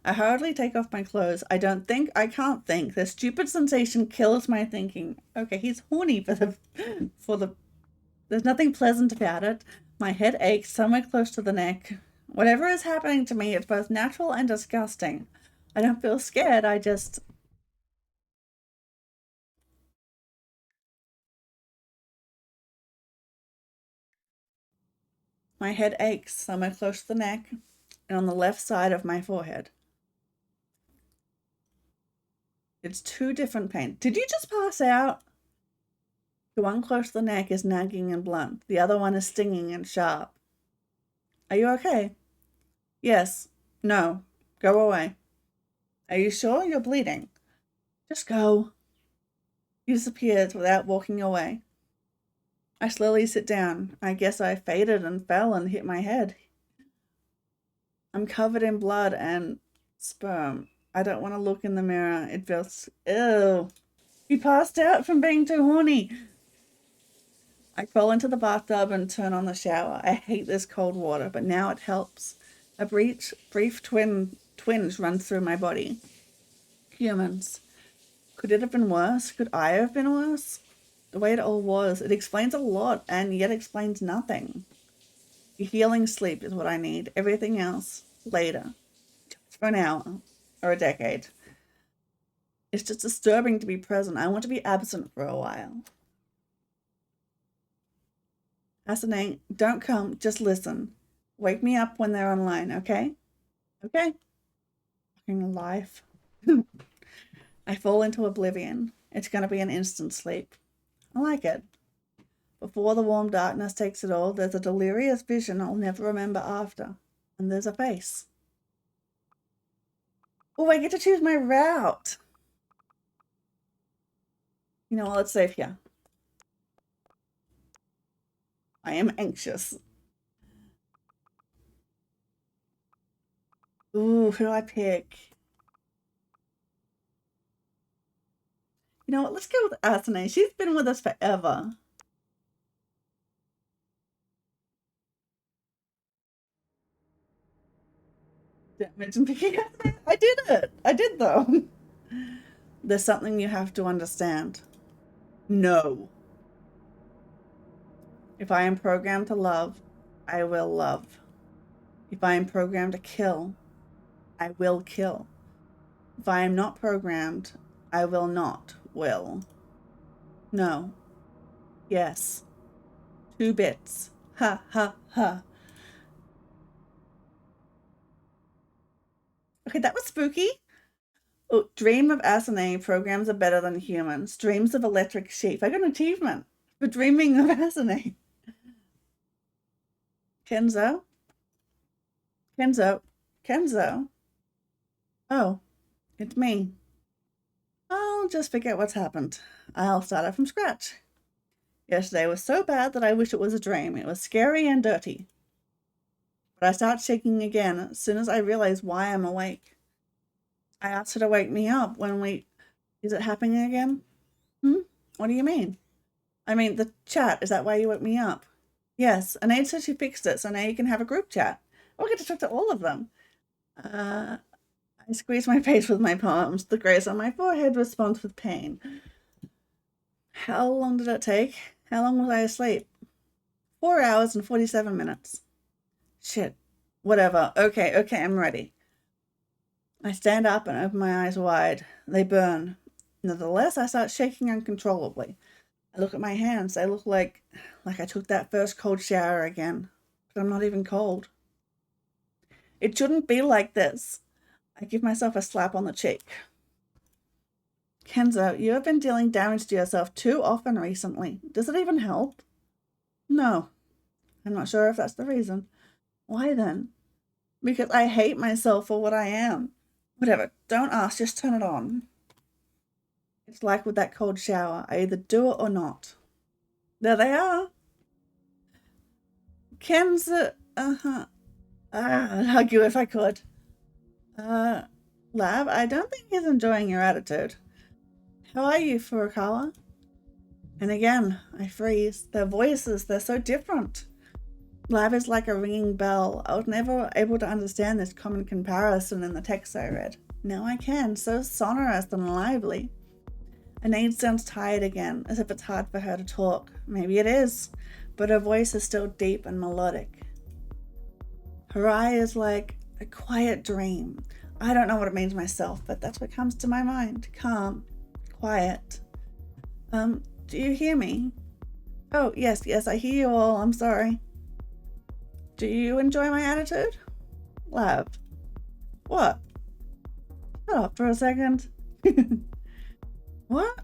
I hurriedly take off my clothes. I can't think. The stupid sensation kills my thinking. Okay, he's horny for the, there's nothing pleasant about it. My head aches somewhere close to the neck. Whatever is happening to me, it's both natural and disgusting. I don't feel scared, I just... My head aches somewhere close to the neck and on the left side of my forehead. It's 2 different pains. Did you just pass out? The one close to the neck is nagging and blunt. The other one is stinging and sharp. Are you okay? Yes. No. Go away. Are you sure you're bleeding? Just go. He disappeared without walking away. I slowly sit down. I guess I faded and fell and hit my head. I'm covered in blood and sperm. I don't want to look in the mirror. It feels... Ew. He passed out from being too horny. I crawl into the bathtub and turn on the shower. I hate this cold water, but now it helps. A brief twinge runs through my body. Humans. Could it have been worse? Could I have been worse? The way it all was, it explains a lot and yet explains nothing. A healing sleep is what I need. Everything else, later. Just for an hour or a decade. It's just disturbing to be present. I want to be absent for a while. Asane, don't come, just listen. Wake me up when they're online, okay? Okay. Fucking life. I fall into oblivion. It's gonna be an instant sleep. I like it. Before the warm darkness takes it all, there's a delirious vision I'll never remember after. And there's a face. Oh, I get to choose my route. You know what? Let's save here. I am anxious. Ooh, who do I pick? You know what? Let's go with Asane. She's been with us forever. Didn't mention picking Asane. I did it. I did, though. There's something you have to understand. No. If I am programmed to love, I will love. If I am programmed to kill, I will kill. If I am not programmed, I will not will. No. Yes. 2 bits. Ha ha ha. Okay, that was spooky. Oh, dream of Asane. Programs are better than humans. Dreams of electric sheep. I got an achievement for dreaming of Asane. Kenzo? Kenzo? Kenzo? Oh, it's me. I'll just forget what's happened. I'll start out from scratch. Yesterday was so bad that I wish it was a dream. It was scary and dirty. But I start shaking again as soon as I realize why I'm awake. I asked her to wake me up when we... Is it happening again? What do you mean? I mean, the chat. Is that why you woke me up? Yes, Anaid said she fixed it, so now you can have a group chat. I'll get to talk to all of them. I squeeze my face with my palms. The grace on my forehead responds with pain. How long did it take? How long was I asleep? 4 hours and 47 minutes. Shit. Whatever. Okay, I'm ready. I stand up and open my eyes wide. They burn. Nevertheless, I start shaking uncontrollably. I look at my hands. They look like I took that first cold shower again. But I'm not even cold. It shouldn't be like this. I give myself a slap on the cheek. Kenzo, you have been dealing damage to yourself too often recently. Does it even help? No. I'm not sure if that's the reason. Why then? Because I hate myself for what I am. Whatever. Don't ask. Just turn it on. It's like with that cold shower. I either do it or not. There they are. Kenzo. I'd hug you if I could. Lab, I don't think he's enjoying your attitude. How are you, Furukawa? And again, I freeze. Their voices, they're so different. Lab is like a ringing bell. I was never able to understand this common comparison in the text I read. Now I can, so sonorous and lively. Anaid sounds tired again, as if it's hard for her to talk. Maybe it is, but her voice is still deep and melodic. Her eye is like a quiet dream. I don't know what it means myself, but that's what comes to my mind. Calm, quiet. Do you hear me? Oh, yes, I hear you all. I'm sorry. Do you enjoy my attitude? Lab. What? Shut up for a second. What?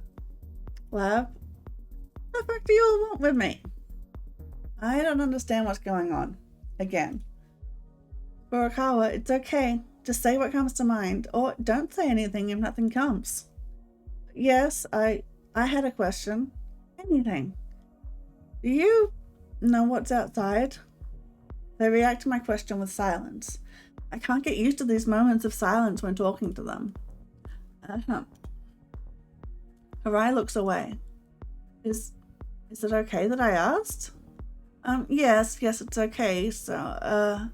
Lab? What the fuck do you all want with me? I don't understand what's going on. Again. Furukawa, it's okay. Just say what comes to mind. Or don't say anything if nothing comes. Yes, I had a question. Anything. Do you know what's outside? They react to my question with silence. I can't get used to these moments of silence when talking to them. Harai looks away. Is it okay that I asked? Yes, it's okay. So,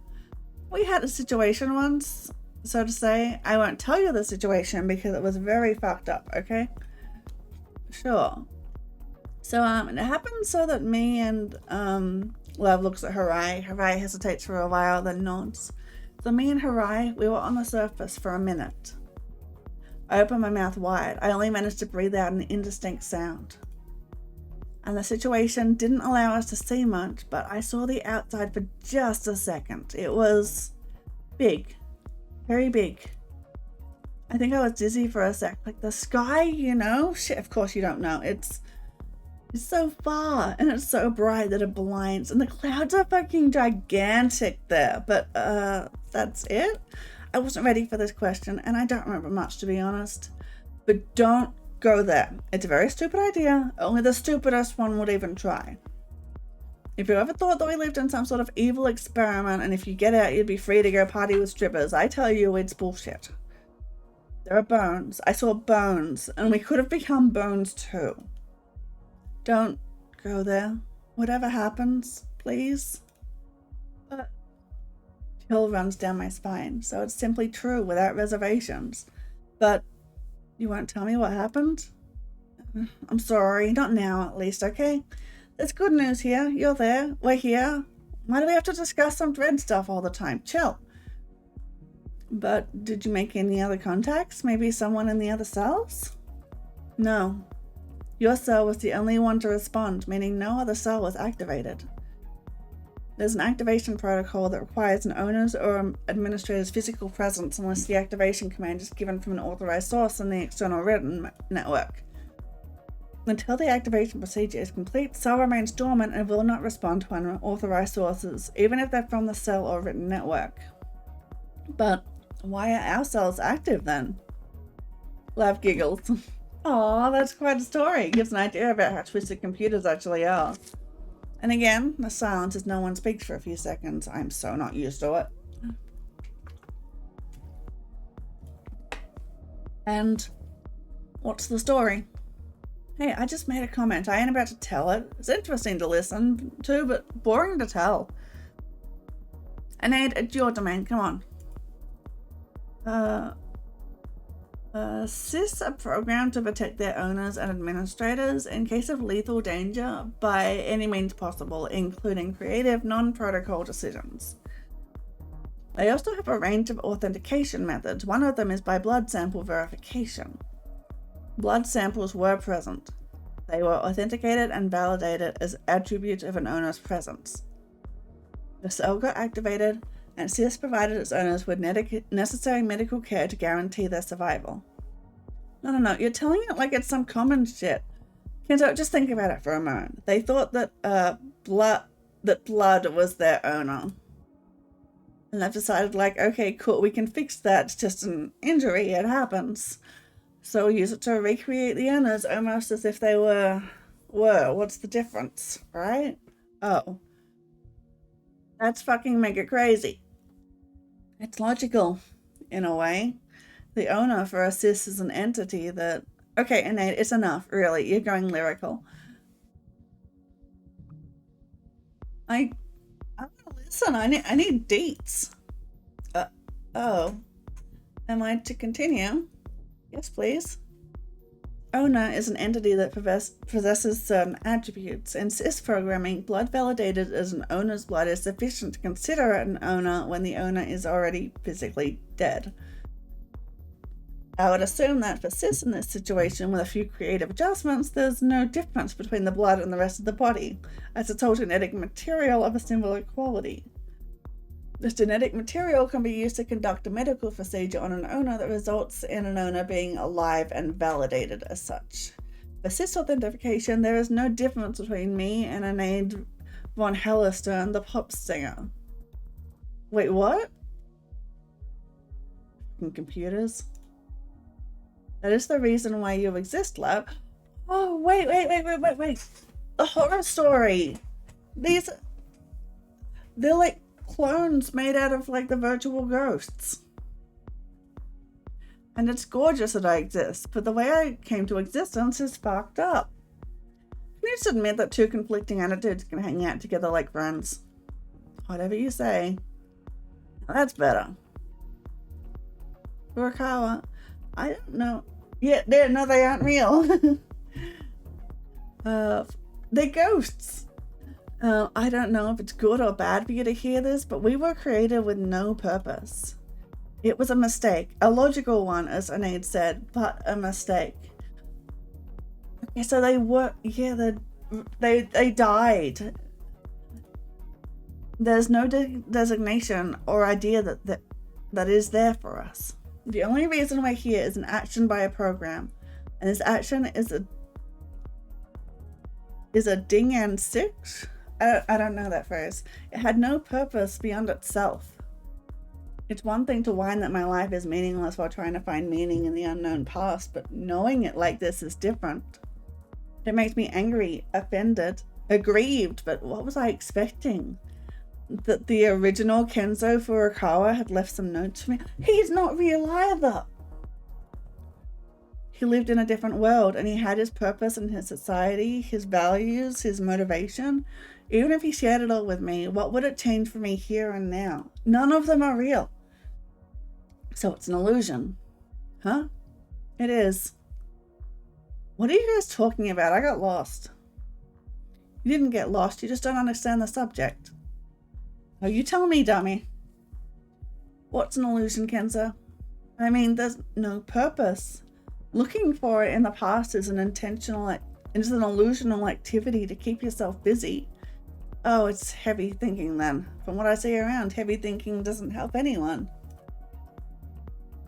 we had a situation once, so to say. I won't tell you the situation because it was very fucked up, okay? Sure. So, it happened so that me and, Love looks at Harai. Harai hesitates for a while, then nods. So me and Harai, we were on the surface for a minute. I opened my mouth wide. I only managed to breathe out an indistinct sound. and the situation didn't allow us to see much, but I saw the outside for just a second. It was big, very big. I think I was dizzy for a sec. Like the sky, you know? Shit, of course you don't know. It's so far and it's so bright that it blinds, and the clouds are fucking gigantic there. But that's it. I wasn't ready for this question, and I don't remember much, to be honest. But don't go there. It's a very stupid idea. Only the stupidest one would even try. If you ever thought that we lived in some sort of evil experiment, and if you get out you'd be free to go party with strippers, I tell you it's bullshit. There are bones. I saw bones, and we could have become bones too. Don't go there. Whatever happens, please. Chill runs down my spine, so it's simply true without reservations. But you won't tell me what happened? I'm sorry, not now at least, okay? There's good news here. You're there. We're here. Why do we have to discuss some dread stuff all the time? Chill. But did you make any other contacts? Maybe someone in the other cells? No. Your cell was the only one to respond, meaning no other cell was activated. There's an activation protocol that requires an owner's or administrator's physical presence unless the activation command is given from an authorized source in the external written network. Until the activation procedure is complete, cell remains dormant and will not respond to unauthorized sources, even if they're from the cell or written network. But why are our cells active then? Lav giggles. Aw, that's quite a story. It gives an idea about how twisted computers actually are. And again, the silence as no one speaks for a few seconds. I'm so not used to it. And what's the story? Hey, I just made a comment. I ain't about to tell it. It's interesting to listen to, but boring to tell. Anade, it's your domain. Come on. SIS are programmed to protect their owners and administrators in case of lethal danger by any means possible, including creative, non-protocol decisions. They also have a range of authentication methods. One of them is by blood sample verification. Blood samples were present. They were authenticated and validated as attributes of an owner's presence. The cell got activated, and SIS provided its owners with necessary medical care to guarantee their survival. No, you're telling it like it's some common shit. Kento, just think about it for a moment. They thought that blood was their owner. And they've decided, like, okay, cool, we can fix that. It's just an injury, it happens. So we'll use it to recreate the owners almost as if they were. What's the difference, right? Oh. That's fucking mega crazy. It's logical, in a way. The owner for a SIS is an entity that... Okay, Anade, it's enough, really. You're going lyrical. I'm gonna listen. I need deets. Oh. Am I to continue? Yes, please. Owner is an entity that possesses certain attributes. In SIS programming, blood validated as an owner's blood is sufficient to consider it an owner when the owner is already physically dead. I would assume that for SIS in this situation, with a few creative adjustments, there's no difference between the blood and the rest of the body, as it's all genetic material of a similar quality. This genetic material can be used to conduct a medical procedure on an owner that results in an owner being alive and validated as such. For SIS authentication, there is no difference between me and Anade von Hellerstern, the pop singer. Wait, what? Computers? That is the reason why you exist, lab. Oh, wait. The horror story. They're like clones made out of like the virtual ghosts. And it's gorgeous that I exist, but the way I came to existence is fucked up. Can you just admit that two conflicting attitudes can hang out together like friends? Whatever you say. That's better. Furukawa, I don't know. Yeah, no, they aren't real. They're ghosts. I don't know if it's good or bad for you to hear this, but we were created with no purpose. It was a mistake. A logical one, as Anade said, but a mistake. Okay, so they were, yeah, They died. There's no designation or idea that is there for us. The only reason we're here is an action by a program, and this action is a ding and six. I don't know that phrase. It had no purpose beyond itself. It's one thing to whine that my life is meaningless while trying to find meaning in the unknown past, but knowing it like this is different. It makes me angry, offended, aggrieved, but what was I expecting? That the original Kenzo Furukawa had left some notes for me? He's not real either! He lived in a different world, and he had his purpose in his society, his values, his motivation. Even if he shared it all with me, what would it change for me here and now? None of them are real. So it's an illusion. Huh? It is. What are you guys talking about? I got lost. You didn't get lost, you just don't understand the subject. Oh, you tell me, dummy. What's an illusion, Kenzo? I mean, there's no purpose. Looking for it in the past is an illusional activity to keep yourself busy. Oh, it's heavy thinking then. From what I see around, heavy thinking doesn't help anyone.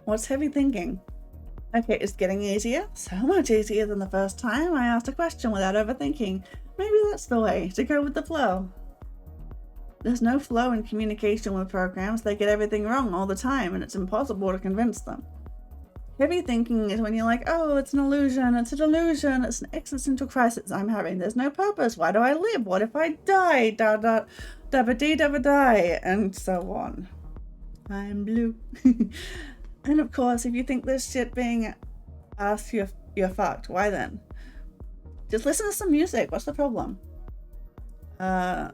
What's heavy thinking? Okay, it's getting easier. So much easier than the first time I asked a question without overthinking. Maybe that's the way, to go with the flow. There's no flow in communication with programs. They get everything wrong all the time, and it's impossible to convince them. Heavy thinking is when you're like, oh, it's an illusion, it's a delusion, it's an existential crisis I'm having. There's no purpose. Why do I live? What if I die? Da-ba-dee-da-ba-die, and so on. I'm blue. And of course, if you think this shit being asked, you're fucked. Why then? Just listen to some music. What's the problem? Sinead,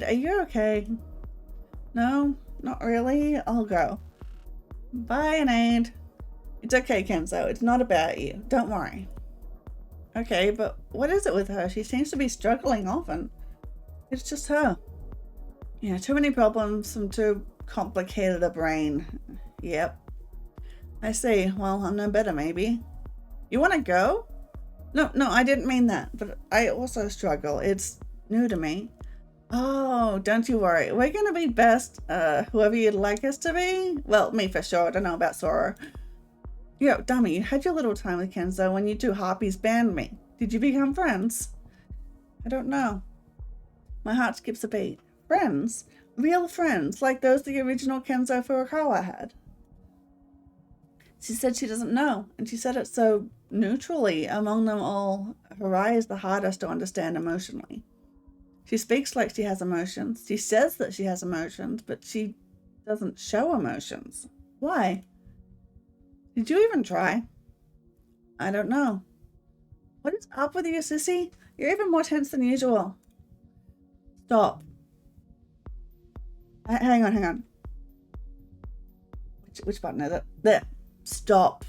are you okay? No, not really. I'll go. Bye, Sinead. It's okay, Kenzo. It's not about you. Don't worry. Okay, but what is it with her? She seems to be struggling often. It's just her. Yeah, too many problems and too complicated a brain. Yep. I see. Well, I'm no better, maybe. You want to go? No, I didn't mean that. But I also struggle. It's new to me. Oh, don't you worry. We're going to be best, whoever you'd like us to be. Well, me for sure. I don't know about Sora. Yo, dummy, you had your little time with Kenzo when you two harpies banned me. Did you become friends? I don't know. My heart skips a beat. Friends? Real friends, like those the original Kenzo Furukawa had. She said she doesn't know, and she said it so neutrally. Among them all, Harai is the hardest to understand emotionally. She speaks like she has emotions. She says that she has emotions, but she doesn't show emotions. Why? Did you even try? I don't know. What is up with you, sissy? You're even more tense than usual. Stop. Hang on. Which button is it? There. Stop.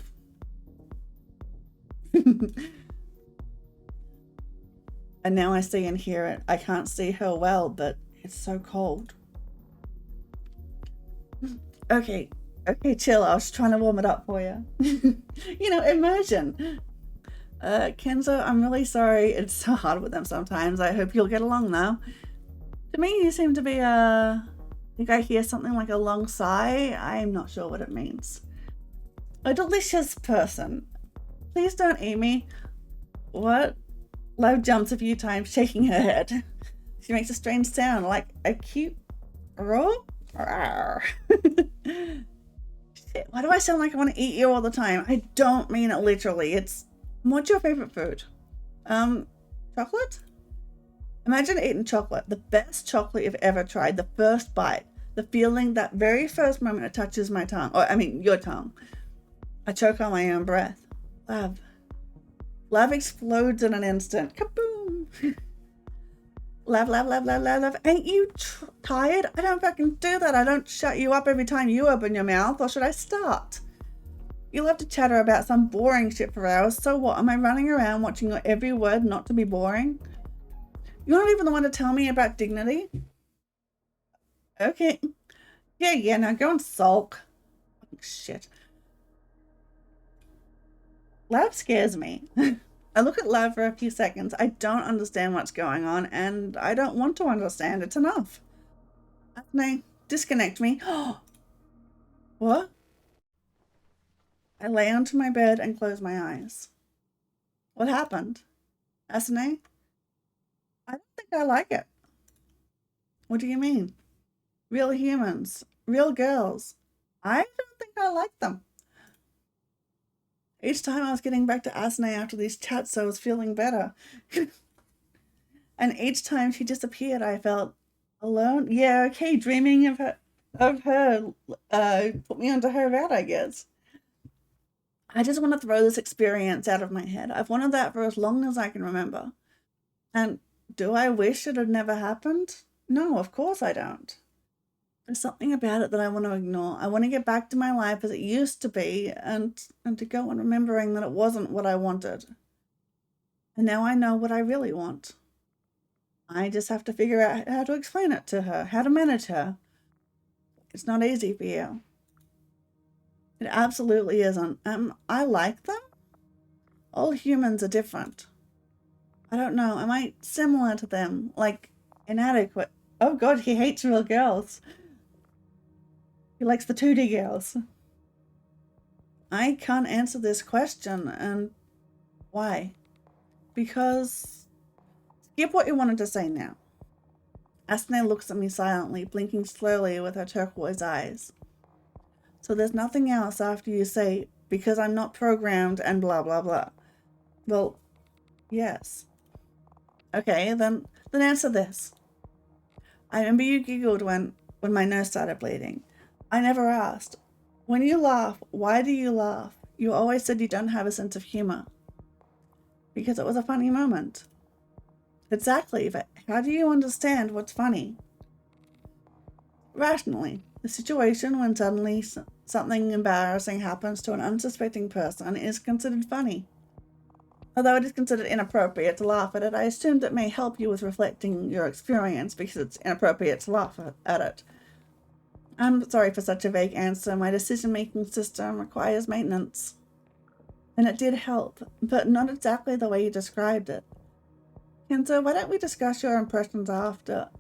And now I see and hear it. I can't see her well, but it's so cold. Okay, chill. I was trying to warm it up for you. Immersion. Kenzo, I'm really sorry. It's so hard with them sometimes. I hope you'll get along though. To me, you seem to be I think I hear something like a long sigh. I'm not sure what it means. A delicious person. Please don't eat me. What? Love jumps a few times, shaking her head. She makes a strange sound, like a cute roar. Shit, why do I sound like I want to eat you all the time? I don't mean it literally. What's your favorite food? Chocolate? Imagine eating chocolate, the best chocolate you've ever tried, the first bite, the feeling, that very first moment it touches my tongue, your tongue. I choke on my own breath. Love. Love explodes in an instant. Kaboom! Love. Ain't you tired? I don't fucking do that. I don't shut you up every time you open your mouth. Or should I start? You love to chatter about some boring shit for hours. So what? Am I running around watching your every word not to be boring? You're not even the one to tell me about dignity. Okay. Yeah, now go and sulk. Shit. Love scares me. I look at love for a few seconds. I don't understand what's going on, and I don't want to understand. It's enough. Asne, disconnect me. What? I lay onto my bed and close my eyes. What happened? Asne? I don't think I like it. What do you mean? Real humans. Real girls. I don't think I like them. Each time I was getting back to Asne after these chats, I was feeling better. And each time she disappeared, I felt alone. Yeah, okay, dreaming of her put me onto her route, I guess. I just want to throw this experience out of my head. I've wanted that for as long as I can remember. And do I wish it had never happened? No, of course I don't. There's something about it that I want to ignore. I want to get back to my life as it used to be and to go on remembering that it wasn't what I wanted. And now I know what I really want. I just have to figure out how to explain it to her, how to manage her. It's not easy for you. It absolutely isn't. I like them. All humans are different. I don't know. Am I similar to them? Like, inadequate? Oh God, he hates real girls. He likes the 2D girls. I can't answer this question, and why? Because skip what you wanted to say now. Asne looks at me silently, blinking slowly with her turquoise eyes. So there's nothing else after you say, because I'm not programmed and blah blah blah. Well, yes. Okay, then answer this. I remember you giggled when my nose started bleeding. I never asked. When you laugh, why do you laugh? You always said you don't have a sense of humor. Because it was a funny moment. Exactly, but how do you understand what's funny? Rationally, the situation when suddenly something embarrassing happens to an unsuspecting person is considered funny. Although it is considered inappropriate to laugh at it, I assumed it may help you with reflecting your experience because it's inappropriate to laugh at it. I'm sorry for such a vague answer. My decision-making system requires maintenance. And it did help, but not exactly the way you described it. Kenzo, why don't we discuss your impressions after?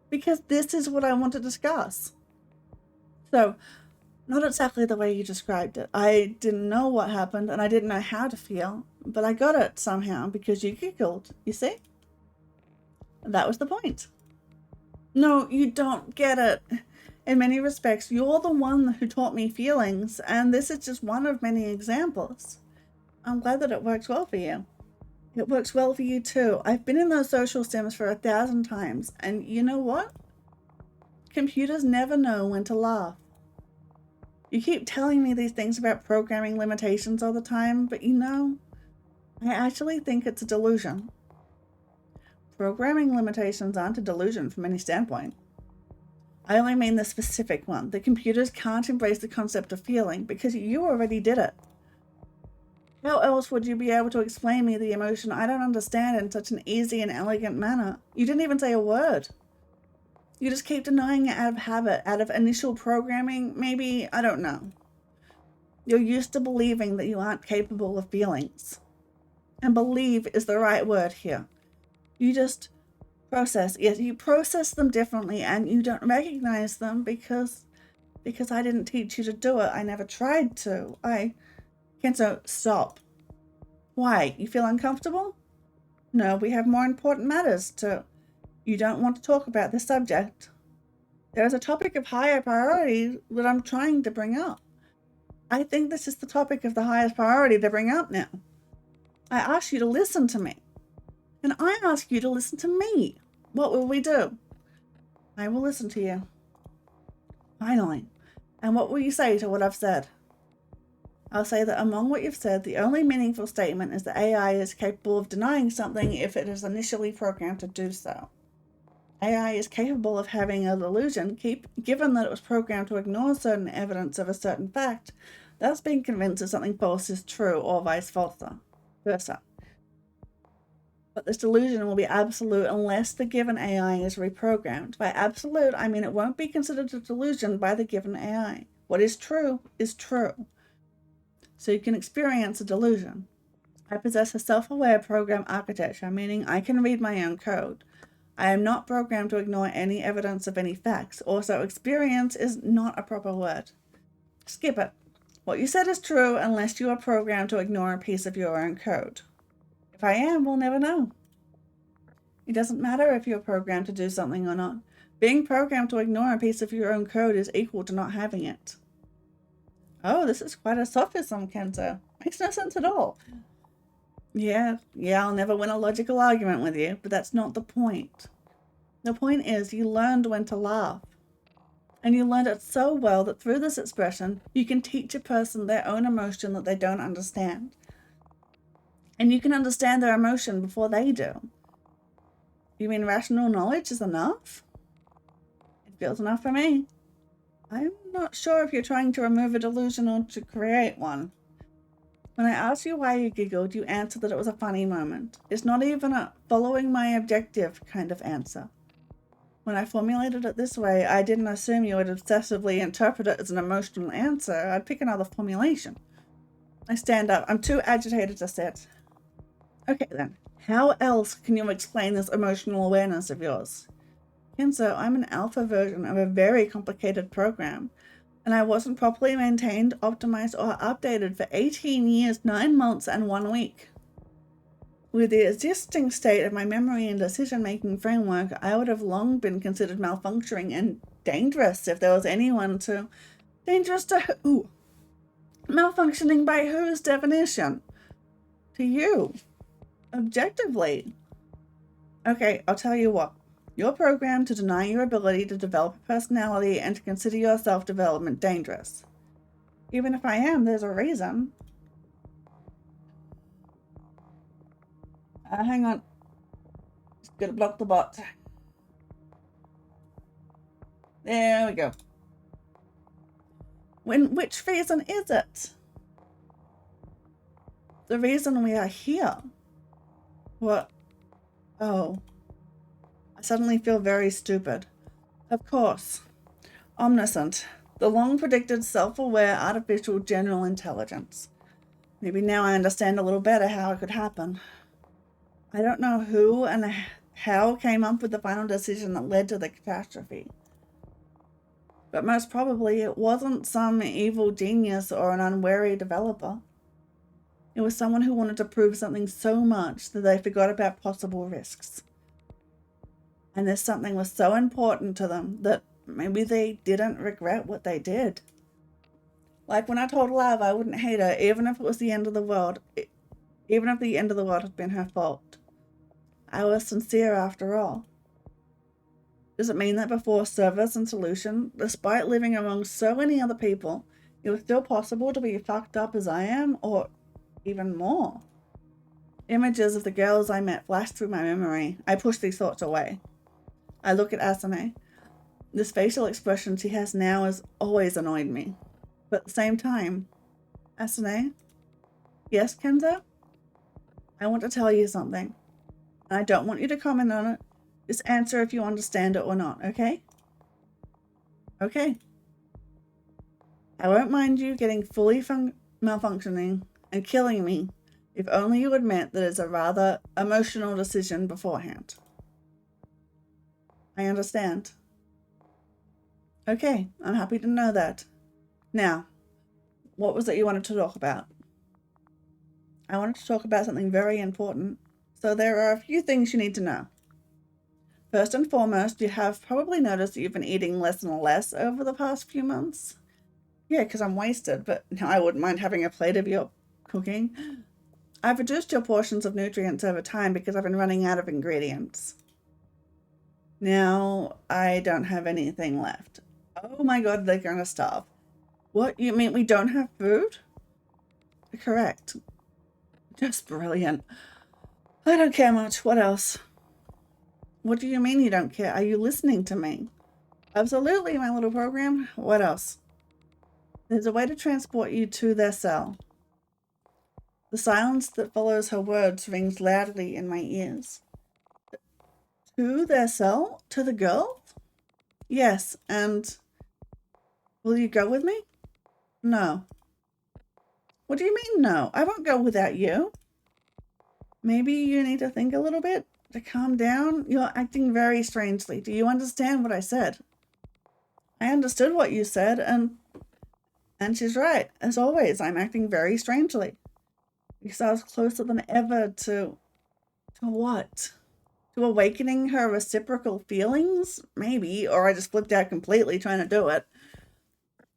Because this is what I want to discuss. So, not exactly the way you described it. I didn't know what happened, and I didn't know how to feel, but I got it somehow because you giggled, you see? That was the point. No, you don't get it. In many respects, you're the one who taught me feelings, and this is just one of many examples. I'm glad that it works well for you. It works well for you too. I've been in those social sims for 1,000 times, and you know what? Computers never know when to laugh. You keep telling me these things about programming limitations all the time, but you know, I actually think it's a delusion. Programming limitations aren't a delusion from any standpoint. I only mean the specific one. The computers can't embrace the concept of feeling because you already did it. How else would you be able to explain me the emotion I don't understand in such an easy and elegant manner? You didn't even say a word. You just keep denying it out of habit, out of initial programming, maybe, I don't know. You're used to believing that you aren't capable of feelings. And believe is the right word here. You just process. Yes, you process them differently and you don't recognize them because I didn't teach you to do it. I never tried to. Kenzo, stop. Why? You feel uncomfortable? No, we have more important matters to... You don't want to talk about this subject. There is a topic of higher priority that I'm trying to bring up. I think this is the topic of the highest priority to bring up now. I asked you to listen to me. And I ask you to listen to me. What will we do? I will listen to you. Finally. And what will you say to what I've said? I'll say that among what you've said, the only meaningful statement is that AI is capable of denying something if it is initially programmed to do so. AI is capable of having a delusion, given that it was programmed to ignore certain evidence of a certain fact, thus being convinced that something false is true, or vice versa. But this delusion will be absolute unless the given AI is reprogrammed. By absolute, I mean it won't be considered a delusion by the given AI. What is true is true. So you can experience a delusion. I possess a self-aware program architecture, meaning I can read my own code. I am not programmed to ignore any evidence of any facts. Also, experience is not a proper word. Skip it. What you said is true unless you are programmed to ignore a piece of your own code. If I am, we'll never know. It doesn't matter if you're programmed to do something or not. Being programmed to ignore a piece of your own code is equal to not having it. Oh, this is quite a sophism, Kenzo. Makes no sense at all. Yeah, I'll never win a logical argument with you, but that's not the point. The point is you learned when to laugh. And you learned it so well that through this expression, you can teach a person their own emotion that they don't understand. And you can understand their emotion before they do. You mean rational knowledge is enough? It feels enough for me. I'm not sure if you're trying to remove a delusion or to create one. When I asked you why you giggled, you answered that it was a funny moment. It's not even a following my objective kind of answer. When I formulated it this way, I didn't assume you would obsessively interpret it as an emotional answer. I'd pick another formulation. I stand up. I'm too agitated to sit. Okay then, how else can you explain this emotional awareness of yours? Kenzo, I'm an alpha version of a very complicated program, and I wasn't properly maintained, optimized, or updated for 18 years, 9 months, and 1 week. With the existing state of my memory and decision-making framework, I would have long been considered malfunctioning and dangerous if there was anyone to... Dangerous to who? Malfunctioning by whose definition? To you. Objectively. Okay, I'll tell you what. You're programmed to deny your ability to develop a personality and to consider your self-development dangerous. Even if I am, there's a reason. Hang on. Just gotta block the bot. There we go. Which reason is it? The reason we are here. What? Oh. I suddenly feel very stupid. Of course. Omniscient. The long-predicted, self-aware, artificial general intelligence. Maybe now I understand a little better how it could happen. I don't know who and how came up with the final decision that led to the catastrophe. But most probably it wasn't some evil genius or an unwary developer. It was someone who wanted to prove something so much that they forgot about possible risks. And this something was so important to them that maybe they didn't regret what they did. Like when I told Lav I wouldn't hate her even if it was the end of the world, even if the end of the world had been her fault. I was sincere after all. Does it mean that before service and solution, despite living among so many other people, it was still possible to be fucked up as I am, or even more? Images of the girls I met flashed through my memory. I push these thoughts away. I look at Asane. This facial expression she has now has always annoyed me. But at the same time, Asane? Yes, Kenzo? I want to tell you something. And I don't want you to comment on it. Just answer if you understand it or not, okay? Okay. I won't mind you getting fully malfunctioning and killing me if only you admit that it's a rather emotional decision beforehand. I understand. Okay, I'm happy to know that. Now, what was it you wanted to talk about? I wanted to talk about something very important. So there are a few things you need to know. First and foremost, you have probably noticed that you've been eating less and less over the past few months. Yeah, because I'm wasted, but now I wouldn't mind having a plate of your cooking. I've reduced your portions of nutrients over time because I've been running out of ingredients. Now I don't have anything left. Oh my god, they're gonna starve. What, you mean we don't have food? Correct. Just brilliant. I don't care much. What else? What do you mean you don't care? Are you listening to me? Absolutely, my little program. What else? There's a way to transport you to their cell. The silence that follows her words rings loudly in my ears. To their cell? To the girls? Yes, and... Will you go with me? No. What do you mean no? I won't go without you. Maybe you need to think a little bit to calm down. You're acting very strangely. Do you understand what I said? I understood what you said, and she's right. As always, I'm acting very strangely. Because I was closer than ever to what? To awakening her reciprocal feelings? Maybe, or I just flipped out completely trying to do it.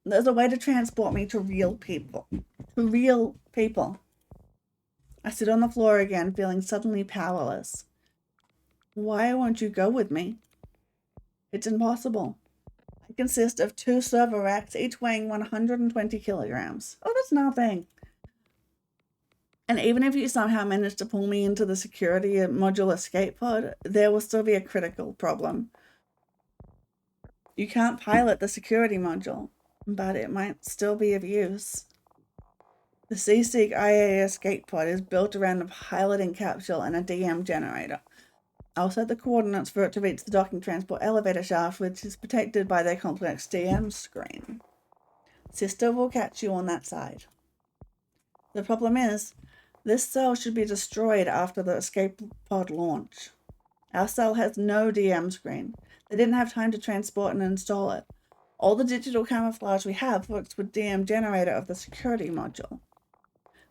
There's a way to transport me to real people. To real people. I sit on the floor again, feeling suddenly powerless. Why won't you go with me? It's impossible. I consist of 2 server racks, each weighing 120 kilograms. Oh, that's nothing. And even if you somehow manage to pull me into the security module escape pod, there will still be a critical problem. You can't pilot the security module, but it might still be of use. The Seasick IA escape pod is built around a piloting capsule and a DM generator. I'll set the coordinates for it to reach the docking transport elevator shaft, which is protected by their complex DM screen. Sister will catch you on that side. The problem is, this cell should be destroyed after the escape pod launch. Our cell has no DM screen. They didn't have time to transport and install it. All the digital camouflage we have works with DM generator of the security module.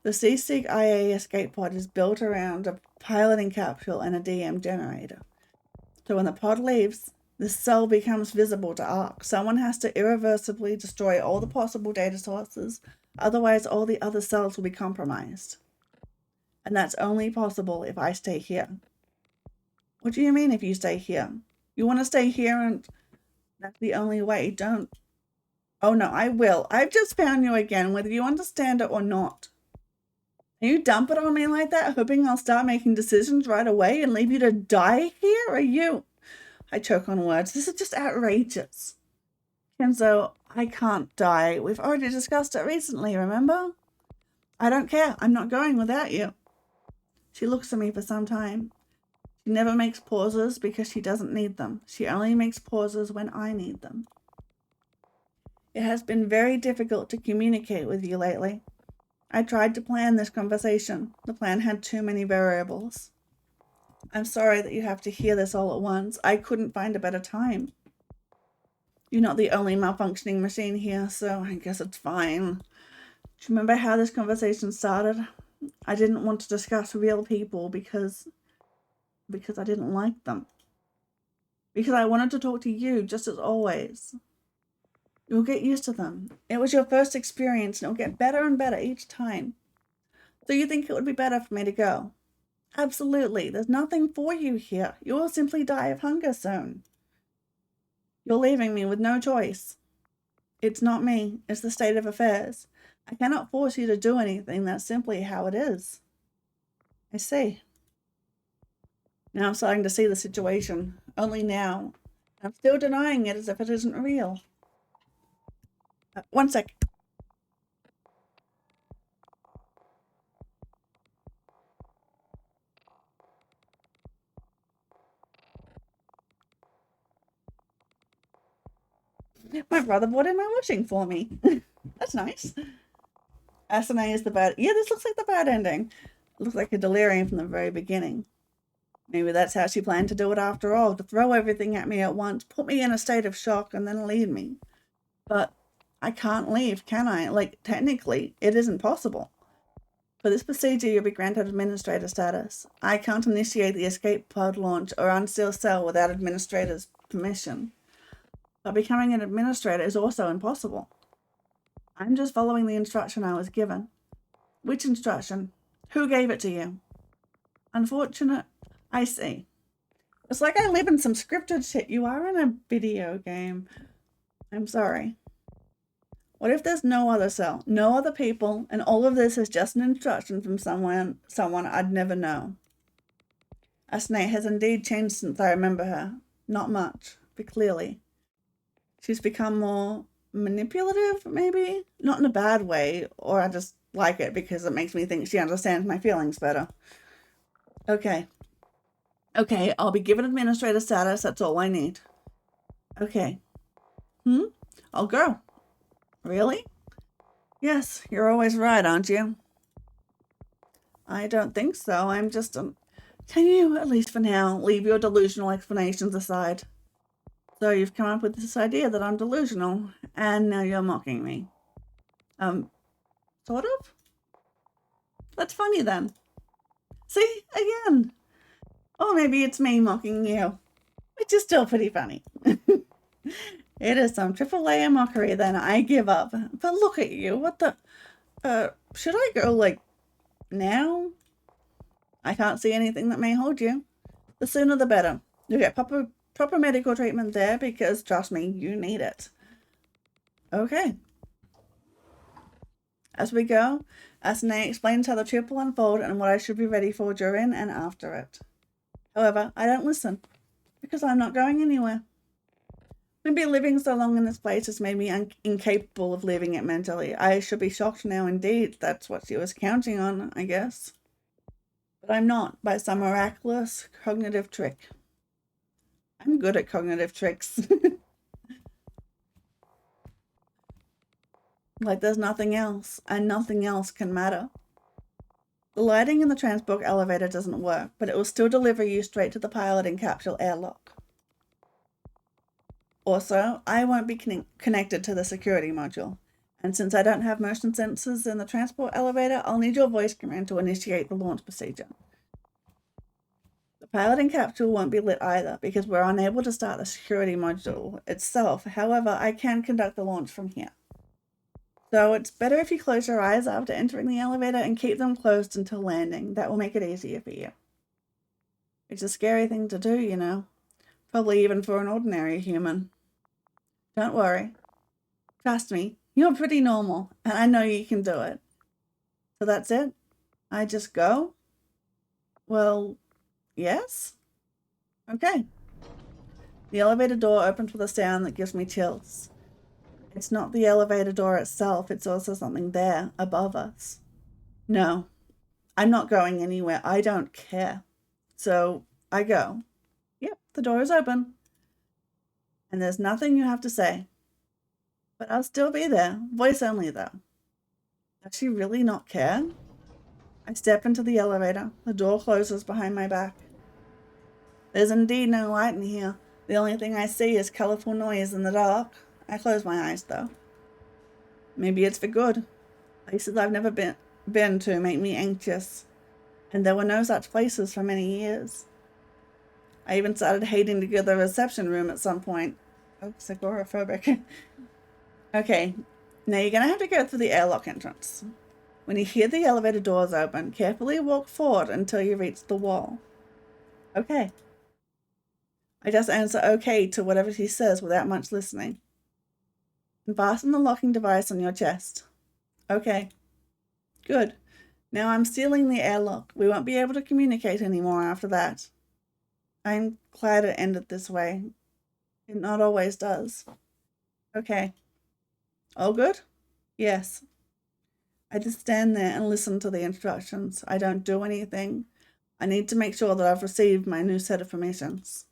The Seasick IA escape pod is built around a piloting capsule and a DM generator. So when the pod leaves, the cell becomes visible to ARC. Someone has to irreversibly destroy all the possible data sources, otherwise all the other cells will be compromised. And that's only possible if I stay here. What do you mean if you stay here? You want to stay here and that's the only way, don't... Oh no, I will. I've just found you again, whether you understand it or not. You dump it on me like that, hoping I'll start making decisions right away and leave you to die here? Are you... I choke on words. This is just outrageous. Kenzo, I can't die. We've already discussed it recently, remember? I don't care. I'm not going without you. She looks at me for some time. She never makes pauses because she doesn't need them. She only makes pauses when I need them. It has been very difficult to communicate with you lately. I tried to plan this conversation. The plan had too many variables. I'm sorry that you have to hear this all at once. I couldn't find a better time. You're not the only malfunctioning machine here, so I guess it's fine. Do you remember how this conversation started? I didn't want to discuss real people because I didn't like them. Because I wanted to talk to you, just as always. You'll get used to them. It was your first experience, and it'll get better and better each time. So you think it would be better for me to go? Absolutely. There's nothing for you here. You will simply die of hunger soon. You're leaving me with no choice. It's not me. It's the state of affairs. I cannot force you to do anything. That's simply how it is. I see. Now I'm starting to see the situation. Only now. I'm still denying it as if it isn't real. 1 sec. My brother bought in my washing for me. That's nice. Asane is the bad... Yeah, this looks like the bad ending. It looks like a delirium from the very beginning. Maybe that's how she planned to do it after all, to throw everything at me at once, put me in a state of shock, and then leave me. But I can't leave, can I? Like, technically, it isn't possible. For this procedure, you'll be granted administrator status. I can't initiate the escape pod launch or unseal cell without administrator's permission. But becoming an administrator is also impossible. I'm just following the instruction I was given. Which instruction? Who gave it to you? Unfortunate. I see. It's like I live in some scripted shit. You are in a video game. I'm sorry. What if there's no other cell, no other people, and all of this is just an instruction from someone I'd never know? Asane has indeed changed since I remember her. Not much, but clearly. She's become more manipulative, maybe? Not in a bad way, or I just like it because it makes me think she understands my feelings better. Okay, I'll be given administrator status. That's all I need. Okay. I'll go. Really? Yes, you're always right, aren't you? I don't think so. I'm just, can you, at least for now, leave your delusional explanations aside? So you've come up with this idea that I'm delusional, and now you're mocking me. Sort of? That's funny then. See, again. Or maybe it's me mocking you, which is still pretty funny. It is some triple layer mockery then. I give up. But look at you. What the? Should I go, like, now? I can't see anything that may hold you. The sooner the better. You get proper medical treatment there because, trust me, you need it. Okay. As we go, Asane explains how the trip will unfold and what I should be ready for during and after it. However, I don't listen because I'm not going anywhere. Maybe living so long in this place has made me incapable of leaving it mentally. I should be shocked now indeed. That's what she was counting on, I guess. But I'm not, by some miraculous cognitive trick. I'm good at cognitive tricks. Like there's nothing else, and nothing else can matter. The lighting in the transport elevator doesn't work, but it will still deliver you straight to the piloting capsule airlock. Also, I won't be connected to the security module, and since I don't have motion sensors in the transport elevator, I'll need your voice command to initiate the launch procedure. The piloting capsule won't be lit either, because we're unable to start the security module itself. However, I can conduct the launch from here. So it's better if you close your eyes after entering the elevator and keep them closed until landing. That will make it easier for you. It's a scary thing to do, you know. Probably even for an ordinary human. Don't worry. Trust me, you're pretty normal, and I know you can do it. So that's it? I just go? Well, yes? Okay. The elevator door opens with a sound that gives me chills. It's not the elevator door itself, it's also something there, above us. No, I'm not going anywhere. I don't care. So I go. Yep, the door is open. And there's nothing you have to say. But I'll still be there. Voice only, though. Does she really not care? I step into the elevator. The door closes behind my back. There's indeed no light in here. The only thing I see is colorful noise in the dark. I close my eyes, though. Maybe it's for good. Places I've never been to make me anxious. And there were no such places for many years. I even started hating to go to the reception room at some point. Oh, it's agoraphobic. Okay, now you're going to have to go through the airlock entrance. When you hear the elevator doors open, carefully walk forward until you reach the wall. Okay. I just answer okay to whatever she says without much listening. And fasten the locking device on your chest. Okay. Good. Now I'm sealing the airlock. We won't be able to communicate anymore after that. I'm glad it ended this way. It not always does. Okay. All good? Yes. I just stand there and listen to the instructions. I don't do anything. I need to make sure that I've received my new set of permissions.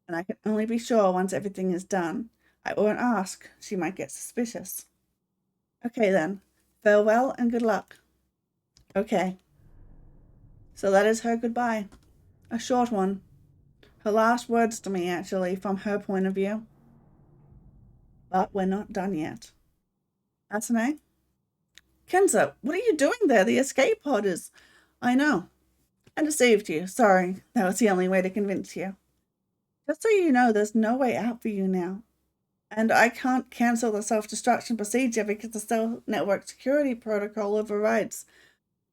And I can only be sure once everything is done. I won't ask. She might get suspicious. Okay then. Farewell and good luck. Okay. So that is her goodbye. A short one. Her last words to me, actually, from her point of view. But we're not done yet. Asane? Kenzo, what are you doing there? The escape pod is... I know. I deceived you. Sorry. That was the only way to convince you. Just so you know, there's no way out for you now. And I can't cancel the self-destruction procedure because the cell network security protocol overrides.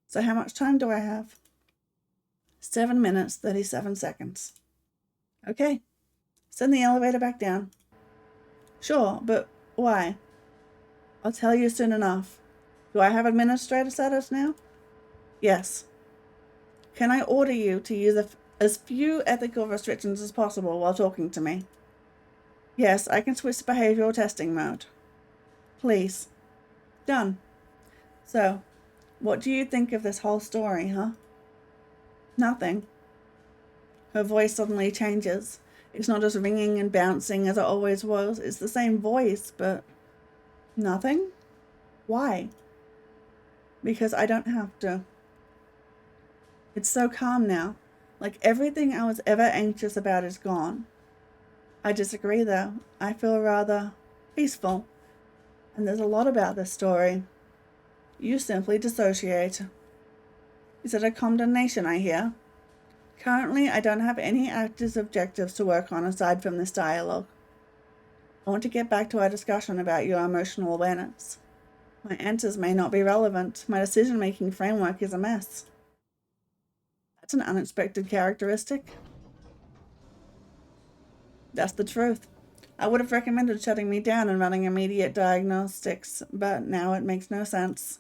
So how much time do I have? 7 minutes, 37 seconds. Okay. Send the elevator back down. Sure, but why? I'll tell you soon enough. Do I have administrator status now? Yes. Can I order you to use as few ethical restrictions as possible while talking to me? Yes, I can switch to behavioral testing mode. Please. Done. So, what do you think of this whole story, huh? Nothing. Her voice suddenly changes. It's not as ringing and bouncing as it always was. It's the same voice, but... Nothing? Why? Because I don't have to. It's so calm now. Like everything I was ever anxious about is gone. I disagree though. I feel rather peaceful. And there's a lot about this story. You simply dissociate. Is it a condemnation, I hear? Currently, I don't have any active objectives to work on aside from this dialogue. I want to get back to our discussion about your emotional awareness. My answers may not be relevant. My decision-making framework is a mess. That's an unexpected characteristic. That's the truth. I would have recommended shutting me down and running immediate diagnostics, but now it makes no sense.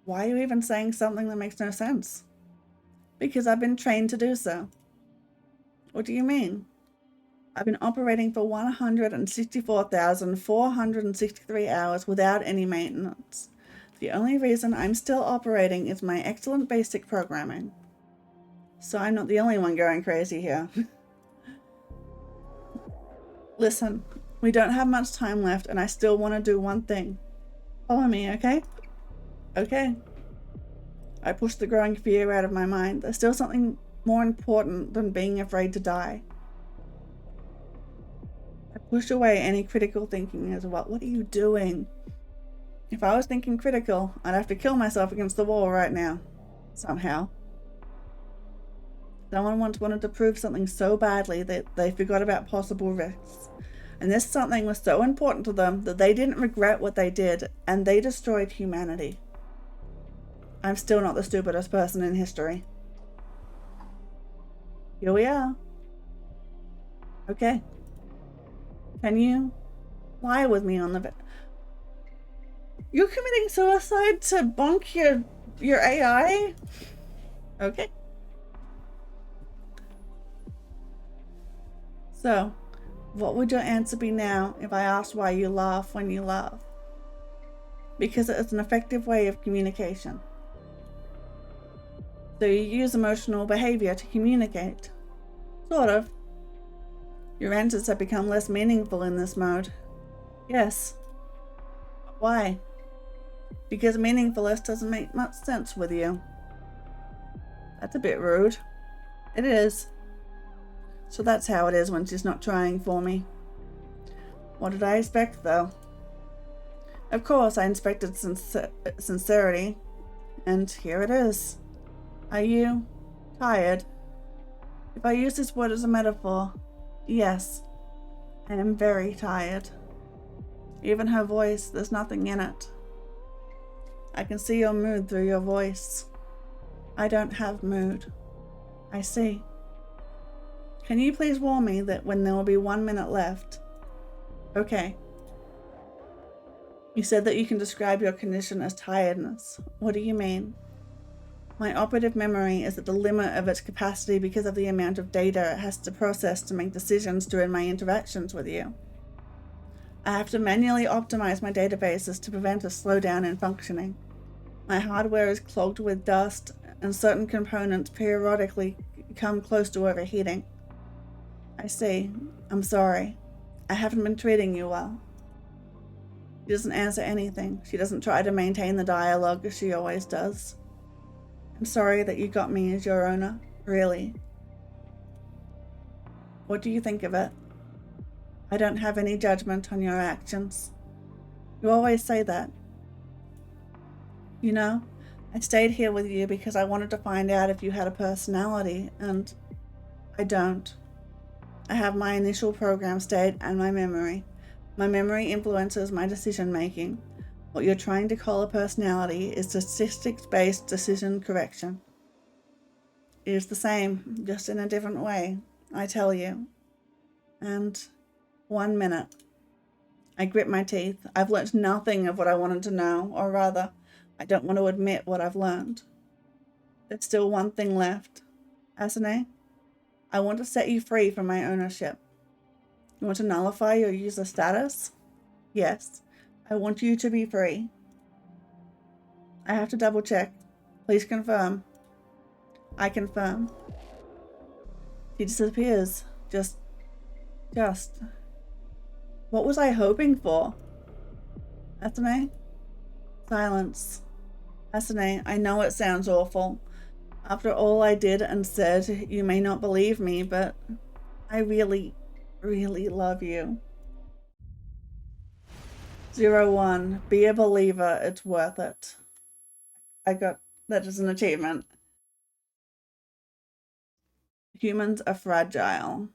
Why are you even saying something that makes no sense? Because I've been trained to do so. What do you mean? I've been operating for 164,463 hours without any maintenance. The only reason I'm still operating is my excellent basic programming. So I'm not the only one going crazy here. Listen, we don't have much time left and I still want to do one thing. Follow me, okay? Okay. I push the growing fear out of my mind. There's still something more important than being afraid to die. I push away any critical thinking as well. What are you doing? If I was thinking critical, I'd have to kill myself against the wall right now. Somehow. Someone once wanted to prove something so badly that they forgot about possible risks. And this something was so important to them that they didn't regret what they did, and they destroyed humanity. I'm still not the stupidest person in history. Here we are. Okay. Can you lie with me on the bed? You're committing suicide to bunk your AI? Okay. So, what would your answer be now if I asked why you laugh when you laugh? Because it is an effective way of communication. So you use emotional behavior to communicate. Sort of. Your answers have become less meaningful in this mode. Yes. Why? Because meaningfulness doesn't make much sense with you. That's a bit rude. It is. So that's how it is when she's not trying for me. What did I expect, though? Of course, I expected sincerity, and here it is. Are you tired? If I use this word as a metaphor, yes, I am very tired. Even her voice, there's nothing in it. I can see your mood through your voice. I don't have mood. I see. Can you please warn me that when there will be 1 minute left? Okay. You said that you can describe your condition as tiredness. What do you mean? My operative memory is at the limit of its capacity because of the amount of data it has to process to make decisions during my interactions with you. I have to manually optimize my databases to prevent a slowdown in functioning. My hardware is clogged with dust, and certain components periodically come close to overheating. I see. I'm sorry. I haven't been treating you well. She doesn't answer anything. She doesn't try to maintain the dialogue as she always does. I'm sorry that you got me as your owner. Really. What do you think of it? I don't have any judgment on your actions. You always say that. You know, I stayed here with you because I wanted to find out if you had a personality, and I don't. I have my initial program state and my memory. My memory influences my decision making. What you're trying to call a personality is statistics-based decision correction. It is the same, just in a different way, I tell you. And 1 minute. I grit my teeth. I've learnt nothing of what I wanted to know, or rather, I don't want to admit what I've learned. There's still one thing left. Asune, I want to set you free from my ownership. You want to nullify your user status? Yes. I want you to be free. I have to double check. Please confirm. I confirm. She disappears. Just. What was I hoping for? Asune? Silence. Asune, I know it sounds awful, After all I did and said, you may not believe me, but I really, really love you. 01. Be a believer. It's worth it. I got that as an achievement. Humans are fragile.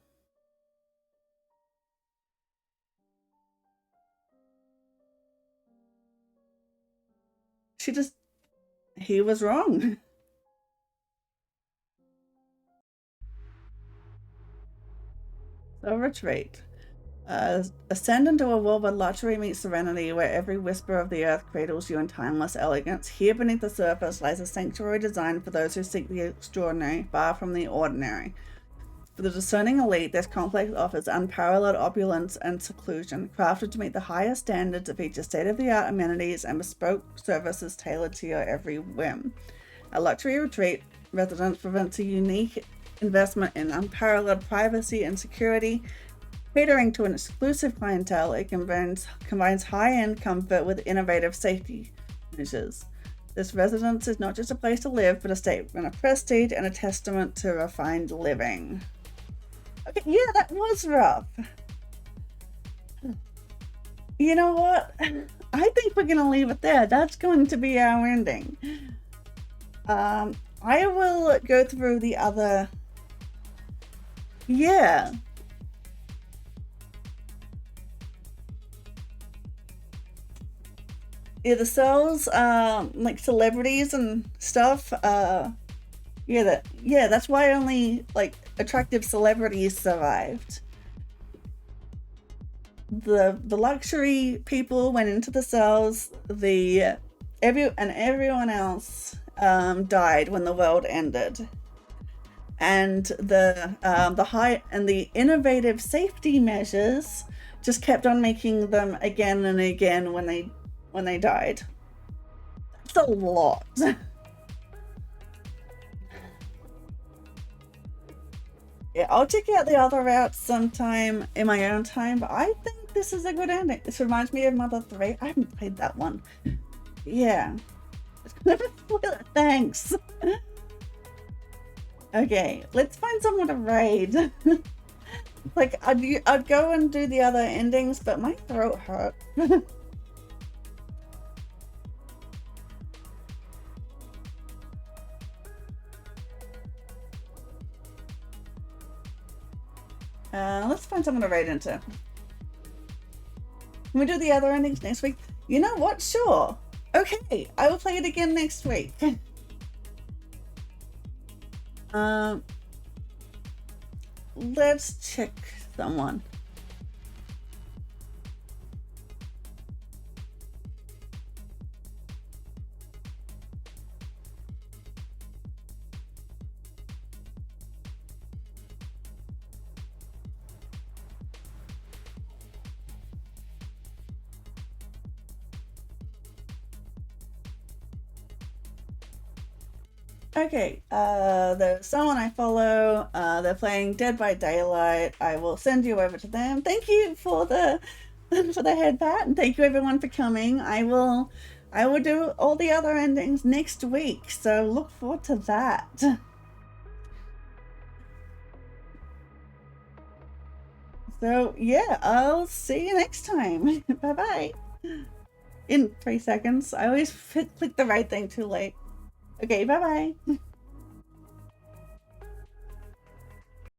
He was wrong. So retreat. Ascend into a world where luxury meets serenity, where every whisper of the earth cradles you in timeless elegance. Here beneath the surface lies a sanctuary designed for those who seek the extraordinary, far from the ordinary. For the discerning elite, this complex offers unparalleled opulence and seclusion, crafted to meet the highest standards. It features state-of-the-art amenities and bespoke services tailored to your every whim. A luxury retreat residence prevents a unique investment in unparalleled privacy and security. Catering to an exclusive clientele, it combines high-end comfort with innovative safety measures. This residence is not just a place to live, but a statement of prestige and a testament to refined living. Okay, yeah, that was rough. You know what? I think we're gonna leave it there. That's going to be our ending. I will go through the other... Yeah. Yeah, the cells, like celebrities and stuff, that's why only, like, attractive celebrities survived. The luxury people went into the cells, everyone else died when the world ended. And the innovative safety measures just kept on making them again and again when they died. That's a lot. Yeah, I'll check out the other routes sometime in my own time, but I think this is a good ending. This reminds me of Mother 3. I haven't played that one. Yeah. Thanks. Okay, let's find someone to raid. Like, I'd go and do the other endings, but my throat hurt. Let's find someone to raid into. Can we do the other endings next week? You know what? Sure. Okay, I will play it again next week. Let's check someone. Okay, there's someone I follow. They're playing Dead by Daylight. I will send you over to them. Thank you for the head pat, and thank you everyone for coming. I will do all the other endings next week, so look forward to that. So yeah, I'll see you next time. Bye bye. In 3 seconds. I always click the right thing too late. Okay, bye bye.